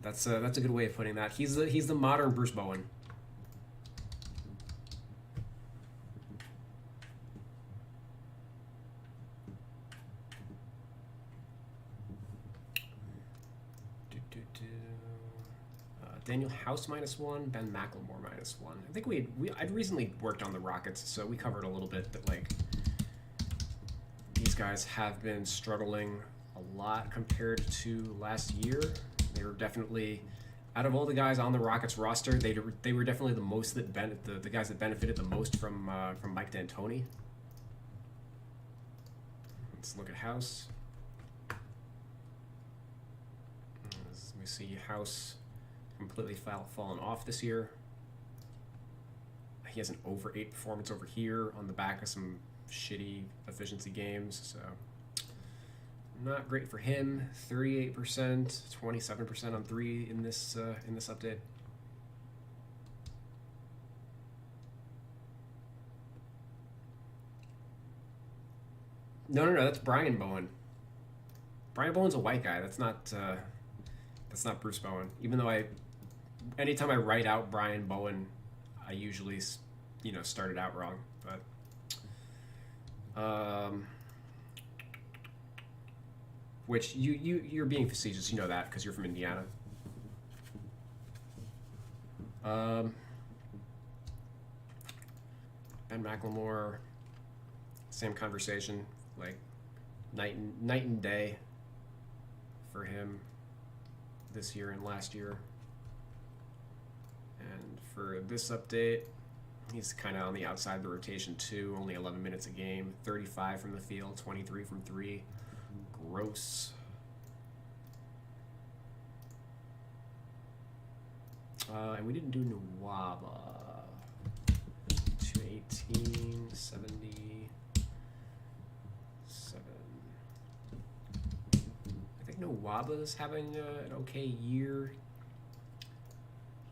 That's a good way of putting that. He's the modern Bruce Bowen. Daniel House -1, Ben McLemore -1. I think I'd recently worked on the Rockets, so we covered a little bit that these guys have been struggling a lot compared to last year. They were definitely, out of all the guys on the Rockets roster, they were definitely the most the guys that benefited the most from Mike D'Antoni. Let's look at House. We see House completely fallen off this year. He has an over 8 performance over here on the back of some shitty efficiency games, so not great for him. 38%, 27% on 3 in this update. No, that's Brian Bowen. Brian Bowen's a white guy. That's not Bruce Bowen. Even though anytime I write out Brian Bowen, I usually, start it out wrong. But which you're being facetious. You know that because you're from Indiana. Ben McLemore, same conversation, like night and day for him this year and last year. And for this update, he's kind of on the outside of the rotation too, only 11 minutes a game, 35 from the field, 23 from three. Gross. And we didn't do Nwaba. 218, 77. I think Nwaba's having an okay year.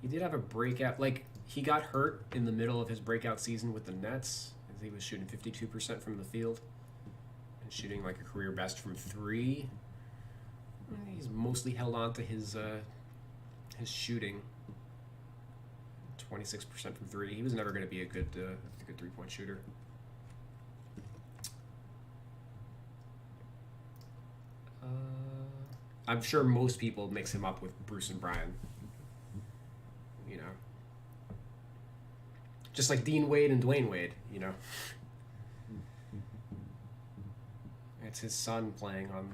He did have a breakout. Like, he got hurt in the middle of his breakout season with the Nets, as he was shooting 52% from the field and shooting like a career best from three. He's mostly held on to his shooting. 26% from three. He was never going to be a good three-point shooter. I'm sure most people mix him up with Bruce and Brian. Just like Dean Wade and Dwayne Wade, It's his son playing on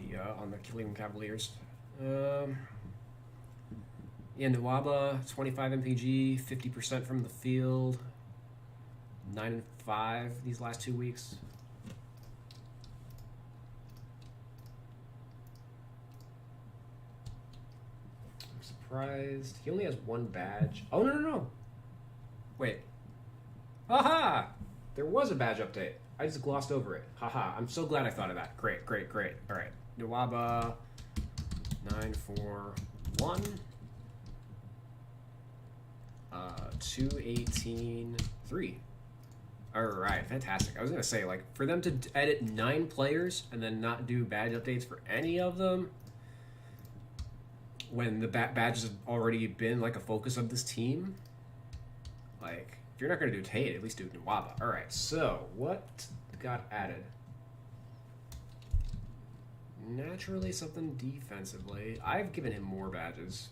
the Cleveland Cavaliers. Nwaba, 25 MPG, 50% from the field, 9 and 5 these last 2 weeks. I'm surprised. He only has one badge. Oh, no. Wait. Aha! There was a badge update. I just glossed over it. Haha. I'm so glad I thought of that. Great. All right. Nwaba, 941. 218.3. All right, fantastic. I was gonna say, like, for them to edit 9 players and then not do badge updates for any of them, when the badges have already been like a focus of this team, like, if you're not gonna do Tate, at least do Nwaba. All right, so what got added? Naturally, something defensively. I've given him more badges.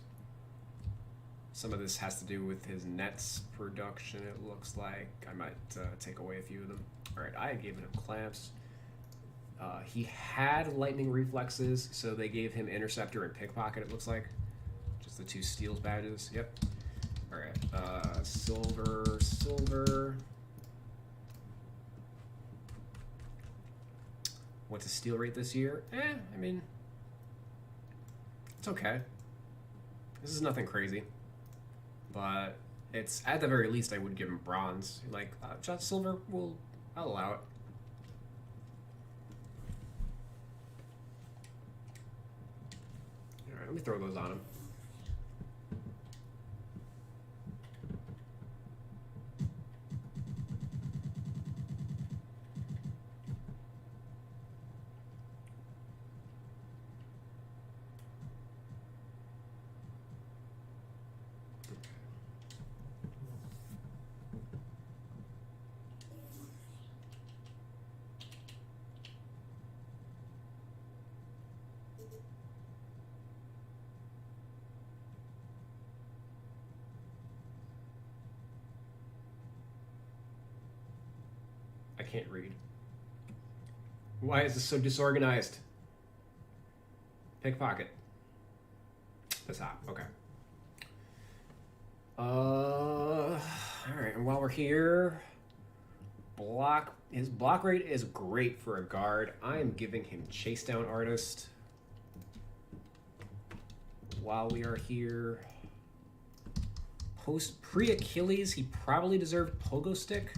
Some of this has to do with his Nets production, it looks like. I might take away a few of them. All right, I have given him clamps. He had lightning reflexes, so they gave him interceptor and pickpocket, it looks like. Just the 2 steals badges. Yep. All right. Silver. What's his steal rate this year? I mean, it's okay. This is nothing crazy. But it's, at the very least, I would give him bronze. Like, just silver, I'll allow it. All right, let me throw those on him. I can't read. Why is this so disorganized? Pickpocket. That's hot. Okay. All right. And while we're here, his block rate is great for a guard. I am giving him chase down artist. While we are here, pre-Achilles, he probably deserved pogo stick.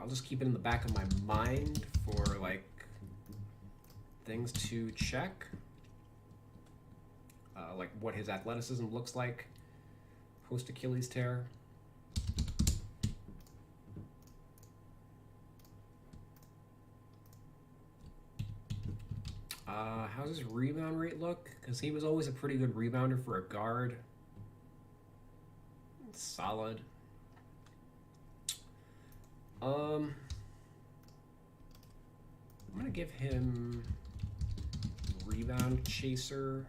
I'll just keep it in the back of my mind for, like, things to check. Like what his athleticism looks like post-Achilles tear. how's his rebound rate look? Because he was always a pretty good rebounder for a guard. Solid. I'm gonna give him rebound chaser.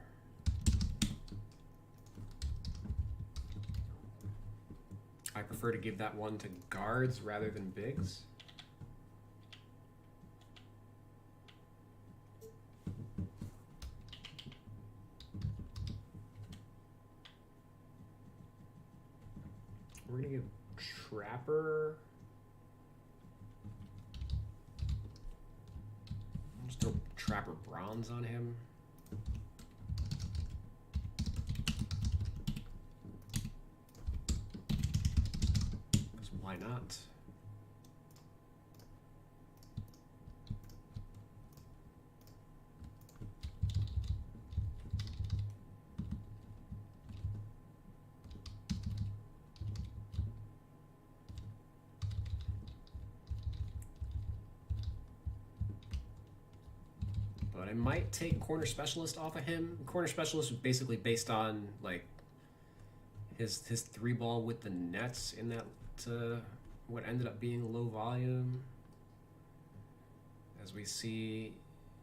I prefer to give that one to guards rather than bigs. We're gonna give Trapper. Just throw Trapper bronze on him. Because why not? But I might take corner specialist off of him. Corner specialist was basically based on like his three ball with the nets in that what ended up being low volume. As we see,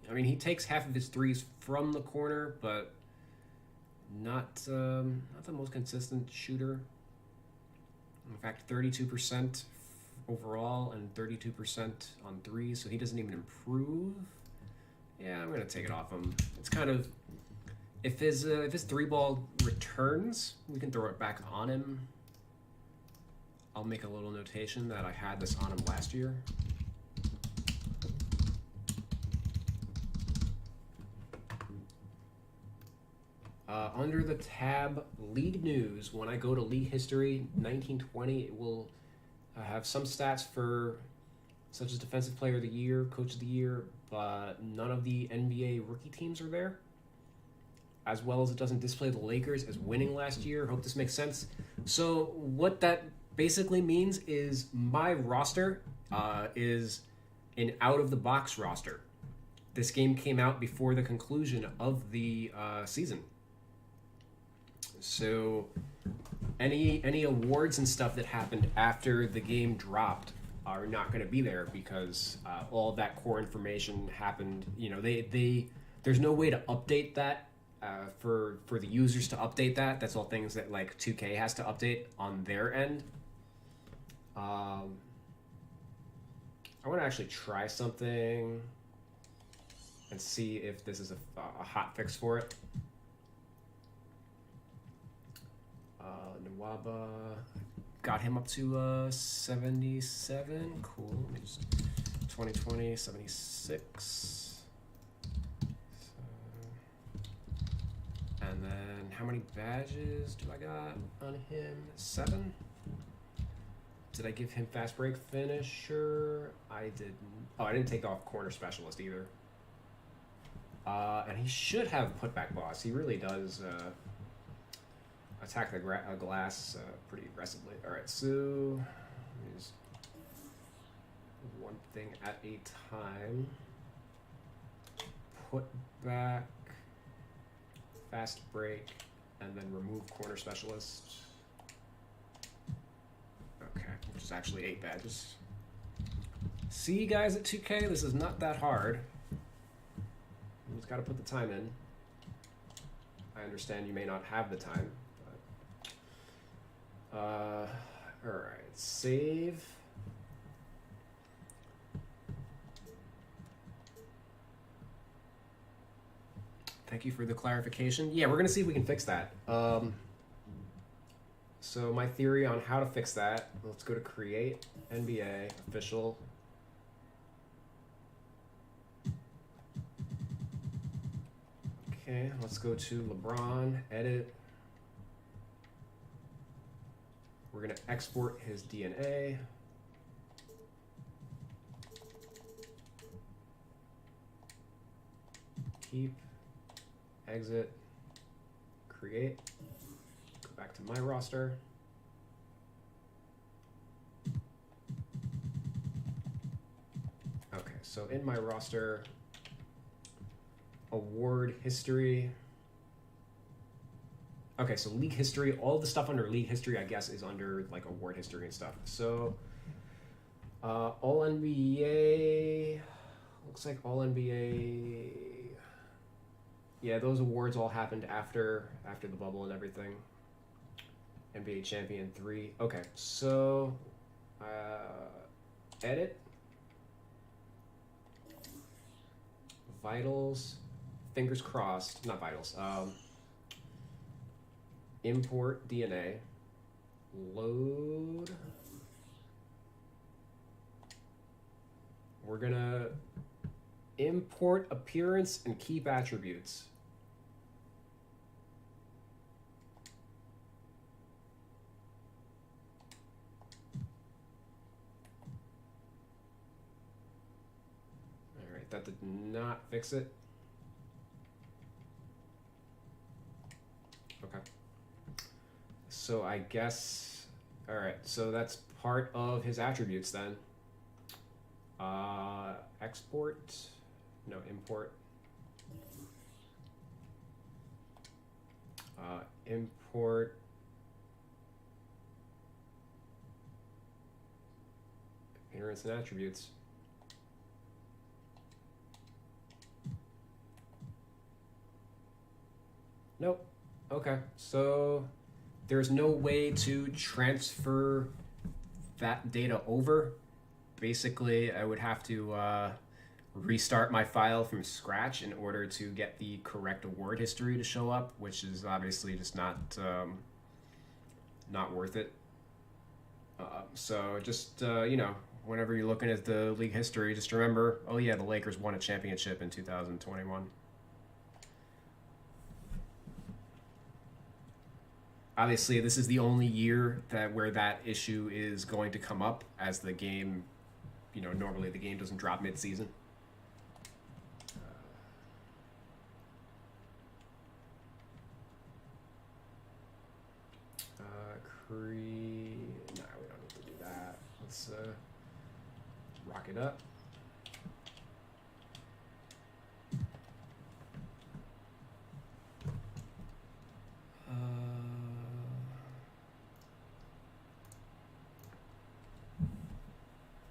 I mean, he takes half of his threes from the corner, but not the most consistent shooter. In fact, 32% overall and 32% on threes, so he doesn't even improve. Yeah, I'm gonna take it off him. It's kind of if his three ball returns, we can throw it back on him. I'll make a little notation that I had this on him last year. Under the tab League News, when I go to League History 1920, it will have some stats for such as Defensive Player of the Year, Coach of the Year, but none of the NBA rookie teams are there. As well as it doesn't display the Lakers as winning last year. Hope this makes sense. So what that basically means is my roster is an out-of-the-box roster. This game came out before the conclusion of the season. So any awards and stuff that happened after the game dropped are not going to be there because all that core information happened. You know, there's no way to update that for the users to update that. That's all things that like 2K has to update on their end. I want to actually try something and see if this is a hot fix for it. Nwaba got him up to 77. Cool. Let me just 2020 76. And then how many badges do I got on him? 7. Did I give him fast break finisher? I didn't. Oh, I didn't take off corner specialist either. And he should have putback boss. He really does attack the glass pretty aggressively. All right, so just one thing at a time. Put back, fast break, and then remove corner specialist. Okay, which is actually 8 badges. See, guys, at 2K, this is not that hard. You just got to put the time in. I understand you may not have the time. All right, save. Thank you for the clarification. Yeah, we're gonna see if we can fix that. So my theory on how to fix that, let's go to create NBA official. Okay, let's go to LeBron, edit. We're going to export his DNA. Keep, exit, create. Go back to my roster. Okay, so in my roster, award history. Okay, so league history, all the stuff under league history, I guess, is under like award history and stuff. So, all NBA, looks like all NBA. Yeah, those awards all happened after the bubble and everything. NBA Champion 3. Okay, so edit vitals, fingers crossed, not vitals. Import DNA, load. We're gonna import appearance and keep attributes. All right, that did not fix it. Okay. So I guess, all right, so that's part of his attributes then. Export, no, import. Import appearance and attributes. Nope. Okay, so there's no way to transfer that data over. Basically, I would have to restart my file from scratch in order to get the correct award history to show up, which is obviously just not worth it. So just you know, whenever you're looking at the league history, just remember, oh yeah, the Lakers won a championship in 2021. Obviously, this is the only year where that issue is going to come up, as the game, you know, normally the game doesn't drop mid-season. No, we don't need to do that. Let's rock it up.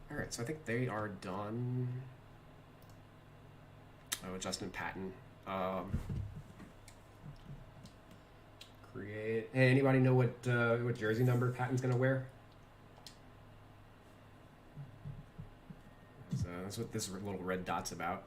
All right, so I think they are done. Oh, Justin Patton. Create. Hey, anybody know what jersey number Patton's gonna wear? That's what this little red dot's about.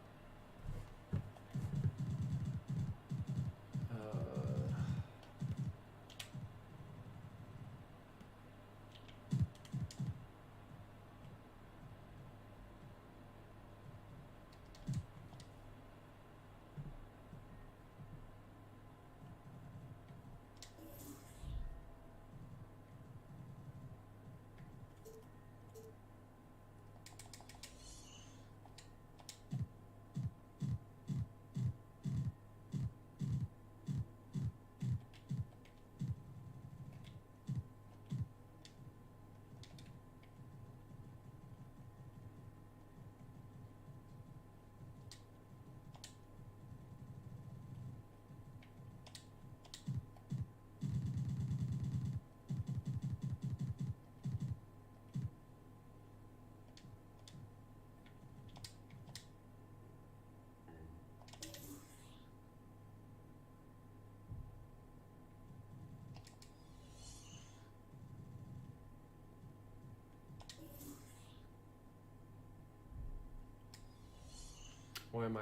Why am I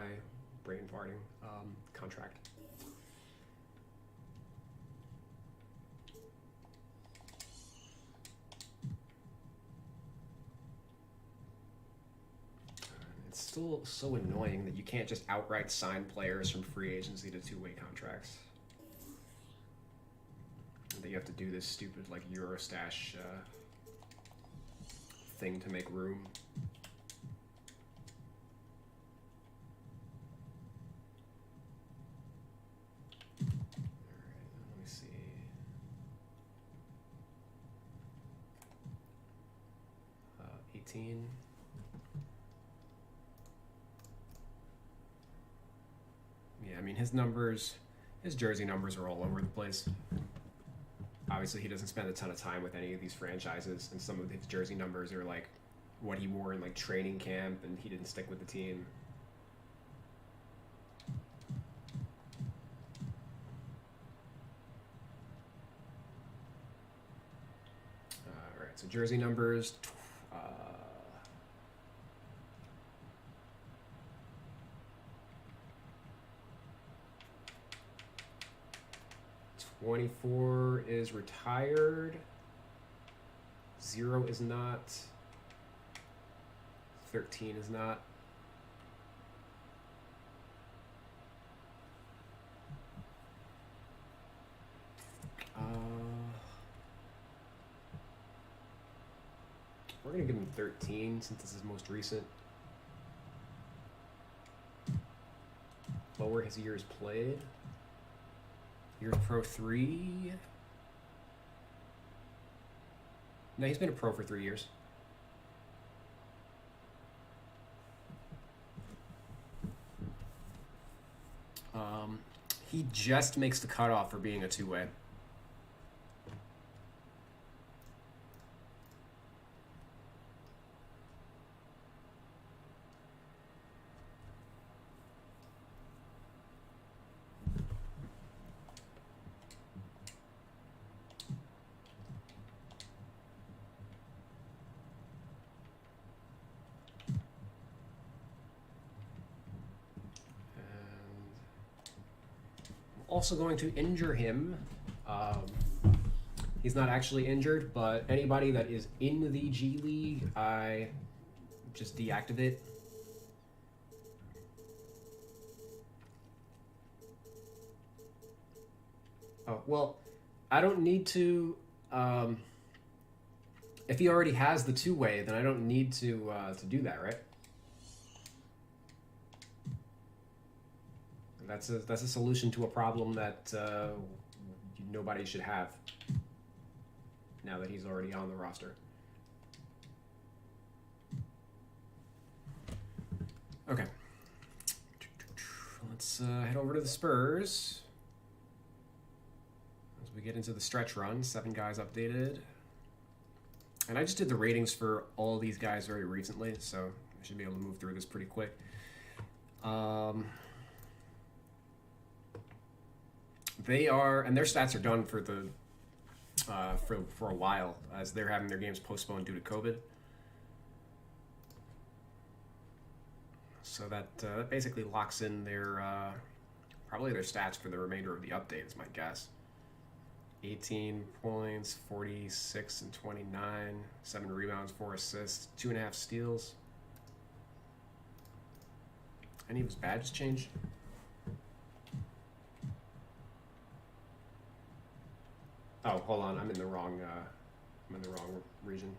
brain farting? Contract. It's still so annoying that you can't just outright sign players from free agency to two-way contracts. That you have to do this stupid like Eurostash thing to make room. Alright, let me see. Uh, 18. mean, his jersey numbers are all over the place. Obviously, he doesn't spend a ton of time with any of these franchises, and some of his jersey numbers are like what he wore in like training camp, and he didn't stick with the team. All right, so jersey numbers. 24 is retired. 0 is not. 13 is not. We're going to give him 13 since this is most recent. Lower his years played. Years pro 3. No, he's been a pro for 3 years. He just makes the cutoff for being a two-way. Also going to injure him. He's not actually injured, but anybody that is in the G League, I just deactivate. Oh, well, I don't need to... if he already has the two-way, then I don't need to do that, right? That's a solution to a problem that nobody should have now that he's already on the roster. Okay. Let's head over to the Spurs. As we get into the stretch run, 7 guys updated. And I just did the ratings for all these guys very recently, so I should be able to move through this pretty quick. They are, and their stats are done for the for a while, as they're having their games postponed due to COVID. So that basically locks in their probably their stats for the remainder of the update, is my guess. 18 points, 46 and 29, 7 rebounds, 4 assists, 2.5 steals. Any of his badges changed? Oh, hold on. I'm in the wrong region.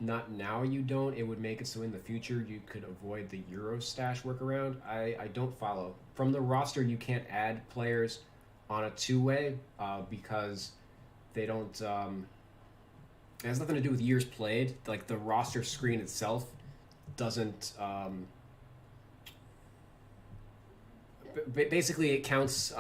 Not now, you don't. It would make it so in the future you could avoid the Euro stash workaround. I don't follow. From the roster, you can't add players on a two-way because they don't... it has nothing to do with years played. Like, the roster screen itself doesn't... basically, it counts...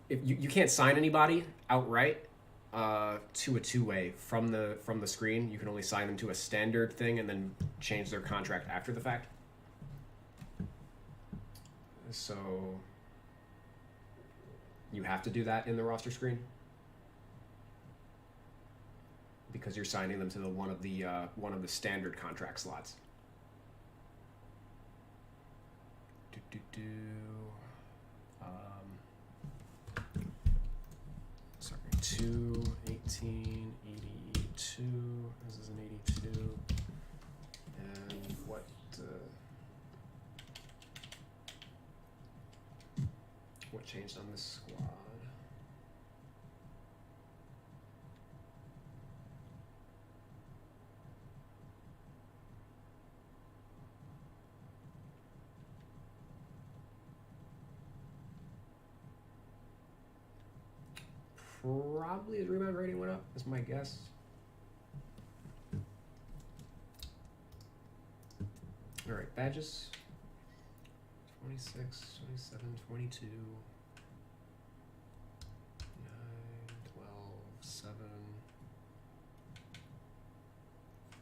if you can't sign anybody outright to a two-way from the screen. You can only sign them to a standard thing and then change their contract after the fact. So you have to do that in the roster screen because you're signing them to the one of the standard contract slots. Sorry, 2, 18, 82. This is an 82. And what changed on this squad? Probably his rebound rating went up, is my guess. All right, badges. 26, 27, 22, 9, 12, 7,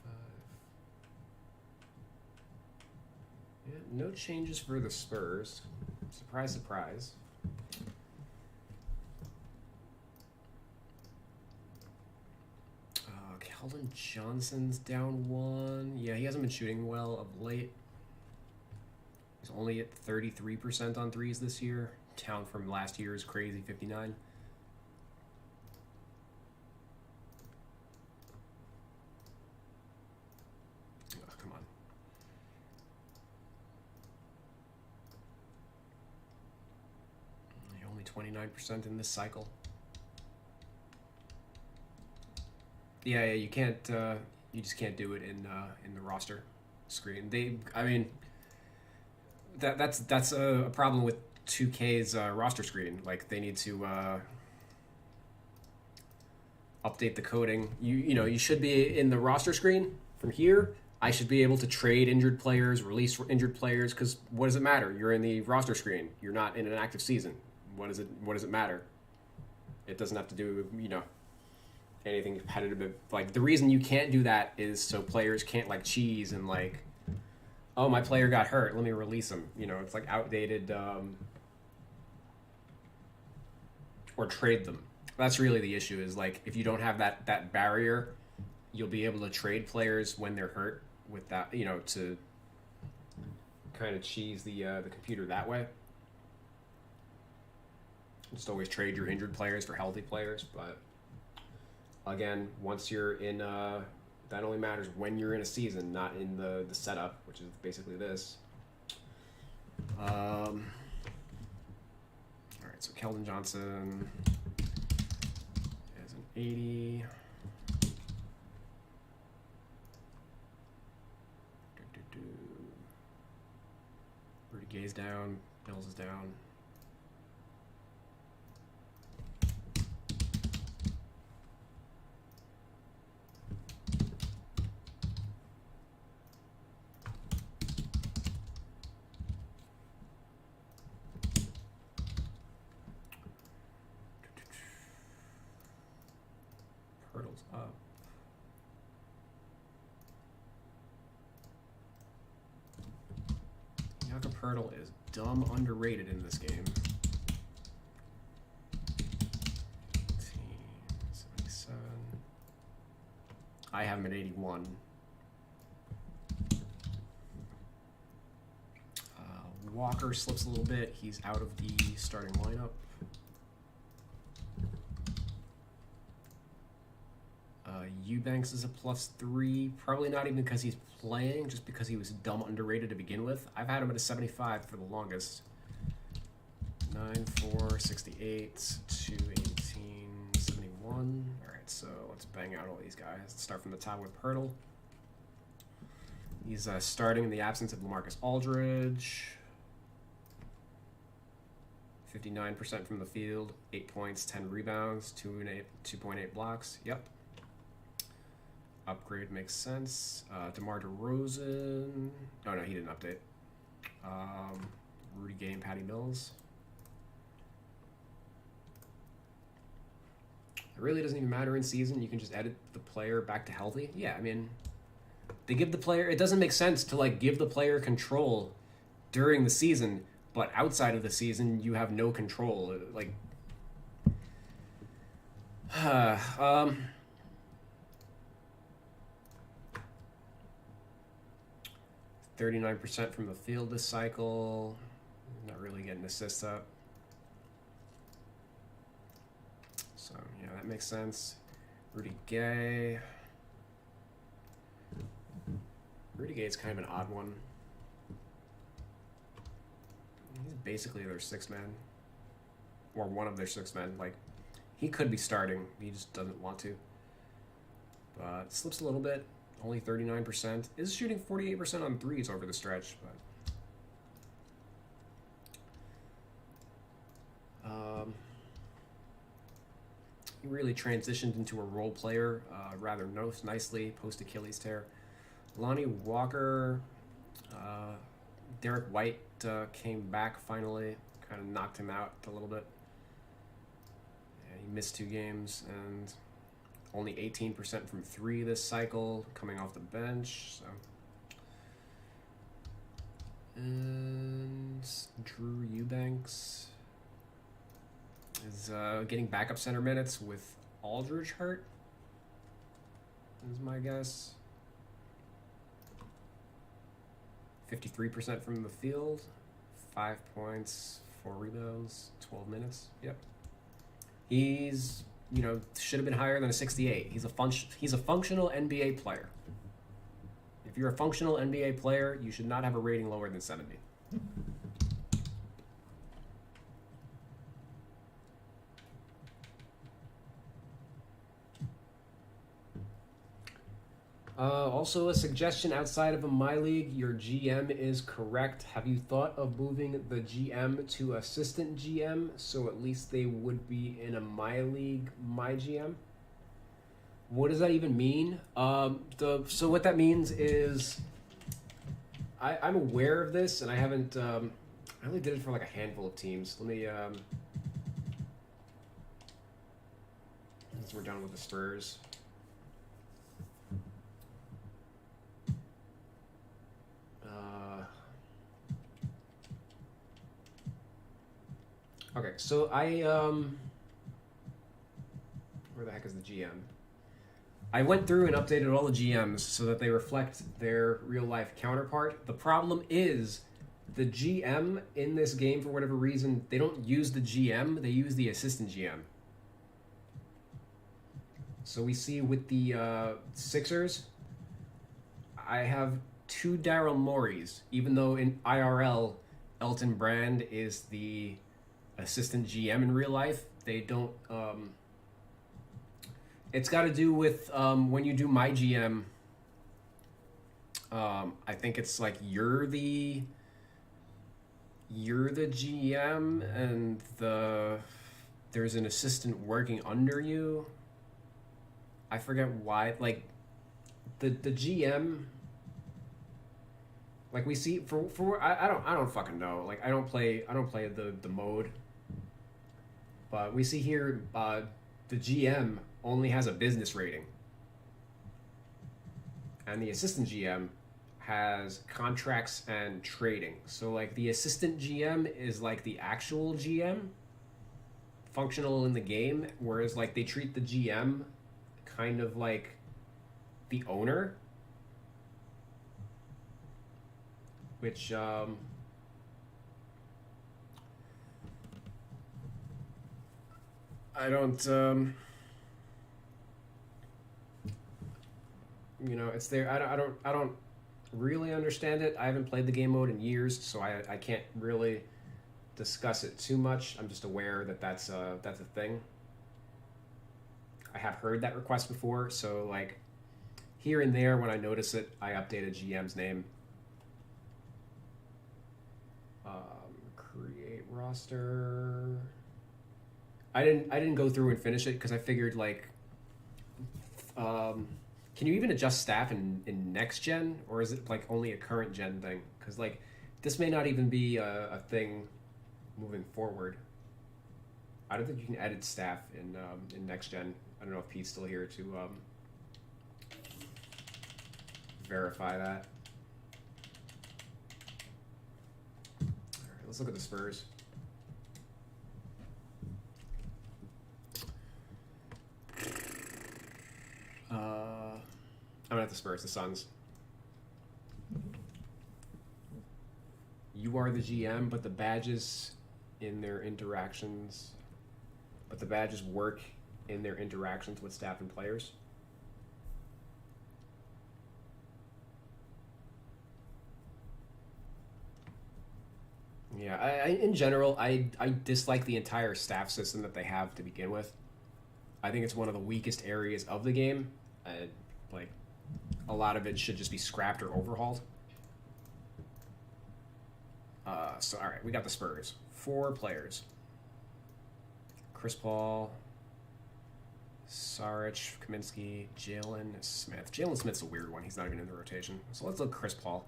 5. Yeah, no changes for the Spurs. Surprise, surprise. Keldon Johnson's down 1. Yeah, he hasn't been shooting well of late. He's only at 33% on threes this year. Down from last year's crazy 59. Oh, come on. Only 29% in this cycle. Yeah, you can't. You just can't do it in the roster screen. I mean, that's a problem with 2K's roster screen. Like they need to update the coding. You should be in the roster screen from here. I should be able to trade injured players, release injured players. Because what does it matter? You're in the roster screen. You're not in an active season. What does it matter? It doesn't have to do anything competitive. Like the reason you can't do that is so players can't cheese and oh, my player got hurt, let me release him. It's outdated, or trade them. That's really the issue is if you don't have that barrier, you'll be able to trade players when they're hurt with that, to kind of cheese the computer that way. Just always trade your injured players for healthy players, but again, once you're in, that only matters when you're in a season, not in the setup, which is basically this. All right, so Keldon Johnson is an 80. Rudy Gay's down. Mills is down. Hurdles up. Jakob Poeltl is dumb underrated in this game. 77. I have him at 81. Walker slips a little bit. He's out of the starting lineup. Eubanks is a +3, probably not even because he's playing, just because he was dumb underrated to begin with. I've had him at a 75 for the longest. 9-4, 68, 218, 71. All right, so let's bang out all these guys. Let's start from the top with Poeltl. He's starting in the absence of LaMarcus Aldridge. 59% from the field, 8 points, 10 rebounds, 2.8 blocks. Yep. Upgrade makes sense. DeMar DeRozan. Oh, no, he didn't update. Rudy Gay and Patty Mills. It really doesn't even matter in season. You can just edit the player back to healthy. Yeah, I mean, they give the player... It doesn't make sense to, give the player control during the season, but outside of the season, you have no control. 39% from the field this cycle. Not really getting assists up. So, yeah, that makes sense. Rudy Gay. Rudy Gay is kind of an odd one. He's basically their sixth man. Or one of their six men. He could be starting. He just doesn't want to. But slips a little bit. Only 39%. Is shooting 48% on threes over the stretch, but he really transitioned into a role player rather nicely post Achilles tear. Lonnie Walker, Derek White came back finally, kind of knocked him out a little bit. Yeah, he missed 2 games and only 18% from 3 this cycle, coming off the bench. So, and Drew Eubanks is getting backup center minutes with Aldridge hurt, is my guess. 53% from the field, 5 points, 4 rebounds, 12 minutes. Yep. He's, should have been higher than a 68. He's a functional NBA player. If you're a functional NBA player, you should not have a rating lower than 70. Also, a suggestion outside of a My League, your GM is correct. Have you thought of moving the GM to assistant GM so at least they would be in a My League, My GM? What does that even mean? So what that means is I'm aware of this, and I haven't. I only did it for like a handful of teams. Let me. Since we're done with the Spurs. Okay, so where the heck is the GM? I went through and updated all the GMs so that they reflect their real life counterpart. The problem is the GM in this game, for whatever reason, they don't use the GM, they use the assistant GM. So we see with the Sixers, I have 2 Daryl Moreys, even though in IRL, Elton Brand is the assistant GM in real life. They don't. It's got to do with when you do My GM. I think it's like you're the GM and there's an assistant working under you. I forget why. Like the GM. Like we see for I don't fucking know. Like I don't play the mode. But we see here the GM only has a business rating. And the assistant GM has contracts and trading. So like the assistant GM is like the actual GM, functional in the game, whereas like they treat the GM kind of like the owner. Which I don't it's there. I don't really understand it. I haven't played the game mode in years, so I can't really discuss it too much. I'm just aware that that's a thing. I have heard that request before, so like here and there when I notice it, I update a GM's name. Create roster. I didn't go through and finish it because I figured like, can you even adjust staff in next gen, or is it like only a current gen thing? Because like this may not even be a thing moving forward. I don't think you can edit staff in next gen. I don't know if Pete's still here to verify that. All right, let's look at the Spurs. I'm at the Spurs, the Suns. You are the GM, but the badges in their interactions, but the badges work in their interactions with staff and players. Yeah, I in general, I dislike the entire staff system that they have to begin with. I think it's one of the weakest areas of the game. Like, a lot of it should just be scrapped or overhauled. So, all right, we got the Spurs. 4 players. Chris Paul, Saric, Kaminsky, Jalen Smith. Jalen Smith's a weird one. He's not even in the rotation. So let's look at Chris Paul.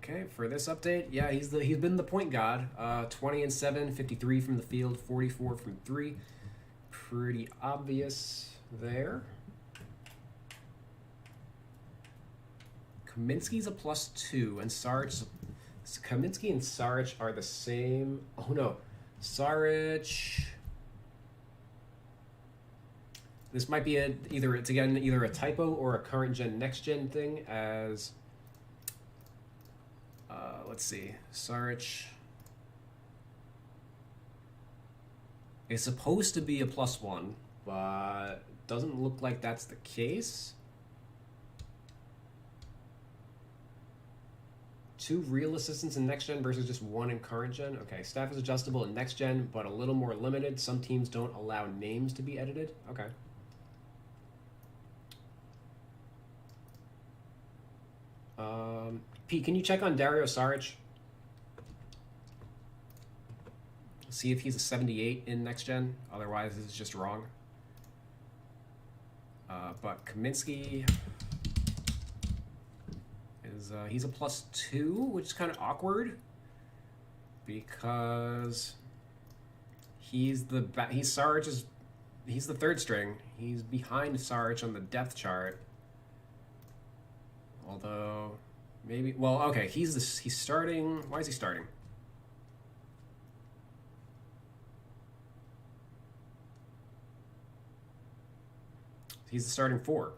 Okay, for this update, yeah, he's been the point god. 20 and 7, 53 from the field, 44 from 3. Pretty obvious there. Kaminsky's a +2, and Saric. Kaminsky and Saric are the same. Oh no, Saric. This might be either a typo or a current gen next gen thing. As let's see, Saric is supposed to be a +1, but doesn't look like that's the case. 2 real assistants in next gen versus just 1 in current gen. Okay, staff is adjustable in next gen, but a little more limited. Some teams don't allow names to be edited. Okay. Pete, can you check on Dario Saric? See if he's a 78 in next gen. Otherwise, this is just wrong. But Kaminsky is he's a +2, which is kind of awkward because he's the third string. He's behind Saric on the depth chart. Although maybe okay, he's starting. Why is he starting? He's the starting 4.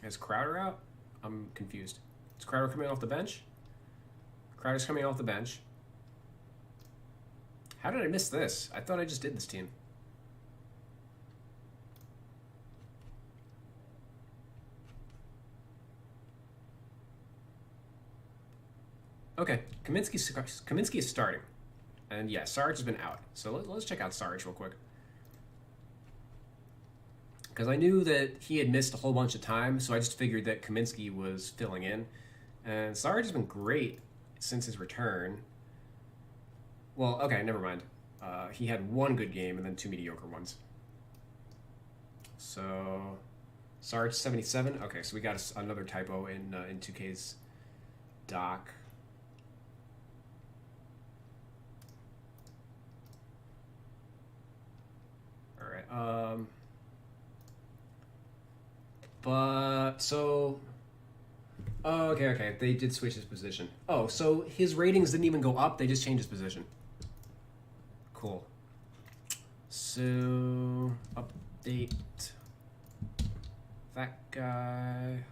Is Crowder out? I'm confused. Is Crowder coming off the bench? Crowder's coming off the bench. How did I miss this? I thought I just did this team. Okay, Kaminsky is starting. And yeah, Saric has been out. So let's check out Saric real quick. Because I knew that he had missed a whole bunch of time, so I just figured that Kaminsky was filling in. And Saric has been great since his return. Well, okay, never mind. He had 1 good game and then 2 mediocre ones. So, Saric 77. Okay, so we got another typo in 2K's doc. All right. But so, oh, okay. They did switch his position. Oh, so his ratings didn't even go up. They just changed his position. Cool. So update that guy.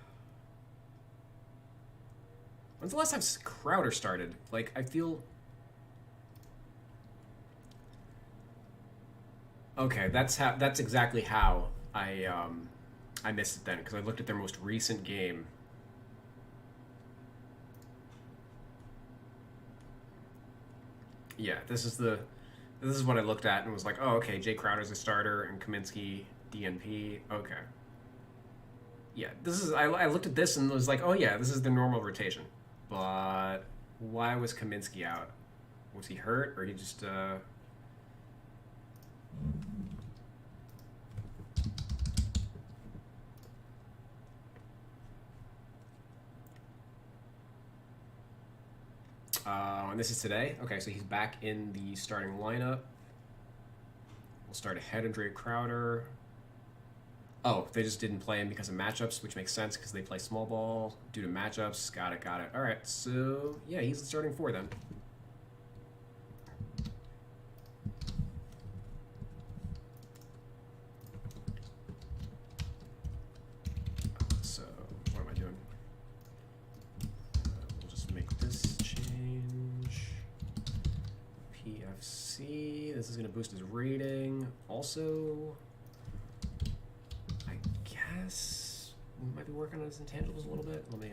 When's the last time Crowder started? Like, I feel. Okay, that's exactly how I missed it then, because I looked at their most recent game. Yeah, this is what I looked at and was like, oh, okay, Jay Crowder's a starter and Kaminsky DNP. Okay. Yeah, I looked at this and was like, oh yeah, this is the normal rotation. But why was Kaminsky out? Was he hurt or he just and this is today. Okay, so he's back in the starting lineup. We'll start ahead of Jay Crowder. Oh, they just didn't play him because of matchups, which makes sense because they play small ball due to matchups. Got it. All right, so yeah, he's the starting 4 then. So what am I doing? We'll just make this change. PFC. This is going to boost his rating. Also, we might be working on his intangibles a little bit. Let me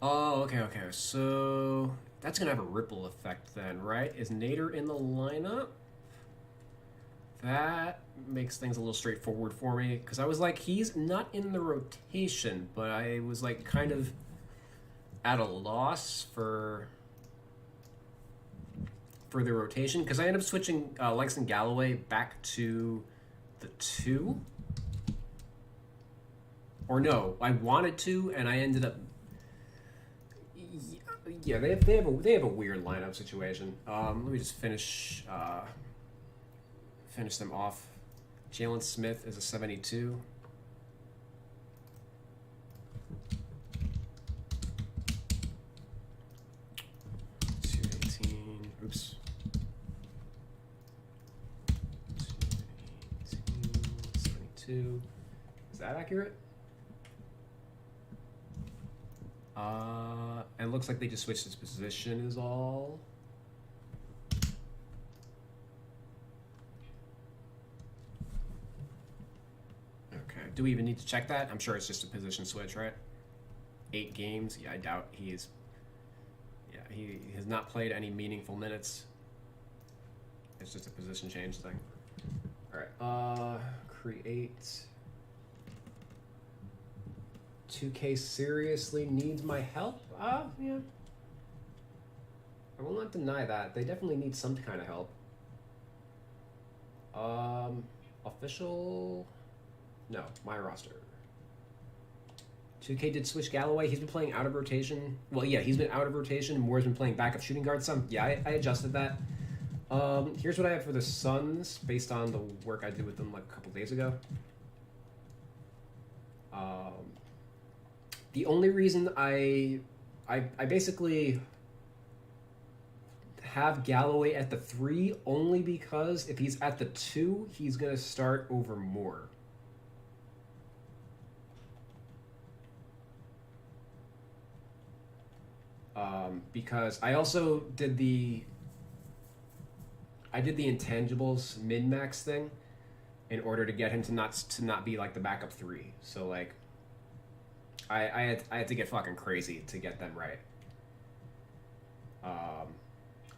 Oh, okay. So that's gonna have a ripple effect then, right? Is Nader in the lineup? That makes things a little straightforward for me, because I was like, he's not in the rotation, but I was like kind of at a loss for for the rotation because I ended up switching Langston Galloway back to the 2. Or no, I wanted to, and I ended up. Yeah, they have a weird lineup situation. Let me just finish them off. Jalen Smith is a 72. Oops. 72. Is that accurate? And looks like they just switched its position is all. Okay. Do we even need to check that? I'm sure it's just a position switch, right? 8 games. Yeah, I doubt he is. Yeah, he has not played any meaningful minutes. It's just a position change thing. All right. Create. 2K seriously needs my help? Yeah. I will not deny that. They definitely need some kind of help. Official? No, my roster. 2K did switch Galloway. He's been playing out of rotation. Well, yeah, he's been out of rotation. Moore's been playing backup shooting guard some. Yeah, I adjusted that. Here's what I have for the Suns based on the work I did with them like a couple days ago. The only reason I basically have Galloway at the 3 only because if he's at the 2, he's going to start over Moore. Because I also did the intangibles min-max thing in order to get him to not be like the backup 3. So like I had to get fucking crazy to get them right.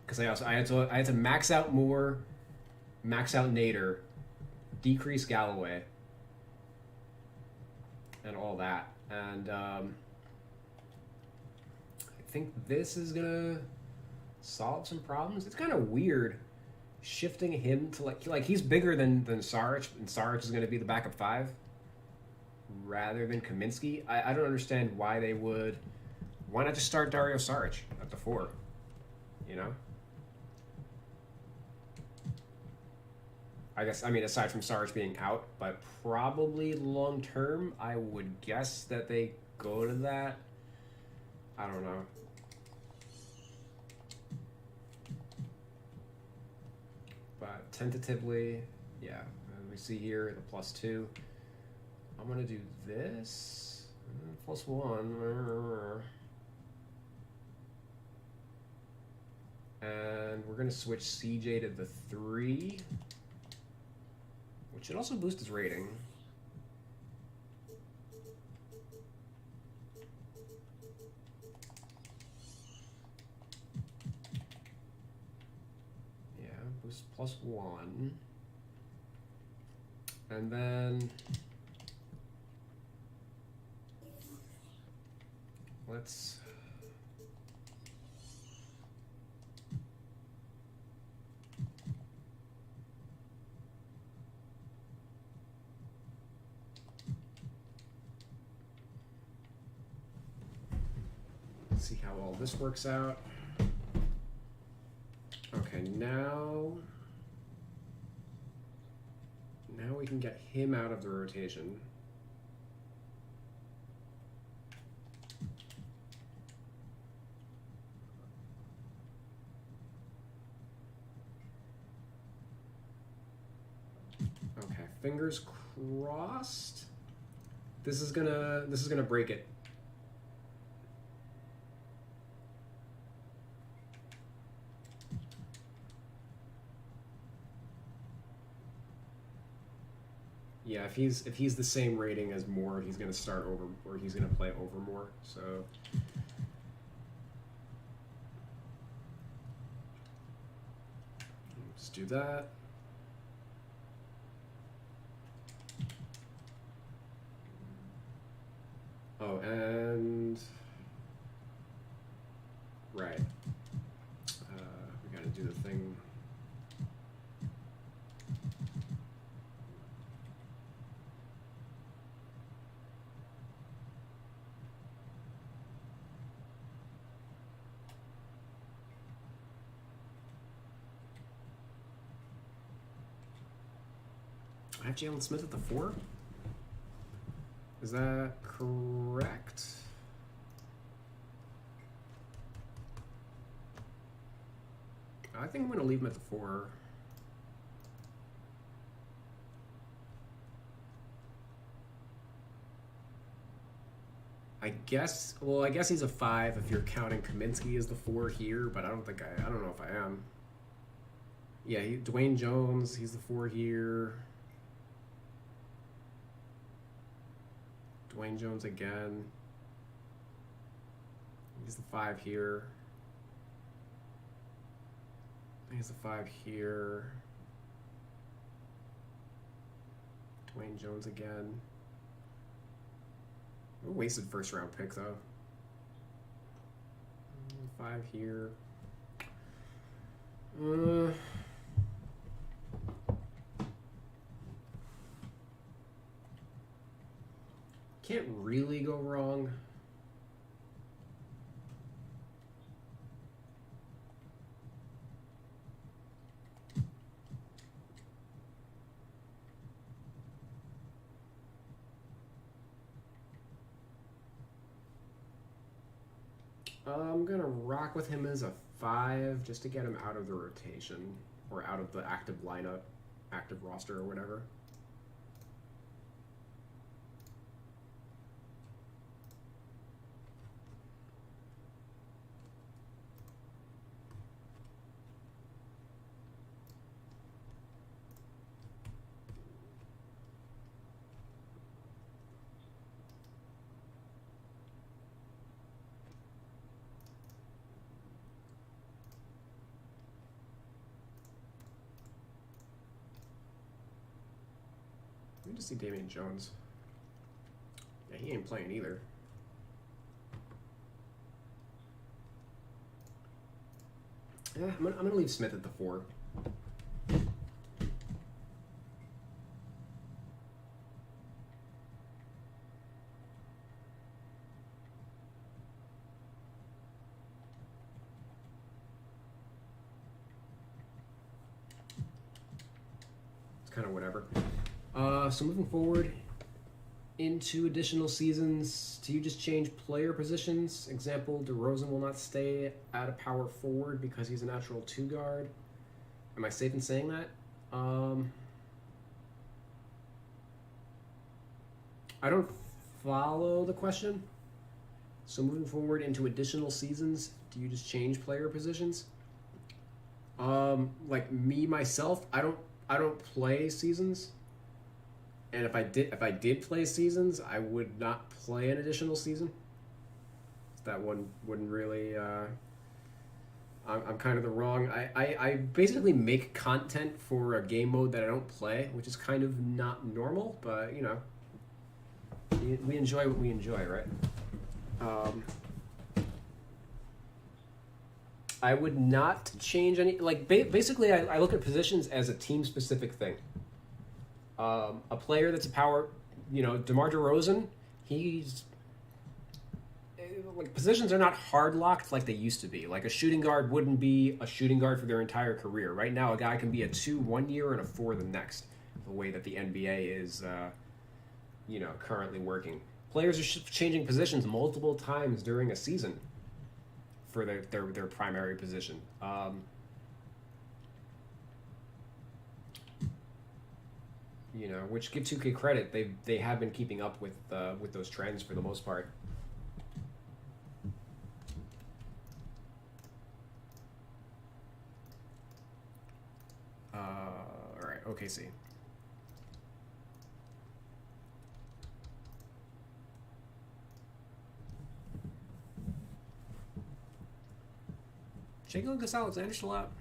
Because I had to max out Moore, max out Nader, decrease Galloway, and all that. And I think this is gonna solve some problems. It's kind of weird shifting him to like he's bigger than Saric, and Saric is gonna be the backup 5 rather than Kaminsky. I don't understand why they would. Why not just start Dario Saric at the 4? You know. I mean, aside from Saric being out, but probably long term, I would guess that they go to that. I don't know. But tentatively, yeah. We see here the +2. I'm going to do this. +1. And we're going to switch CJ to the 3. Which should also boost his rating. Yeah, boost +1. And then let's see how all this works out. Okay, now we can get him out of the rotation. Okay, fingers crossed. This is gonna break it. Yeah, if he's the same rating as Moore, he's gonna start over, or he's gonna play over Moore. So let's do that. Oh, and right, we gotta do the thing. I have Jalen Smith at the 4. Is that correct? I think I'm going to leave him at the 4. I guess he's a 5 if you're counting Kaminsky as the 4 here, but I don't know if I am. Yeah, Dwayne Jones, he's the 4 here. Dwayne Jones again. He's the 5 here. He's the 5 here. Dwayne Jones again. A wasted first round pick though. 5 here. Can't really go wrong. I'm gonna rock with him as a 5 just to get him out of the rotation or out of the active lineup, active roster or whatever. Let me just see Damian Jones. Yeah, he ain't playing either. Yeah, I'm gonna leave Smith at the 4. It's kind of whatever. So moving forward into additional seasons, do you just change player positions? Example, DeRozan will not stay at a power forward because he's a natural 2 guard. Am I safe in saying that? I don't follow the question. So moving forward into additional seasons, do you just change player positions? Like me myself, I don't play seasons. And if I did play seasons, I would not play an additional season. That one wouldn't really. I'm kind of the wrong. I basically make content for a game mode that I don't play, which is kind of not normal, but you know, we enjoy what we enjoy, right? I would not change any. Like basically, I look at positions as a team specific thing. A player that's a power, DeMar DeRozan, he's like positions are not hard locked like they used to be. Like a shooting guard wouldn't be a shooting guard for their entire career. Right now, a guy can be a 2 1 year and a 4 the next. The way that the NBA is, currently working. Players are changing positions multiple times during a season for their primary position. Which give 2K credit, they have been keeping up with those trends for the most part. All right, OKC. Shai Gilgeous-Alexander still out?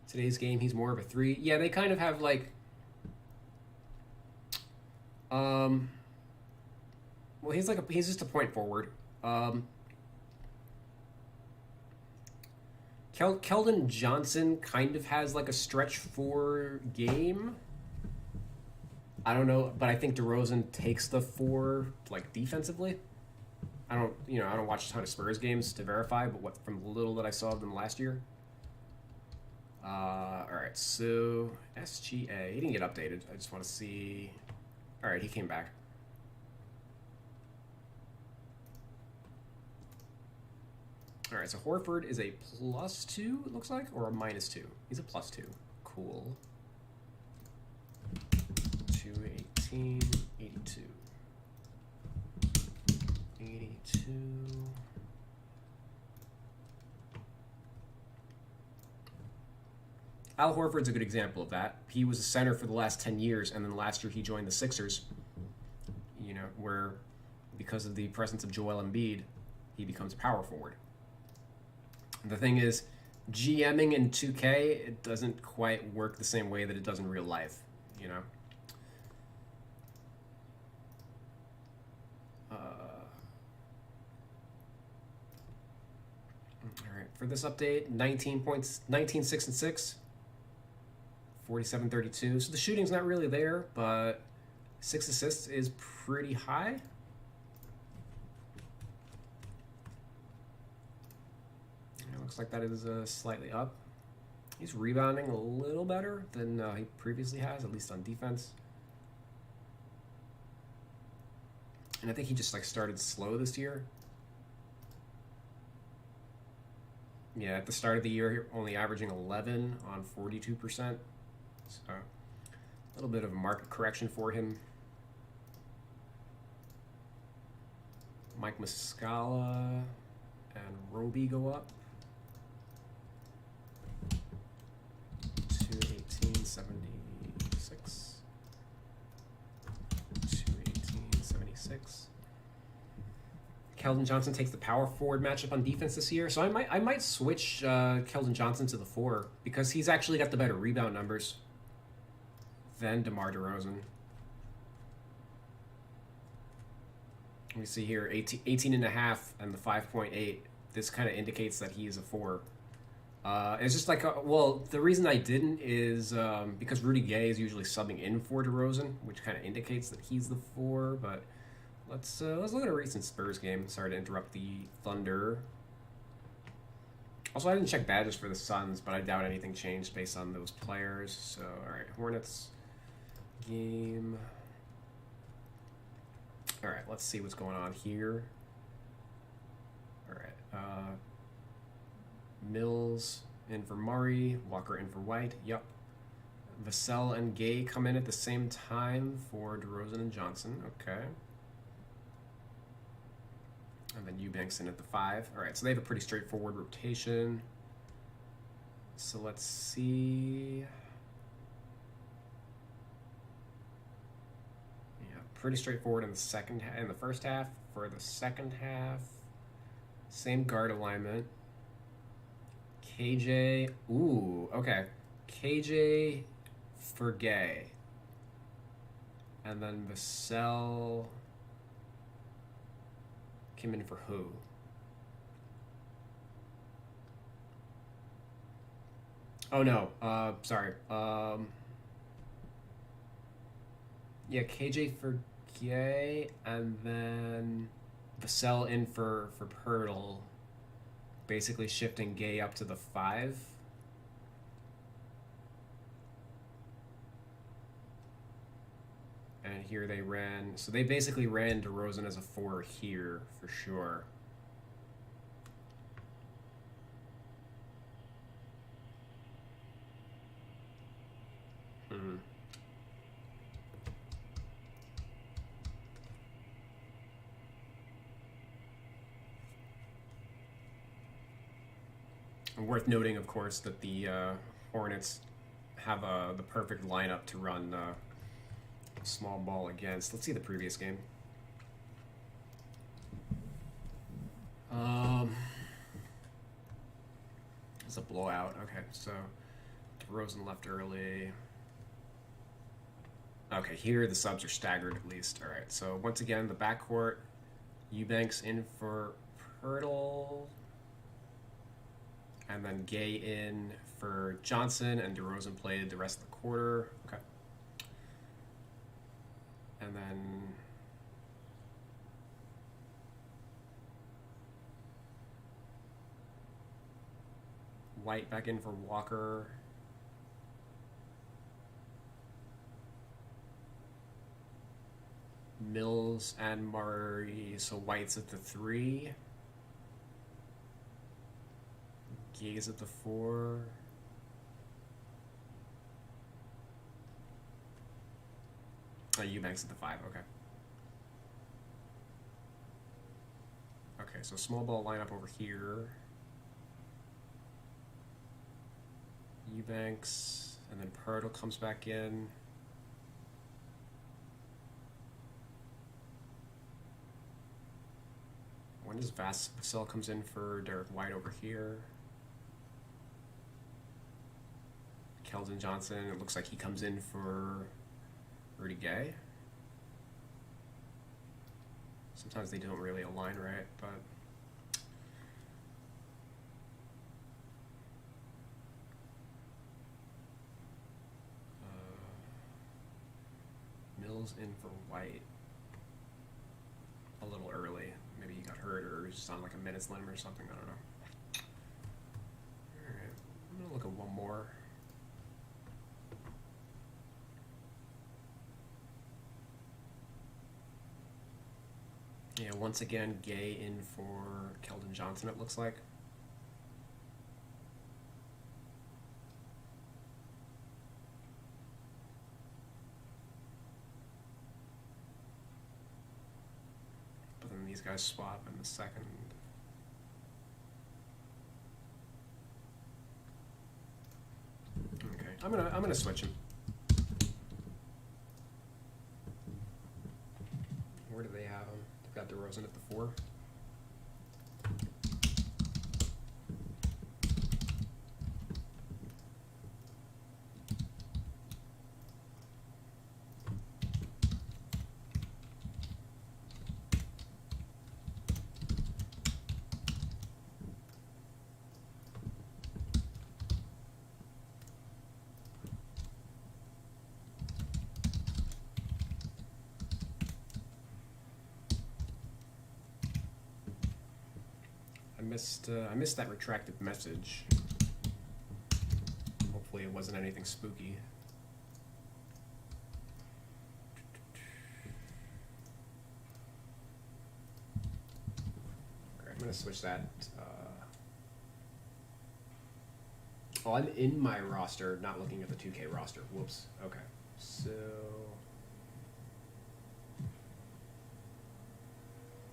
Today's game, he's more of a 3. Yeah, they kind of have like, well, he's just a point forward. Keldon Johnson kind of has like a stretch 4 game. I don't know, but I think DeRozan takes the 4 like defensively. I don't watch a ton of Spurs games to verify, but from the little that I saw of them last year. Alright, so SGA. He didn't get updated. I just want to see. Alright, he came back. Alright, so Horford is a +2, it looks like, or a -2. He's a +2. Cool. 218, 82. 82. Al Horford's a good example of that. He was a center for the last 10 years, and then last year he joined the Sixers, you know, where because of the presence of Joel Embiid, he becomes a power forward. The thing is, GMing in 2K, it doesn't quite work the same way that it does in real life, you know? All right, for this update, 19 points, 19, 6, and 6. 47-32. So the shooting's not really there, but 6 assists is pretty high. It looks like that is slightly up. He's rebounding a little better than he previously has, at least on defense. And I think he just like started slow this year. Yeah, at the start of the year, only averaging 11 on 42%. So a little bit of a market correction for him. Mike Muscala and Roby go up. 218.76. 218.76. Keldon Johnson takes the power forward matchup on defense this year, so I might switch Keldon Johnson to the 4 because he's actually got the better rebound numbers than DeMar DeRozan. We see here 18 and a half and the 5.8. This kind of indicates that he is a 4. It's just like, well, the reason I didn't is because Rudy Gay is usually subbing in for DeRozan, which kind of indicates that he's the 4. But let's look at a recent Spurs game. Sorry to interrupt the Thunder. Also, I didn't check badges for the Suns, but I doubt anything changed based on those players. So, all right, Hornets game. All right, let's see what's going on here. All right, Mills in for Murray, Walker in for White. Yep. Vassell and Gay come in at the same time for DeRozan and Johnson. Okay. And then Eubanks in at the 5. All right, so they have a pretty straightforward rotation. So let's see. Yeah, pretty straightforward in the first half. For the second half, same guard alignment. KJ, ooh, okay. KJ for Gay. And then Vassell came in for who? Oh no, sorry. Yeah, KJ for Gay, and then Vassell in for Pirtle. Basically shifting Gay up to the 5. And here they ran, so they basically ran DeRozan as a 4 here for sure. Worth noting, of course, that the Hornets have the perfect lineup to run small ball against. Let's see the previous game. It's a blowout. Okay, so DeRozan left early. Okay, here the subs are staggered at least. All right, so once again, the backcourt, Eubanks in for Pirtle. And then Gay in for Johnson, and DeRozan played the rest of the quarter. Okay. And then White back in for Walker. Mills and Murray, so White's at the 3. Gay's at the 4. Eubanks at the 5, okay. Okay, so small ball lineup over here. Eubanks, and then Pirtle comes back in. When does Vassell comes in for Derek White over here? Keldon Johnson, it looks like he comes in for Rudy Gay. Sometimes they don't really align right, but Mills in for White. A little early. Maybe he got hurt or he's just on like a minutes limit or something. I don't know. Alright, I'm gonna look at one more. Yeah, once again, Gay in for Keldon Johnson, it looks like. But then these guys swap in the second. Okay, I'm gonna switch him. Where do they have him? They've got DeRozan at the 4. I missed that retracted message. Hopefully it wasn't anything spooky. Alright, I'm gonna switch that. Oh, I'm in my roster, not looking at the 2K roster. Whoops. Okay. So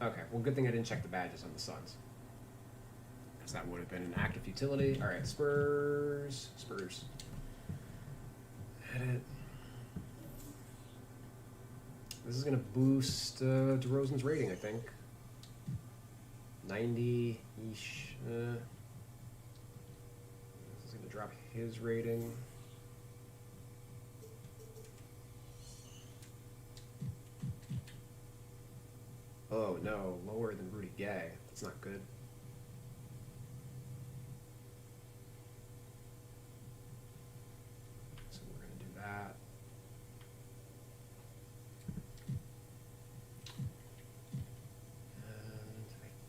okay, well, good thing I didn't check the badges on the Suns. That would have been an act of futility. All right, Spurs. Edit. This is going to boost DeRozan's rating, I think. 90-ish. This is going to drop his rating. Oh, no. Lower than Rudy Gay. That's not good.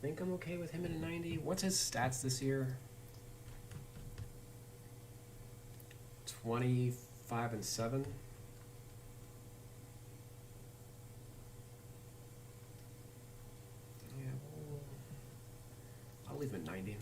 I think I'm okay with him at a 90. What's his stats this year? 25 and 7. Yeah, well, I'll leave him at 90.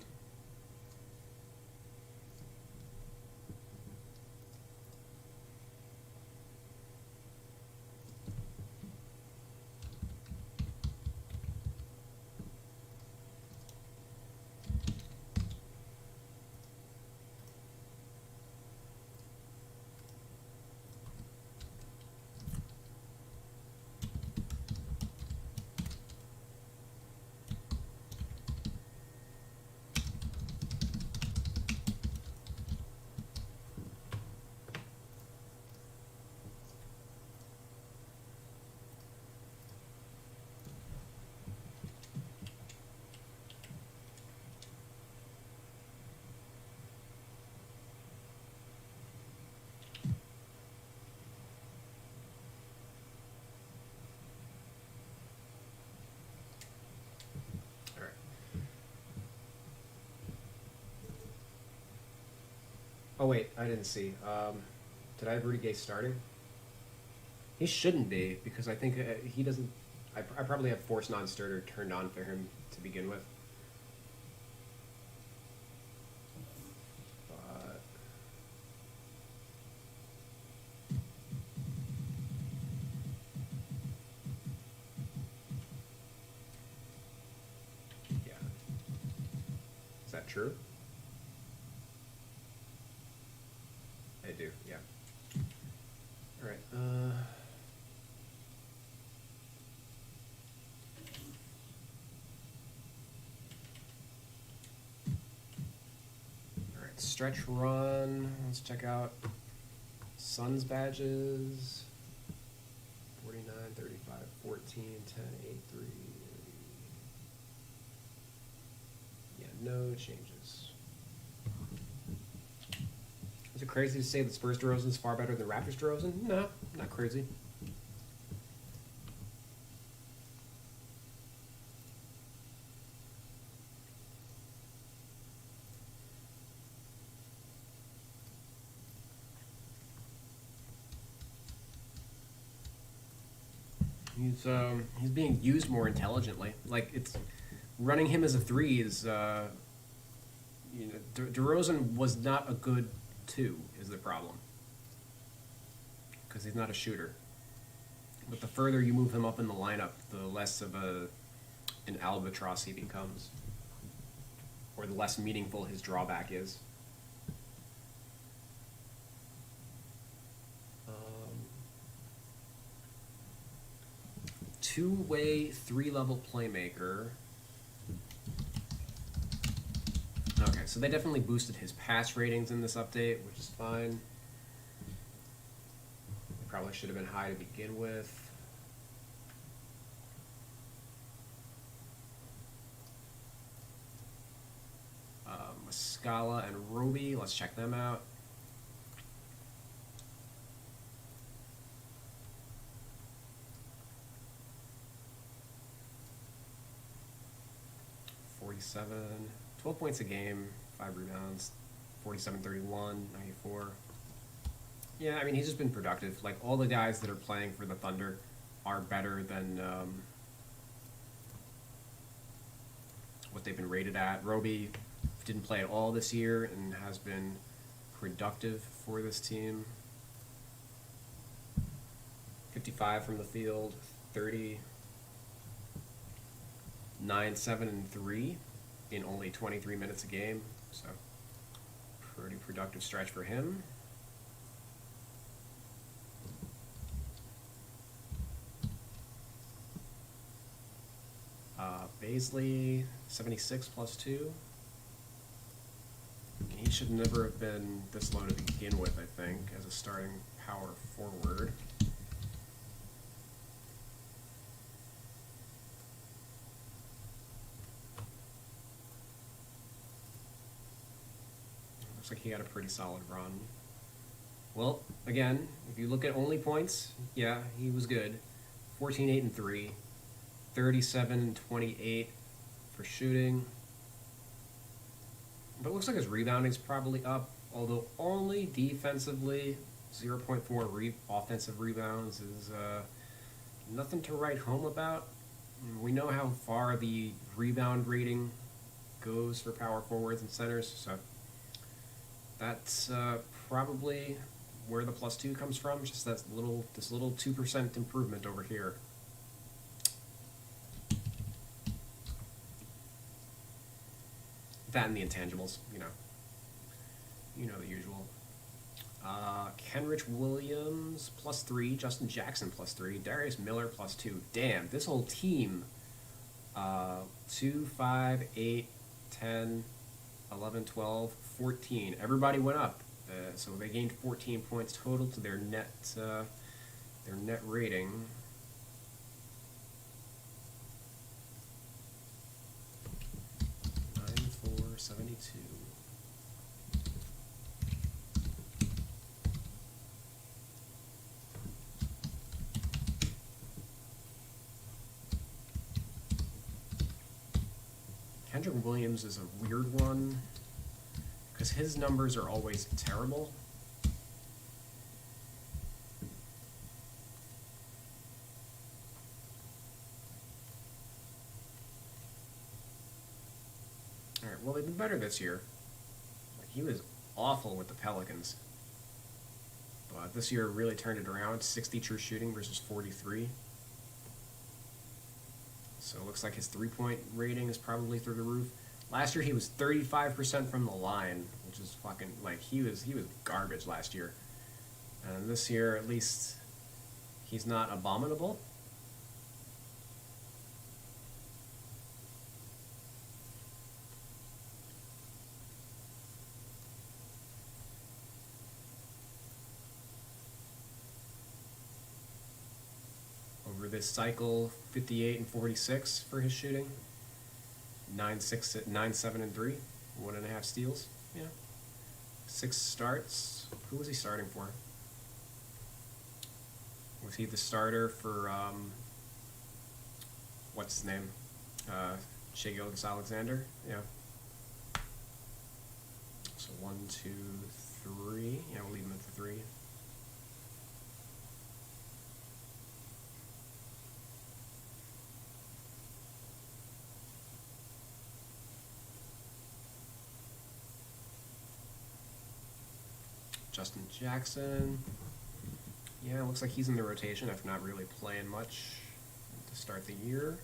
Oh wait, I didn't see. Did I have Rudy Gay starting? He shouldn't be, because I think he doesn't. I probably have Force Non-Starter turned on for him to begin with. But yeah, is that true? I do. Yeah. All right. All right. Stretch run. Let's check out Suns badges. 49, 35, 14, 10, 8, 3. Yeah, no changes. Is it crazy to say that Spurs DeRozan is far better than Raptors DeRozan? No, not crazy. He's being used more intelligently. Like, it's running him as a three is DeRozan was not a good two is the problem, because he's not a shooter. But the further you move him up in the lineup, the less of an albatross he becomes, or the less meaningful his drawback is. Two-way, three-level playmaker. Okay, so they definitely boosted his pass ratings in this update, which is fine. They probably should have been high to begin with. Muscala and Roby, let's check them out. .47, 12 points a game, 5 rebounds, 47, 31, 94. Yeah, I mean, he's just been productive. Like, all the guys that are playing for the Thunder are better than what they've been rated at. Roby didn't play at all this year and has been productive for this team. 55 from the field, 30, 9, 7, and 3 in only 23 minutes a game. So, pretty productive stretch for him. Baisley, 76 plus 2. He should never have been this low to begin with, I think, as a starting power forward. Looks like he had a pretty solid run. Well, again, if you look at only points, yeah, he was good. 14, 8, and 3. 37 and 28 for shooting. But it looks like his rebounding's probably up, although only defensively. 0.4 offensive rebounds is nothing to write home about. We know how far the rebound rating goes for power forwards and centers, so that's probably where the +2 comes from. Just this little 2% improvement over here. That and the intangibles, you know the usual. Kenrich Williams +3, Justin Jackson +3, Darius Miller +2. Damn, this whole team. 2, 5, 8, 10, 11, 12, 14. Everybody went up, so they gained 14 points total to their net rating. .72. Kendrick Williams is a weird one because his numbers are always terrible. well, they've been better this year. Like, he was awful with the Pelicans. But this year really turned it around. 60 true shooting versus 43. So it looks like his three-point rating is probably through the roof. Last year he was 35% from the line, which is fucking, like, he was garbage last year. And this year, at least, he's not abominable. Over this cycle, 58 and 46 for his shooting. 9, 7, and 3. 1.5 steals. Yeah. 6 starts. Who was he starting for? Was he the starter for, what's his name? Shai Gilgeous-Alexander? Yeah. So 1, 2, 3. Yeah, we'll leave him at the 3. Justin Jackson. Yeah, looks like he's in the rotation after not really playing much to start the year.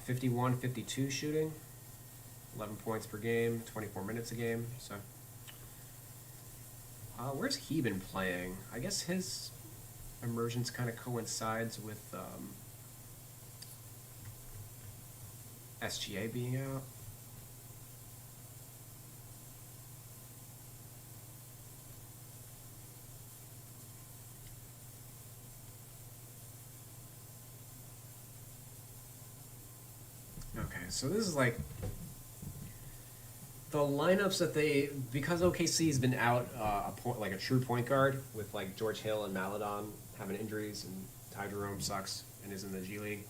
51, 52 shooting. 11 points per game, 24 minutes a game. So, where's he been playing? I guess his emergence kind of coincides with SGA being out. Okay, so this is like the lineups that they, because OKC's been out like a true point guard with like George Hill and Maledon having injuries, and Ty Jerome sucks and is in the G League.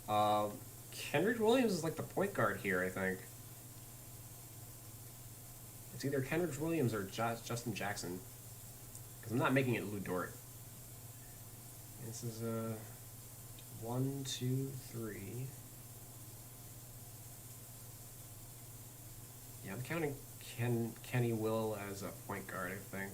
Kenrich Williams is like the point guard here, I think. It's either Kenrich Williams or Justin Jackson, because I'm not making it Lou Dort. This is 1, 2, 3. Yeah, I'm counting Kenny Will as a point guard, I think.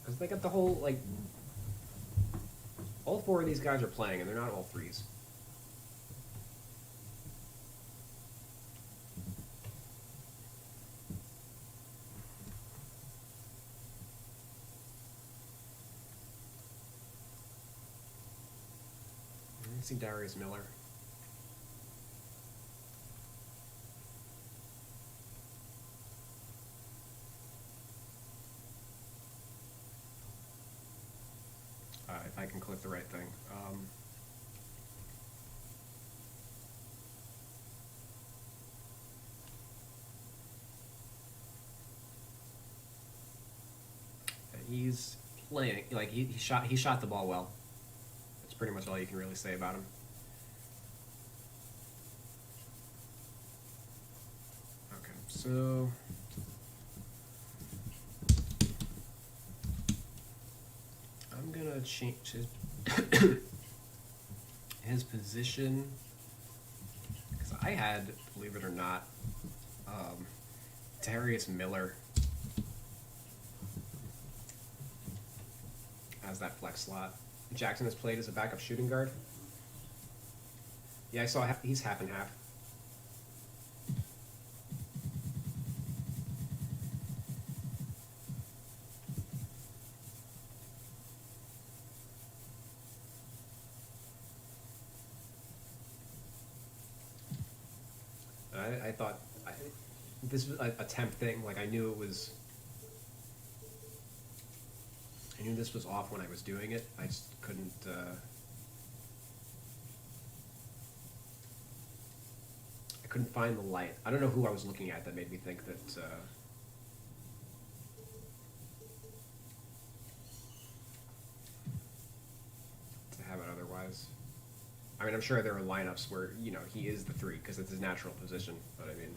Because they got the whole, like, all 4 of these guys are playing, and they're not all threes. I see Darius Miller. If I can click the right thing. He's playing, like, he shot the ball well. That's pretty much all you can really say about him. Okay, so I'm gonna change his position, because I had, believe it or not, Darius Miller as that flex slot. Jackson has played as a backup shooting guard. Yeah, I saw he's half and half. I thought this was a temp thing. Like, I knew this was off when I was doing it. I just couldn't. I couldn't find the light. I don't know who I was looking at that made me think that. To have it otherwise. I mean, I'm sure there are lineups where, you know, he is the 3 because it's his natural position. But I mean,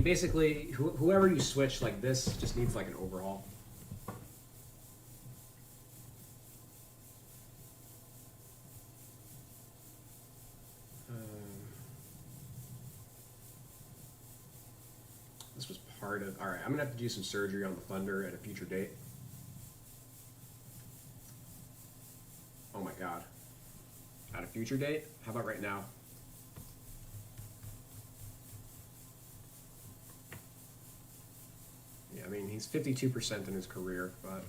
basically, whoever you switch like this just needs like an overhaul. This was part of... All right, I'm going to have to do some surgery on the Thunder at a future date. Oh my god. At a future date? How about right now? Yeah, I mean, he's 52% in his career, but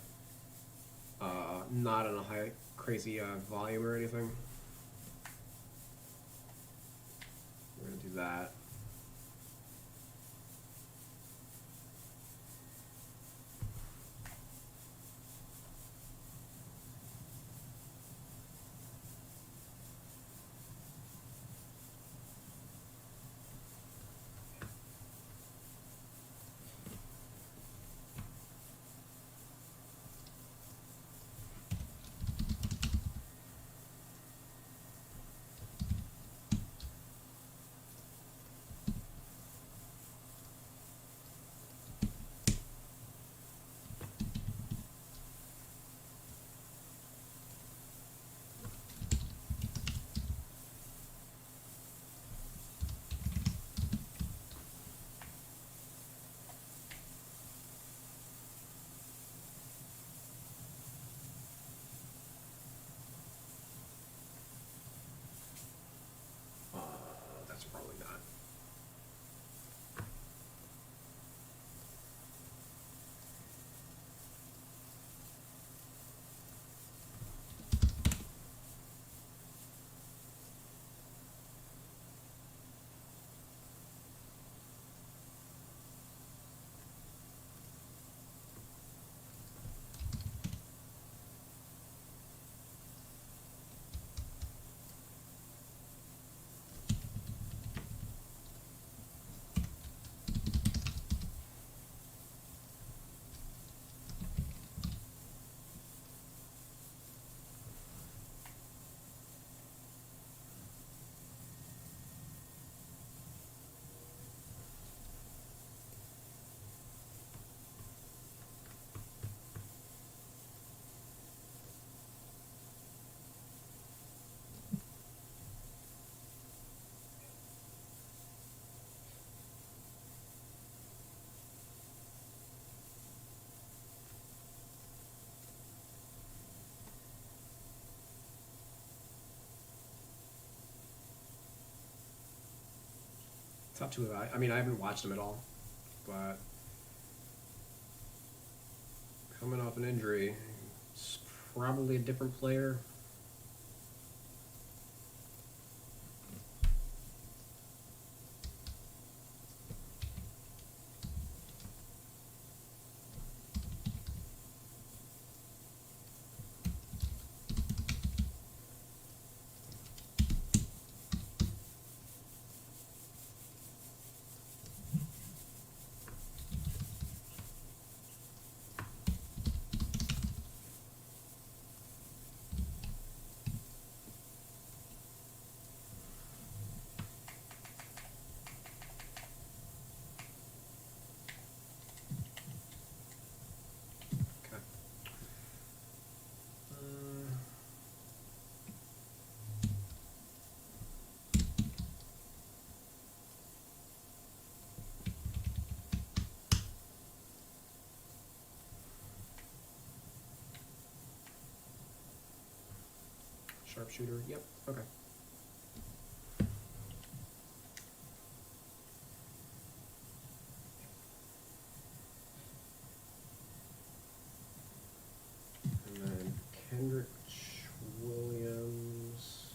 not in a high, crazy volume or anything. We're going to do that. That's probably not. Top two of I mean, I haven't watched him at all, but coming off an injury, it's probably a different player. Sharpshooter, yep, okay. And then Kendrick Williams.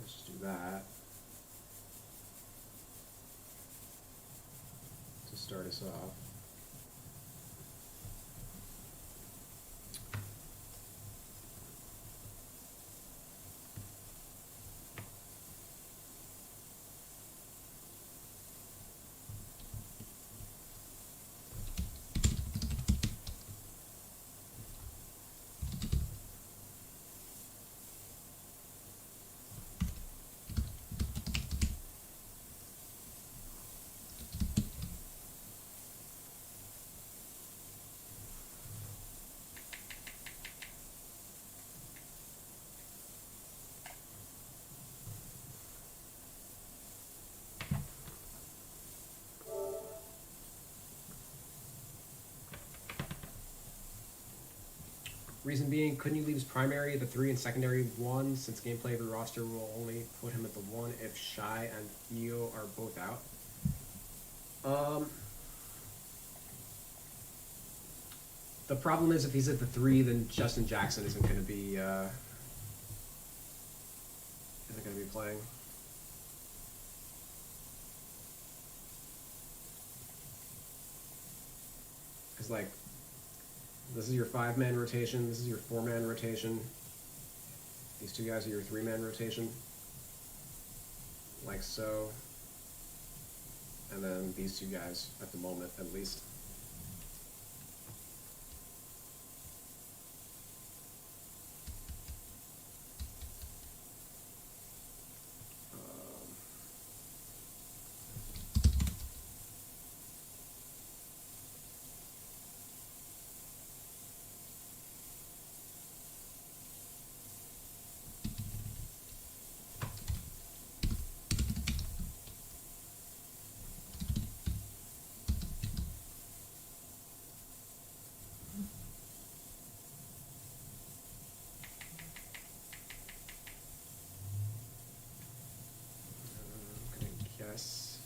Let's just do that to start us off. Reason being, couldn't you leave his primary at the 3 and secondary 1, since gameplay of your roster will only put him at the 1 if Shai and Theo are both out? The problem is if he's at the 3, then Justin Jackson isn't going to be playing. Because, like, this is your 5-man rotation, this is your 4-man rotation. These two guys are your 3-man rotation. Like so. And then these two guys, at the moment, at least. Yes.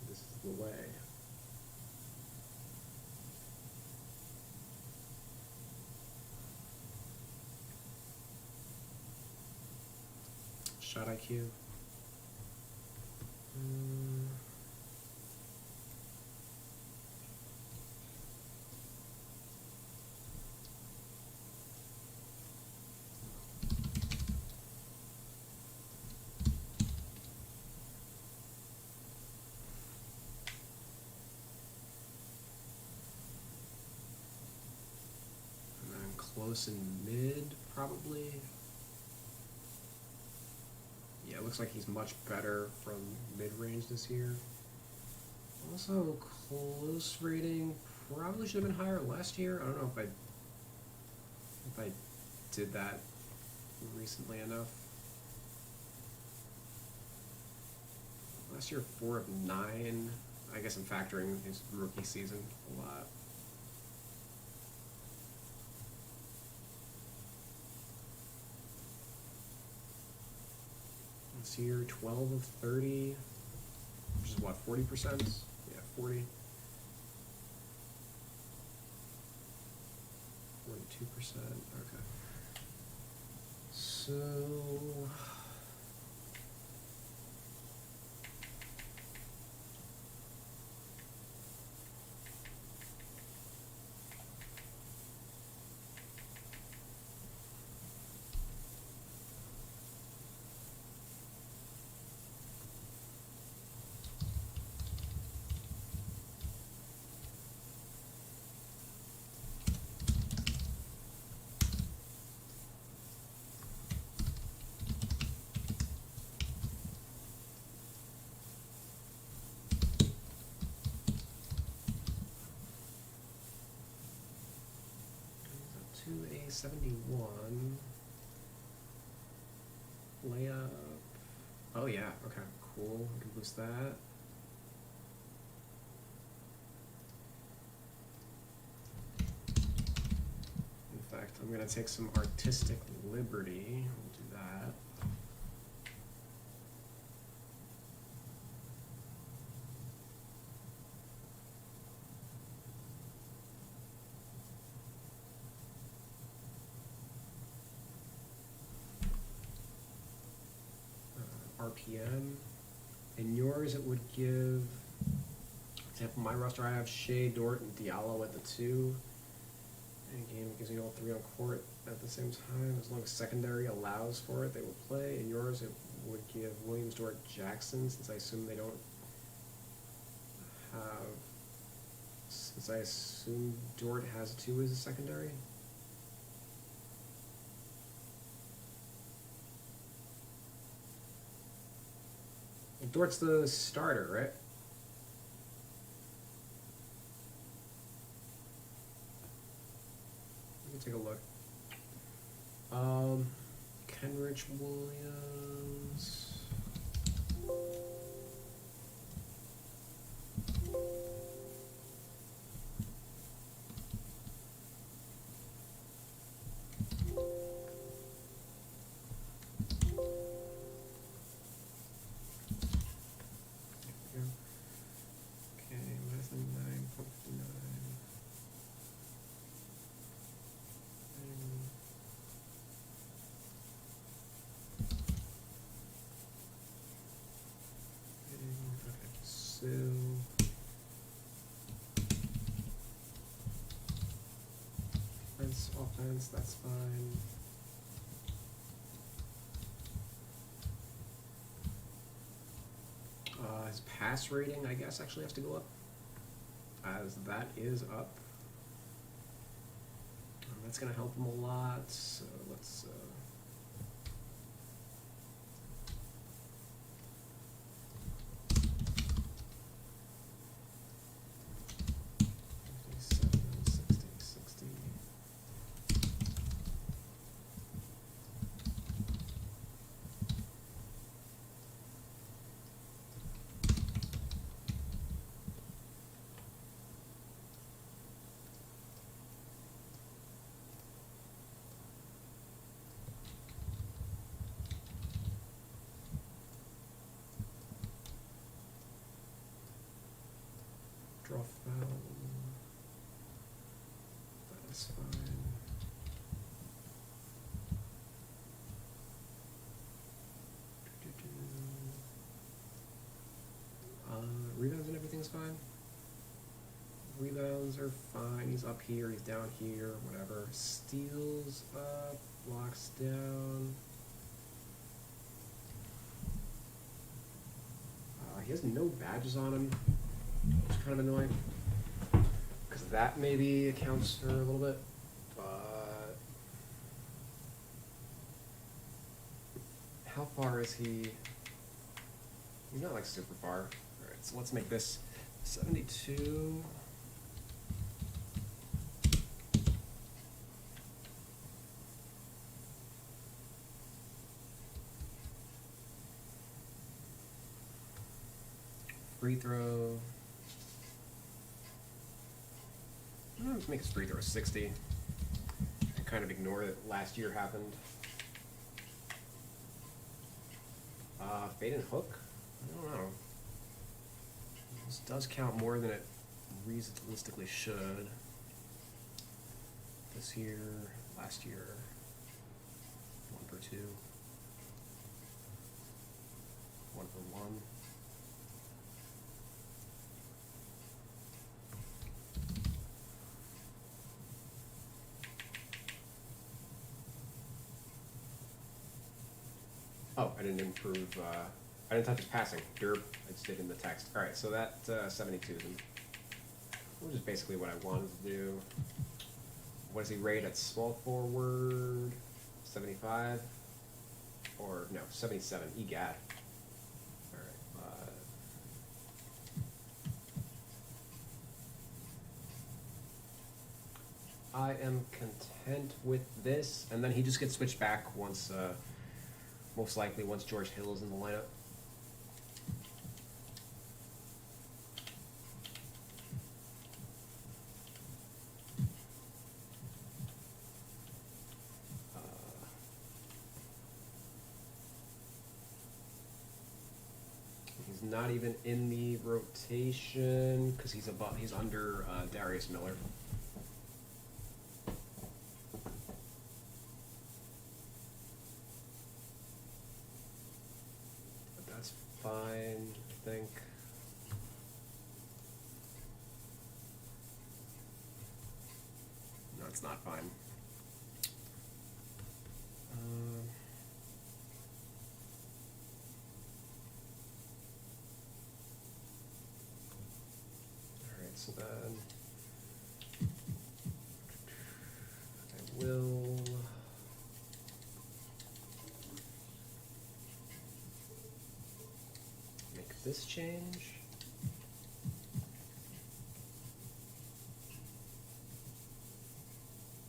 This is the way. Shot IQ. And then close and mid, probably. Yeah, it looks like he's much better from mid-range this year. Also, close rating probably should have been higher last year. I don't know if I did that recently enough. Last year, 4 of 9. I guess I'm factoring his rookie season a lot. This year, 12 of 30, which is what, 40%? Yeah, 40. 42%, okay. So... A71 layup. Oh yeah, okay, cool. We can boost that. In fact, I'm gonna take some artistic liberty. We'll do that. RPM. In yours, it would give, for example, my roster, I have Shea, Dort, and Diallo at the 2. using all three on court at the same time. As long as secondary allows for it, they will play. In yours, it would give Williams, Dort, Jackson, since I assume they don't have... Since I assume Dort has two as a secondary. Well, Dort's the starter, right? Let me take a look. Kenrich Williams. Offense, that's fine. His pass rating, I guess, actually has to go up, as that is up. That's going to help him a lot, so let's... 60. Draw foul. That's fine. Rebounds and everything's fine. Rebounds are fine. He's up here, he's down here, whatever. Steals up, blocks down. He has no badges on him, which is kind of annoying. Because that maybe accounts for a little bit. But how far is he? He's not like super far. Alright, so let's make this 72. Free throw. Let's make his free throw 60. I kind of ignore that last year happened. Fade and hook? I don't know. This does count more than it realistically should. This year, last year, 1 for 2. 1 for 1. Oh, I didn't improve, I didn't touch his passing. Derp, I just did in the text. Alright, so that 72 is which is basically what I wanted to do. What does he rate at small forward? 75? Or, no, 77. Egad. Alright, I am content with this, and then he just gets switched back once, most likely once George Hill is in the lineup. He's not even in the rotation because he's under Darius Miller. Fine, I think. No, it's not fine. Alright, so then I will make this change.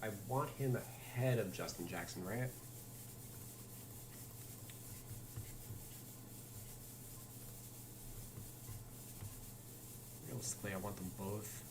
I want him ahead of Justin Jackson, right? Realistically, I want them both.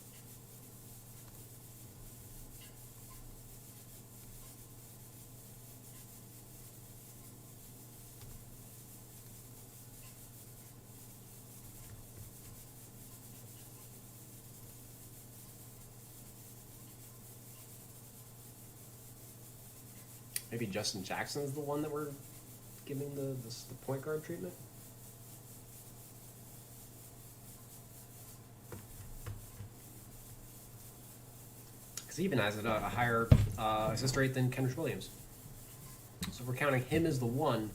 Maybe Justin Jackson is the one that we're giving the point guard treatment? Because he even has a higher assist rate than Kenrich Williams. So if we're counting him as the 1,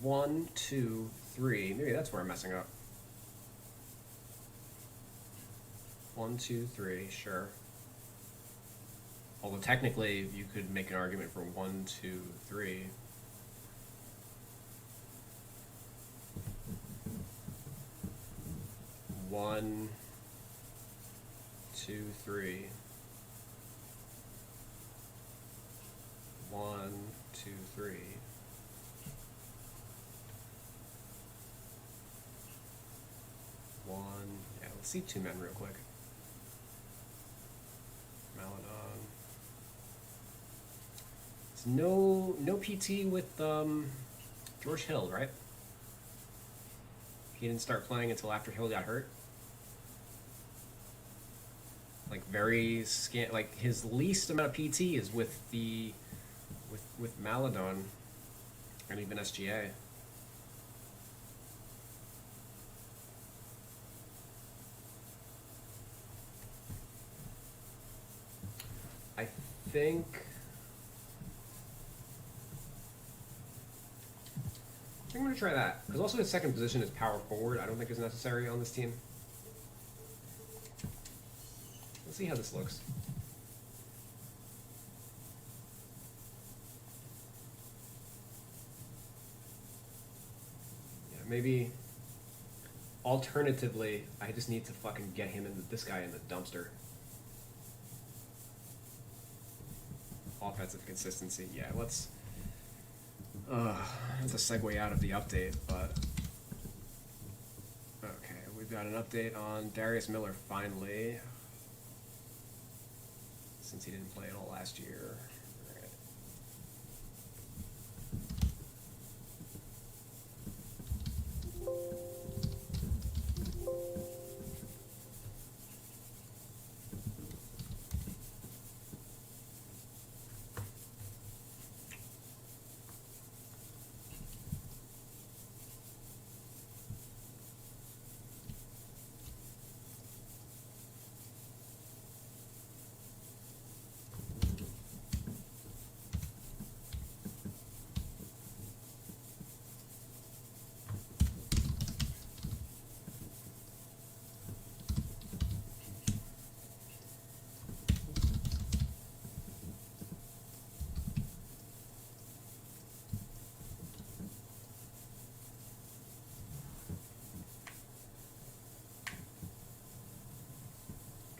1, 2, 3, maybe that's where I'm messing up. 1, 2, 3, sure. Although technically you could make an argument for 1, 2, 3. One, 2, 3. 1, 2, 3. One. Yeah, let's see 2 men real quick. Maladon. It's no PT with George Hill, right? He didn't start playing until after Hill got hurt. Like very like his least amount of PT is with the with Maladon and even SGA. I think I'm going to try that, because also his second position is power forward. I don't think is necessary on this team. Let's see how this looks. Yeah, maybe alternatively, I just need to fucking get him and this guy in the dumpster. Offensive consistency. Yeah, let's that's a segue out of the update, but okay, we've got an update on Darius Miller finally, since he didn't play at all last year.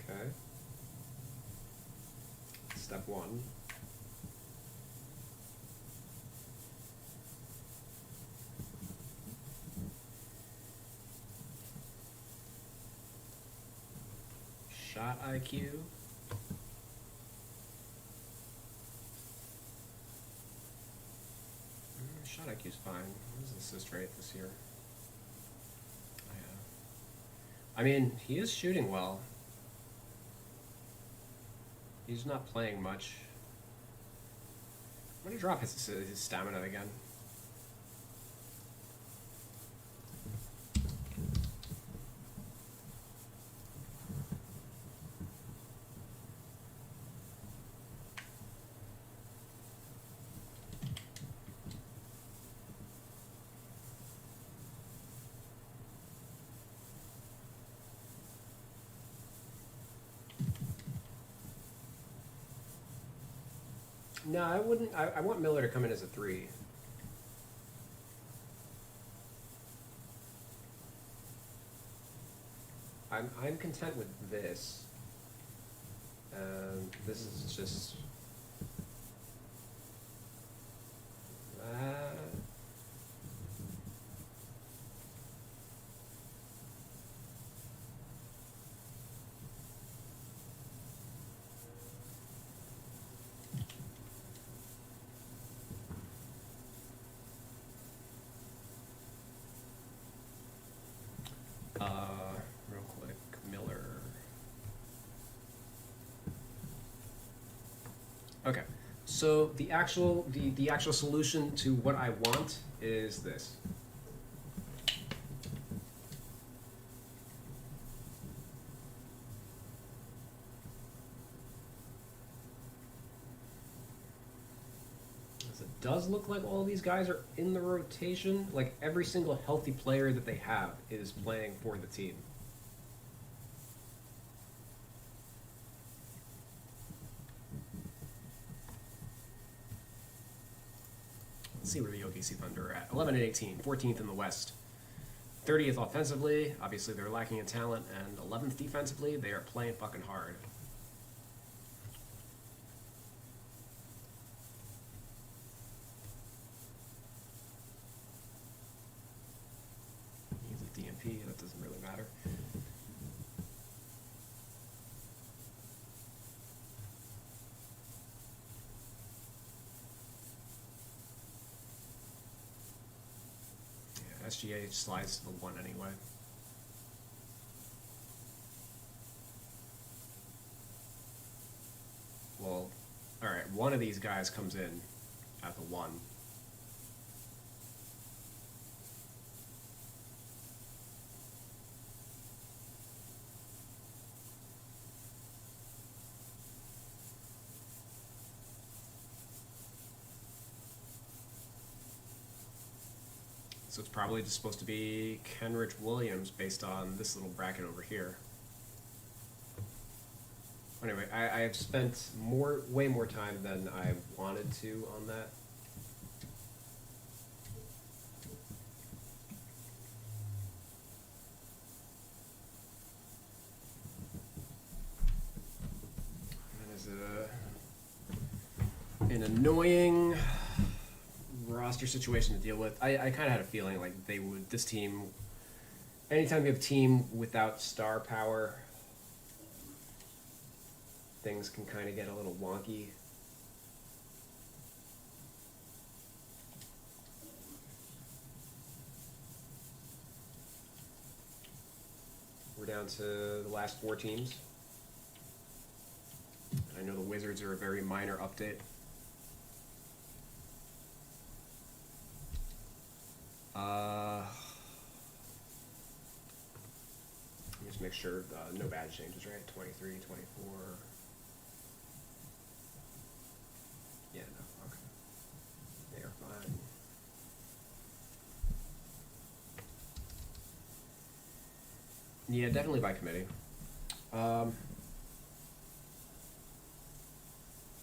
Okay. Step 1. Shot IQ. Shot IQ's fine. What is the assist rate this year? I mean, he is shooting well. He's not playing much. I'm gonna drop his stamina again. No, I wouldn't. I want Miller to come in as a 3. I'm content with this. This is just that. Real quick, Miller. Okay, so the actual solution to what I want is this. It does look like all these guys are in the rotation. Like every single healthy player that they have is playing for the team. Let's see where the OKC Thunder are at. 11 and 18, 14th in the West. 30th offensively. Obviously, they're lacking in talent. And 11th defensively. They are playing fucking hard. Use a DMP. That doesn't really matter. SGA slides to the 1 anyway. Well, alright, one of these guys comes in at the 1. So it's probably just supposed to be Kenrich Williams based on this little bracket over here. Anyway, I have spent way more time than I wanted to on that. That is an annoying roster situation to deal with. I kind of had a feeling like this team, anytime you have a team without star power, things can kind of get a little wonky. We're down to the last 4 teams. I know the Wizards are a very minor update. Let me just make sure no bad changes, right? 23, 24. Yeah, no, okay. They are fine. Yeah, definitely by committee.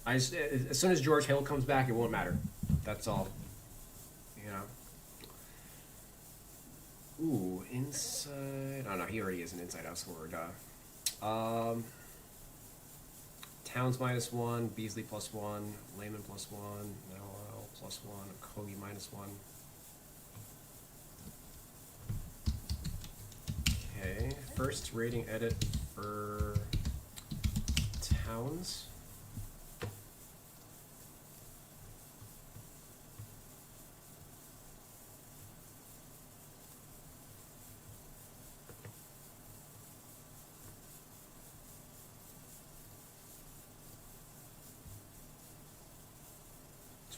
As soon as George Hill comes back, it won't matter. That's all. You know. Ooh, inside. Oh no, he already is an inside out scorer. Towns -1, Beasley +1, Layman +1, Noel +1, Kogi -1. Okay, first rating edit for Towns.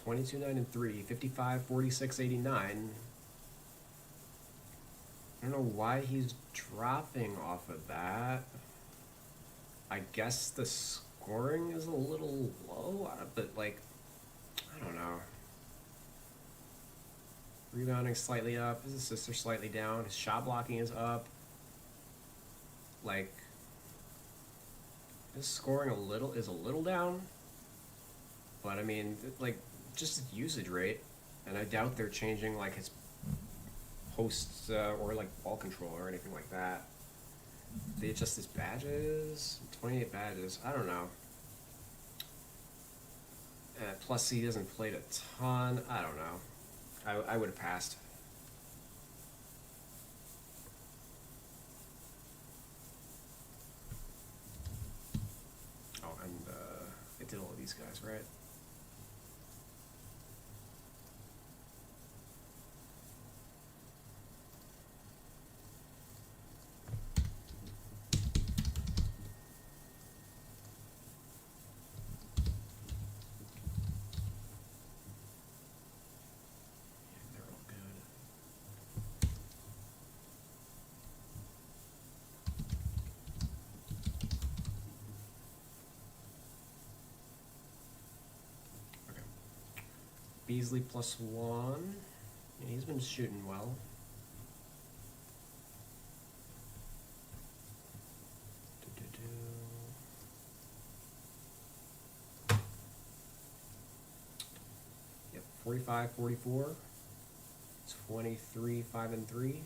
$22, 9, and 3, 55, 46, 89. I don't know why he's dropping off of that. I guess the scoring is a little low, but like, I don't know. Rebounding slightly up, his assists are slightly down, his shot blocking is up. Like, his scoring is a little down. But I mean, like, just his usage rate, and I doubt they're changing like his posts or like ball control or anything like that. They adjust his badges, 28 badges. I don't know. Plus, he hasn't played a ton. I don't know. I would have passed. Oh, and I did all of these guys, right? They're all good. Okay. Beasley +1. Yeah, he's been shooting well. Yep, 45, 44. 23, 5 and 3.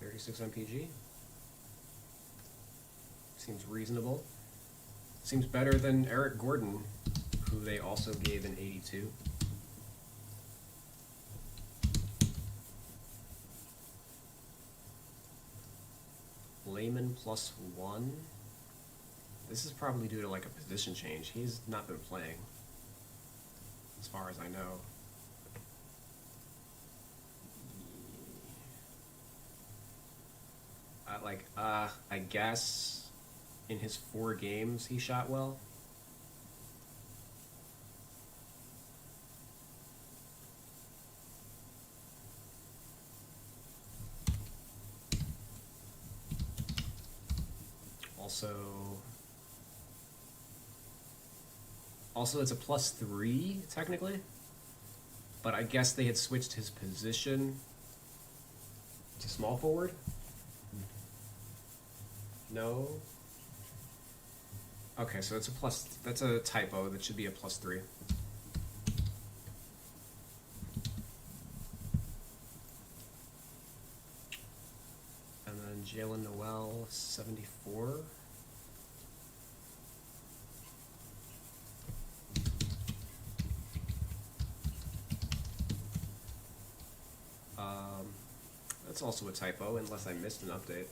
36 MPG. Seems reasonable. Seems better than Eric Gordon, who they also gave an 82. Layman +1. This is probably due to like a position change. He's not been playing, as far as I know. I guess in his 4 games he shot well. Also it's a +3 technically, but I guess they had switched his position to small forward. No. Okay, so it's a plus. That's a typo. That should be a +3. And then Jalen Noel 74. That's also a typo, unless I missed an update.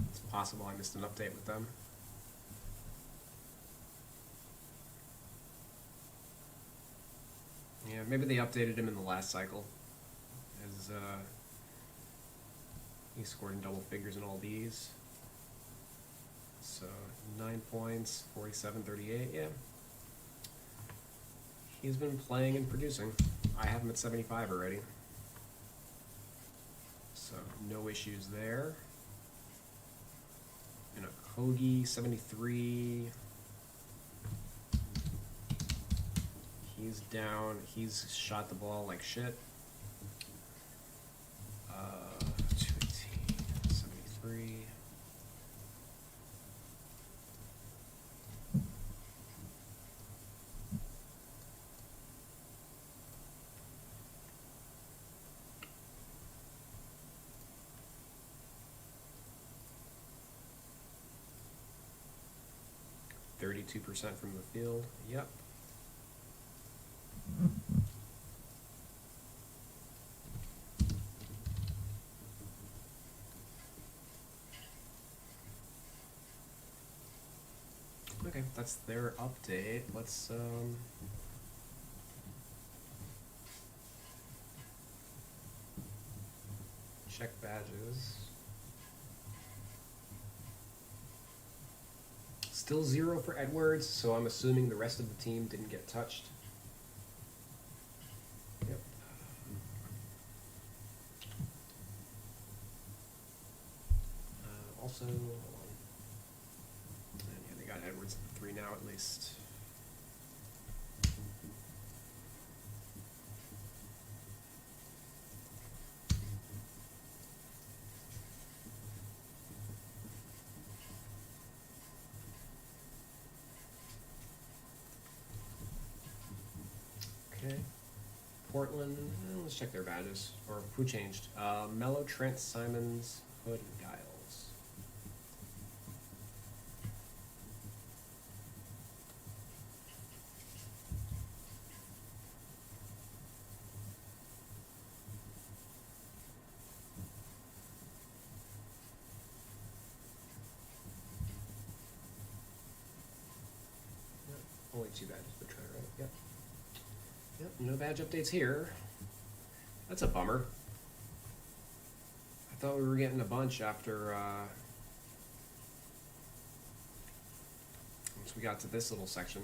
It's possible I missed an update with them. Yeah, maybe they updated him in the last cycle. As he scored in double figures in all these. So 9 points, 47, 38, yeah. He's been playing and producing. I have him at 75 already. So no issues there. And a Kogi 73. He's down. He's shot the ball like shit. 218, 73. %, from the field. Yep. Okay, that's their update. Let's check badges. Still 0 for Edwards, so I'm assuming the rest of the team didn't get touched. Yep. Also, hold on. And yeah, they got Edwards at 3 now at least. Portland. Let's check their badges. Or who changed. Mello, Trent, Simons, Hood, and Giles. Yep. Only 2 badges per try, right? Yep. Yep, no badge updates here. That's a bummer. I thought we were getting a bunch after once we got to this little section.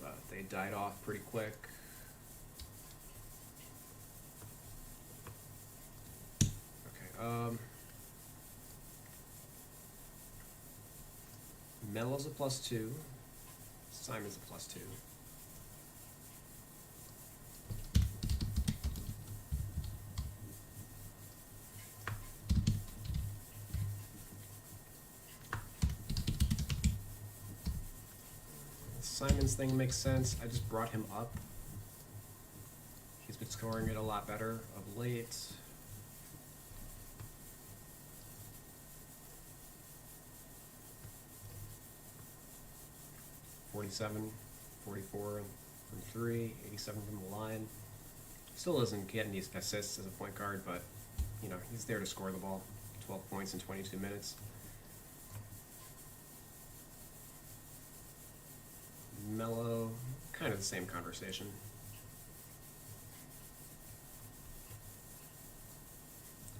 But they died off pretty quick. Okay, Melo's a +2. Simon's a +2. Simon's thing makes sense. I just brought him up. He's been scoring it a lot better of late. .47, 44 from 3, 87 from the line. Still doesn't get any assists as a point guard, but you know, he's there to score the ball. 12 points in 22 minutes. Mello, kind of the same conversation.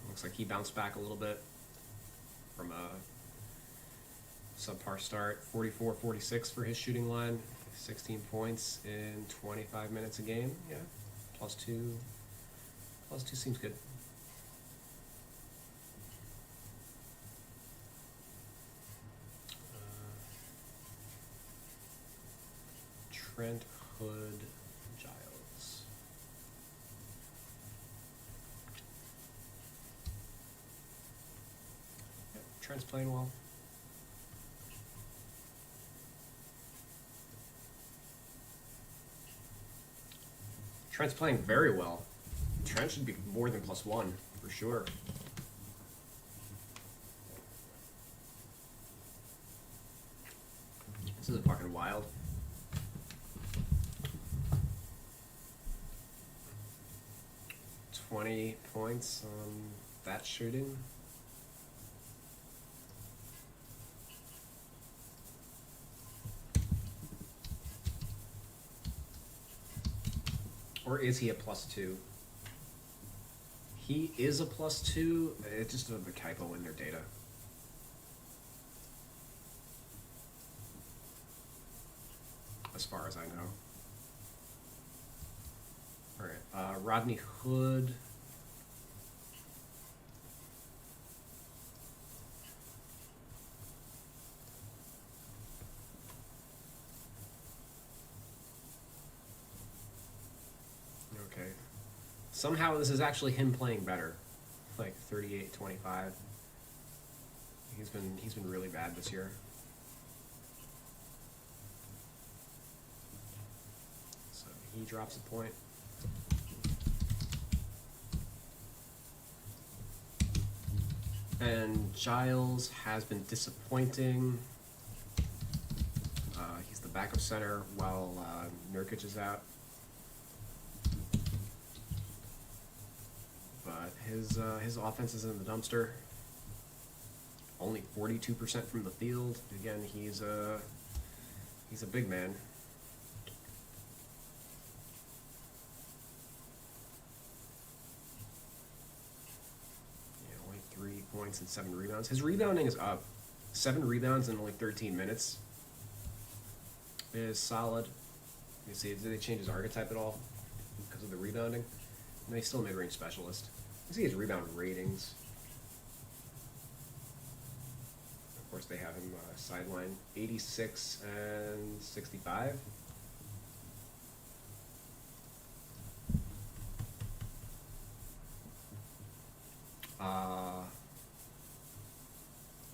Looks like he bounced back a little bit from a subpar start. 44-46 for his shooting line. 16 points in 25 minutes a game. Yeah, +2. +2 seems good. Trent, Hood, Giles. Yep, Trent's playing well. Trent's playing very well. Trent should be more than +1, for sure. This is fucking wild. $20 points on that shooting. Or is he a +2? He is a +2. It's just a typo in their data. As far as I know. Alright, Rodney Hood. Okay. Somehow this is actually him playing better. Like 38-25. He's been really bad this year. So he drops a point. And Giles has been disappointing. He's the backup center while Nurkic is out. But his offense is in the dumpster. Only 42% from the field. Again, he's a big man. Yeah, only 3 points and 7 rebounds. His rebounding is up. 7 rebounds in only 13 minutes is solid. You see, did they change his archetype at all because of the rebounding? No, he's still a mid-range specialist. You see his rebound ratings. Of course, they have him sideline 86 and 65.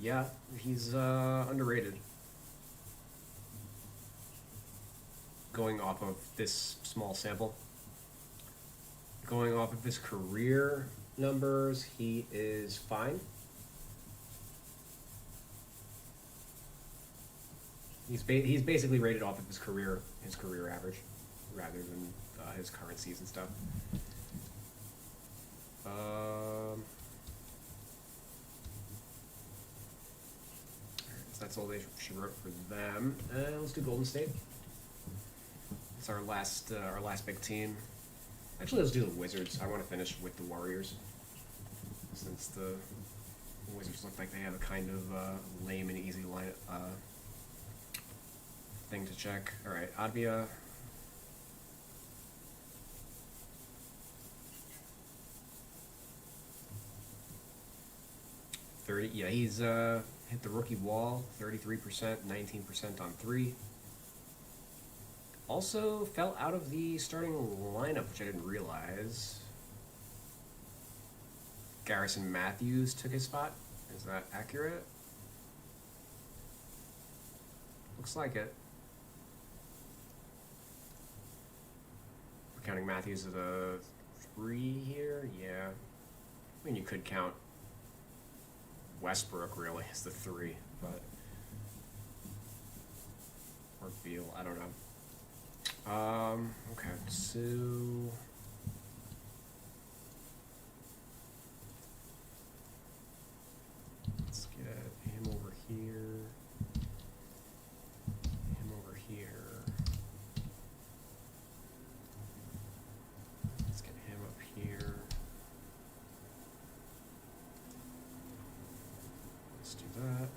Yeah, he's underrated. going off of this small sample. Going off of his career numbers, he is fine. He's basically rated off of his career average, rather than his current season stuff. So that's all she wrote for them. Let's do Golden State. It's our last big team. Actually, let's do the Wizards. I want to finish with the Warriors, since the Wizards look like they have a kind of lame and easy line thing to check. All right, Advia. Yeah, he's hit the rookie wall, 33%, 19% on 3. Also fell out of the starting lineup, which I didn't realize. Garrison Matthews took his spot. Is that accurate? Looks like it. We're counting Matthews as a 3 here? Yeah. I mean, you could count Westbrook really as the 3, but... Or Beal, I don't know. Okay, so... Let's get him over here. Him over here. Let's get him up here. Let's do that.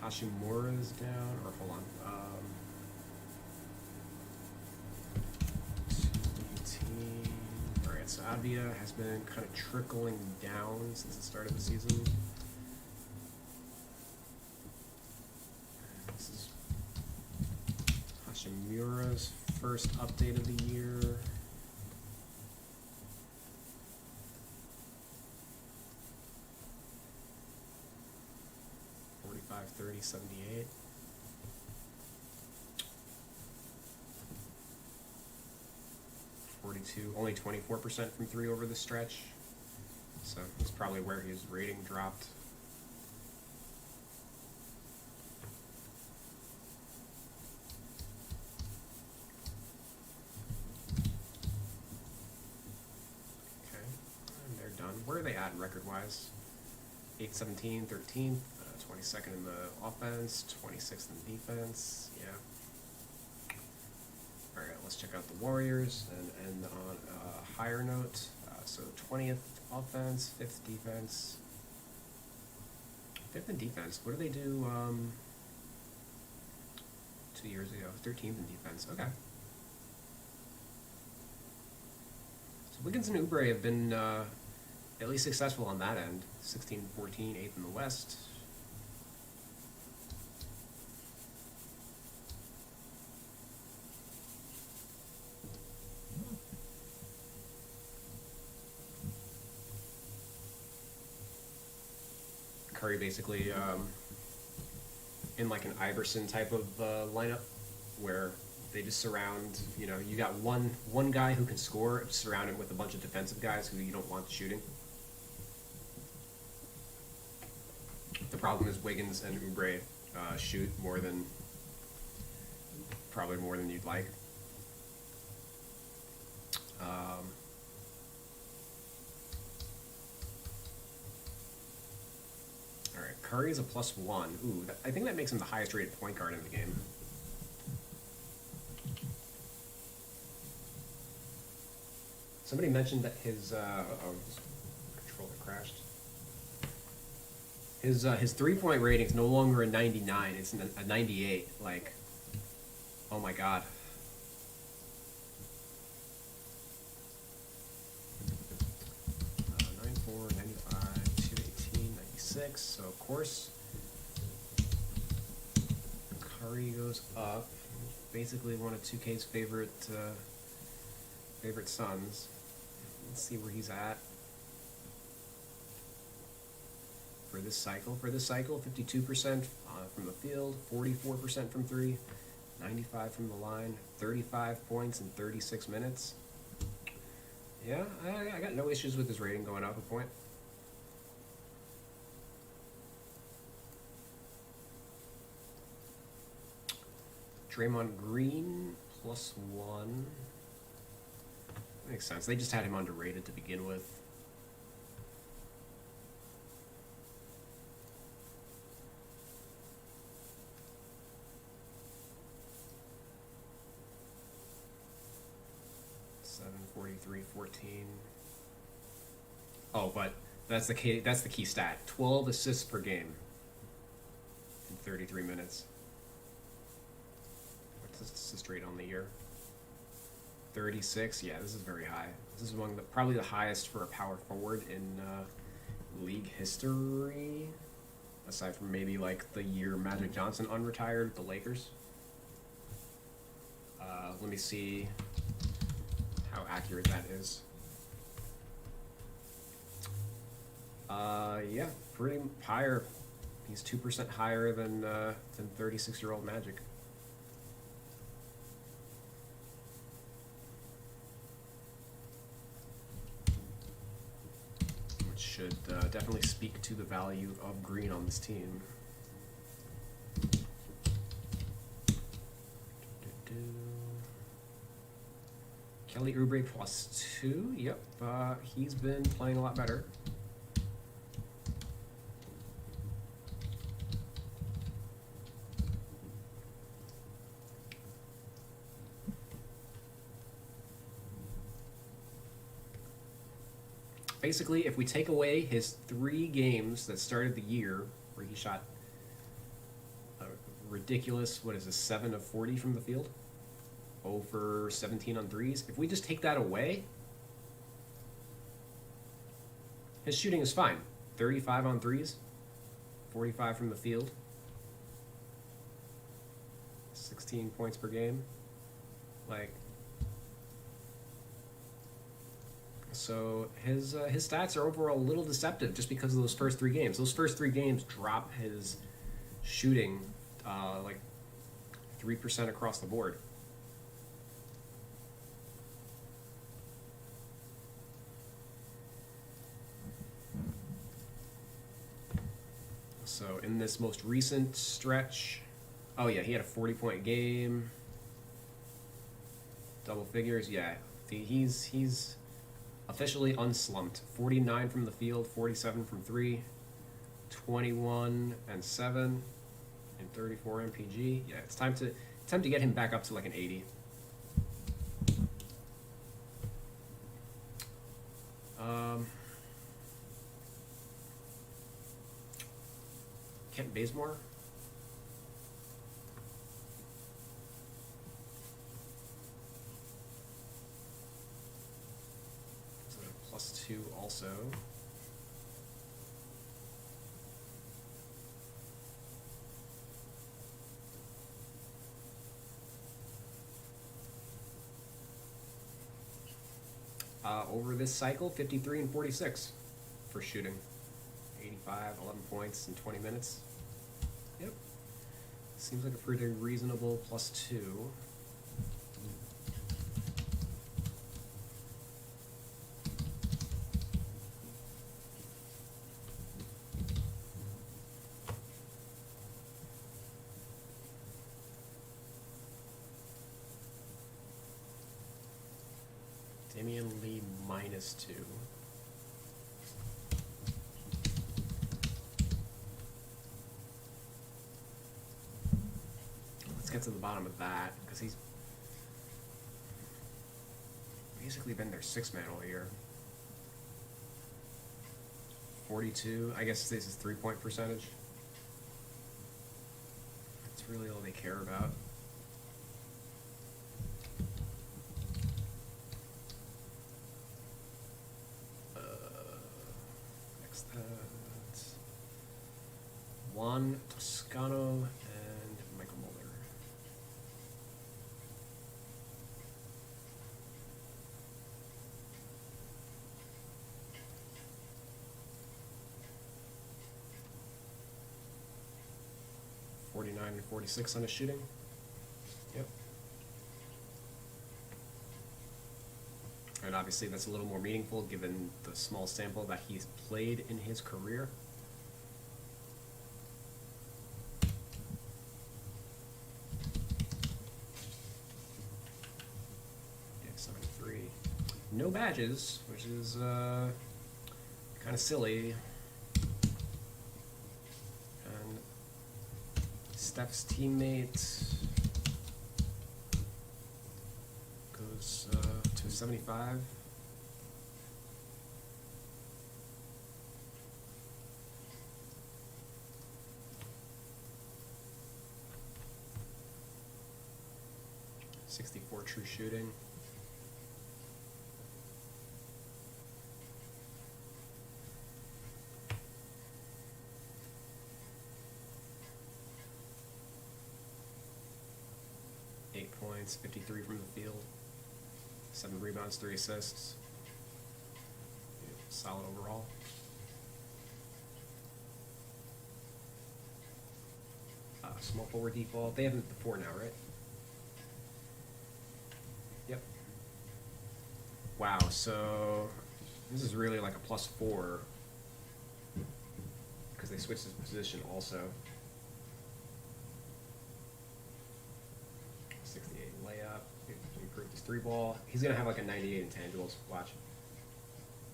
Hashimura's down, or hold on. 218. Alright, so Advia has been kind of trickling down since the start of the season. This is Hashimura's first update of the year. 30, 78. Only 24% from 3 over the stretch. So that's probably where his rating dropped. Okay, and they're done. Where are they at record-wise? 8-17, 13th. 22nd in the offense, 26th in defense, yeah. Alright, let's check out the Warriors and end on a higher note. So 20th offense, 5th defense. 5th in defense, what did they do 2 years ago? 13th in defense, okay. So Wiggins and Oubre have been at least successful on that end. 16-14, 8th in the West. Curry basically in like an Iverson type of lineup where they just surround, you got one guy who can score, surround him with a bunch of defensive guys who you don't want shooting. The problem is Wiggins and Oubre shoot probably more than you'd like. Curry is a +1. Ooh, I think that makes him the highest rated point guard in the game. Somebody mentioned that his controller crashed. His 3-point rating is no longer a 99; it's a 98. Like, oh my god. So of course Curry goes up. Basically one of 2K's favorite sons. Let's see where he's at. for this cycle. For this cycle, 52% from the field, 44% from three, 95 from the line, 35 points in 36 minutes. Yeah, I got no issues with his rating going up a point. Draymond Green, +1. Makes sense. They just had him underrated to begin with. Seven, 43, 14. Oh, but that's the key stat. 12 assists per game in 33 minutes. What's his assist rate on the year? 36. Yeah, this is very high. This is probably the highest for a power forward in league history, aside from maybe like the year Magic Johnson unretired the Lakers. Let me see how accurate that is. Yeah, pretty higher. He's 2% higher than 36-year-old Magic. Which should definitely speak to the value of Green on this team. Kelly Oubre +2. Yep, he's been playing a lot better. Basically, if we take away his 3 games that started the year, where he shot a ridiculous, 7 of 40 from the field? 0 for 17 on threes. If we just take that away, his shooting is fine. 35 on threes, 45 from the field, 16 points per game. So his stats are overall a little deceptive just because of those first 3 games. Those first 3 games drop his shooting 3% across the board. So in this most recent stretch, oh yeah, he had a 40-point game, double figures. Yeah, he's officially unslumped. 49 from the field, 47 from 3, 21 and 7, and 34 MPG. Yeah, it's time to get him back up to like an 80. Kent Bazemore. So +2 also. Over this cycle, 53 and 46 for shooting. 85, 11 points in 20 minutes. Yep. Seems like a pretty reasonable +2. Damian Lee -2. Let's get to the bottom of that, because he's basically been their 6th man all year. 42. I guess this is 3-point percentage. That's really all they care about. Juan Toscano and Michael Mulder. 49 and 46 on his shooting. Yep. And obviously that's a little more meaningful given the small sample that he's played in his career. Yeah, 73. No badges, which is kind of silly. And Steph's teammate goes to 75. .64 true shooting. Points, 53 from the field, 7 rebounds, 3 assists. Yeah, solid overall. Small forward default. They have him at the 4 now, right? Yep. Wow, so this is really like a +4 because they switched his position also. 68 layup, improved his 3-ball. He's gonna have like a 98 intangibles. Watch.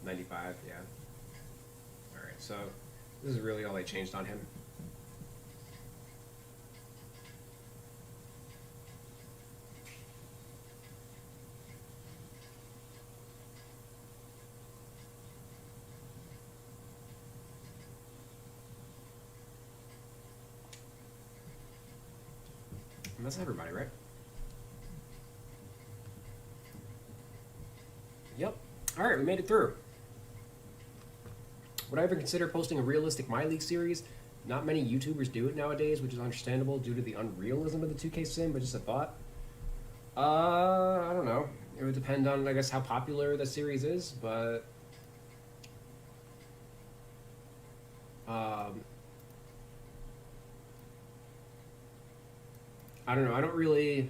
95, yeah. All right, so this is really all they changed on him. And that's everybody, right? Yep. All right, we made it through. Would I ever consider posting a realistic My League series? Not many YouTubers do it nowadays, which is understandable due to the unrealism of the 2K sim, but just a thought. I don't know. It would depend on, I guess, how popular the series is, but... I don't know. I don't really...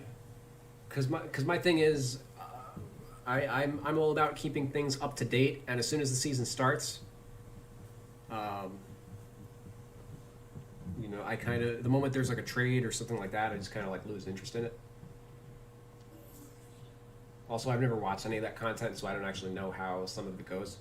Because my thing is... I'm all about keeping things up to date, and as soon as the season starts, you know, I kind of, the moment there's like a trade or something like that, I just kind of like lose interest in it. Also, I've never watched any of that content, so I don't actually know how some of it goes.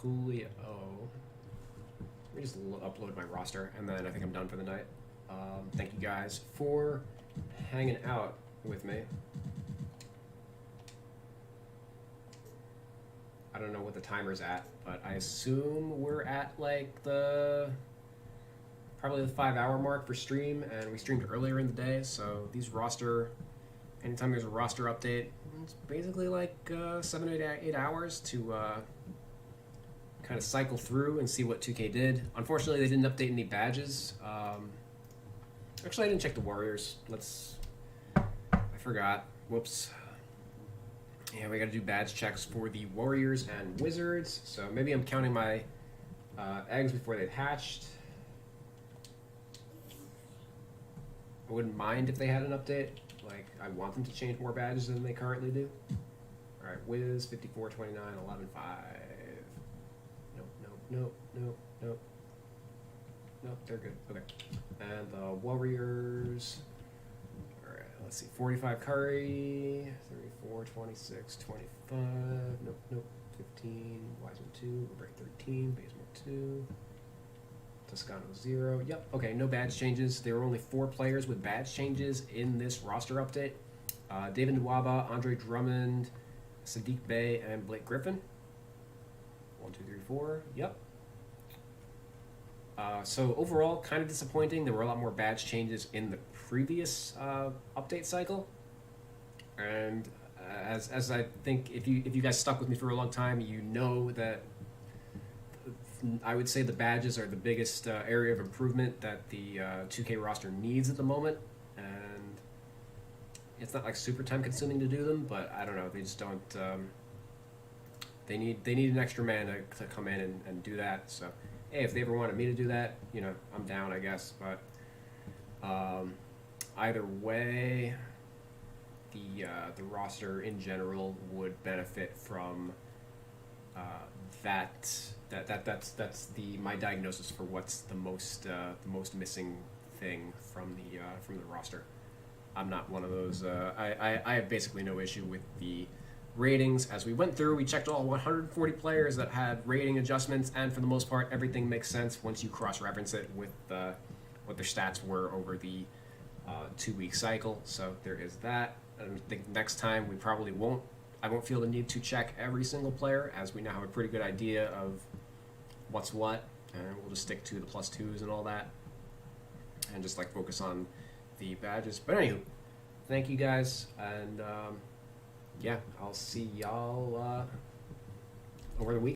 Coolio. Let me just upload my roster, and then I think I'm done for the night. Thank you guys for hanging out with me. I don't know what the timer's at, but I assume we're at like probably the 5-hour mark for stream, and we streamed earlier in the day, so these anytime there's a roster update, it's basically like 7 to 8 hours to kind of cycle through and see what 2K did. Unfortunately, they didn't update any badges. Actually, I didn't check the Warriors. I forgot. Whoops. Yeah, we got to do badge checks for the Warriors and Wizards. So maybe I'm counting my eggs before they've hatched. I wouldn't mind if they had an update. Like, I want them to change more badges than they currently do. All right, Wiz, 54, 29, 11, 5. Nope. Nope, they're good. Okay. And the Warriors. All right, let's see. 45 Curry, 34, 26, 25. Nope. 15. Wiseman 2. Break 13. Bazemore 2. Toscano 0. Yep. Okay, no badge changes. There were only 4 players with badge changes in this roster update. David Nwaba, Andre Drummond, Sadiq Bey, and Blake Griffin. 1, 2, 3, 4. Yep. So overall, kind of disappointing. There were a lot more badge changes in the previous update cycle, and as I think if you guys stuck with me for a long time, you know that I would say the badges are the biggest area of improvement that the 2K roster needs at the moment, and it's not like super time consuming to do them, but I don't know, they just don't. They need an extra man to come in and do that. So hey, if they ever wanted me to do that, I'm down, I guess. But either way, the roster in general would benefit from that's my diagnosis for what's the most missing thing from the roster. I'm not one of those. I have basically no issue with the ratings. As we went through, we checked all 140 players that had rating adjustments, and for the most part, everything makes sense once you cross-reference it with what their stats were over the 2-week cycle. So there is that. I think next time we probably won't. I won't feel the need to check every single player, as we now have a pretty good idea of what's what, and we'll just stick to the +2s and all that, and just focus on the badges. But anywho, thank you guys, and yeah, I'll see y'all over the week.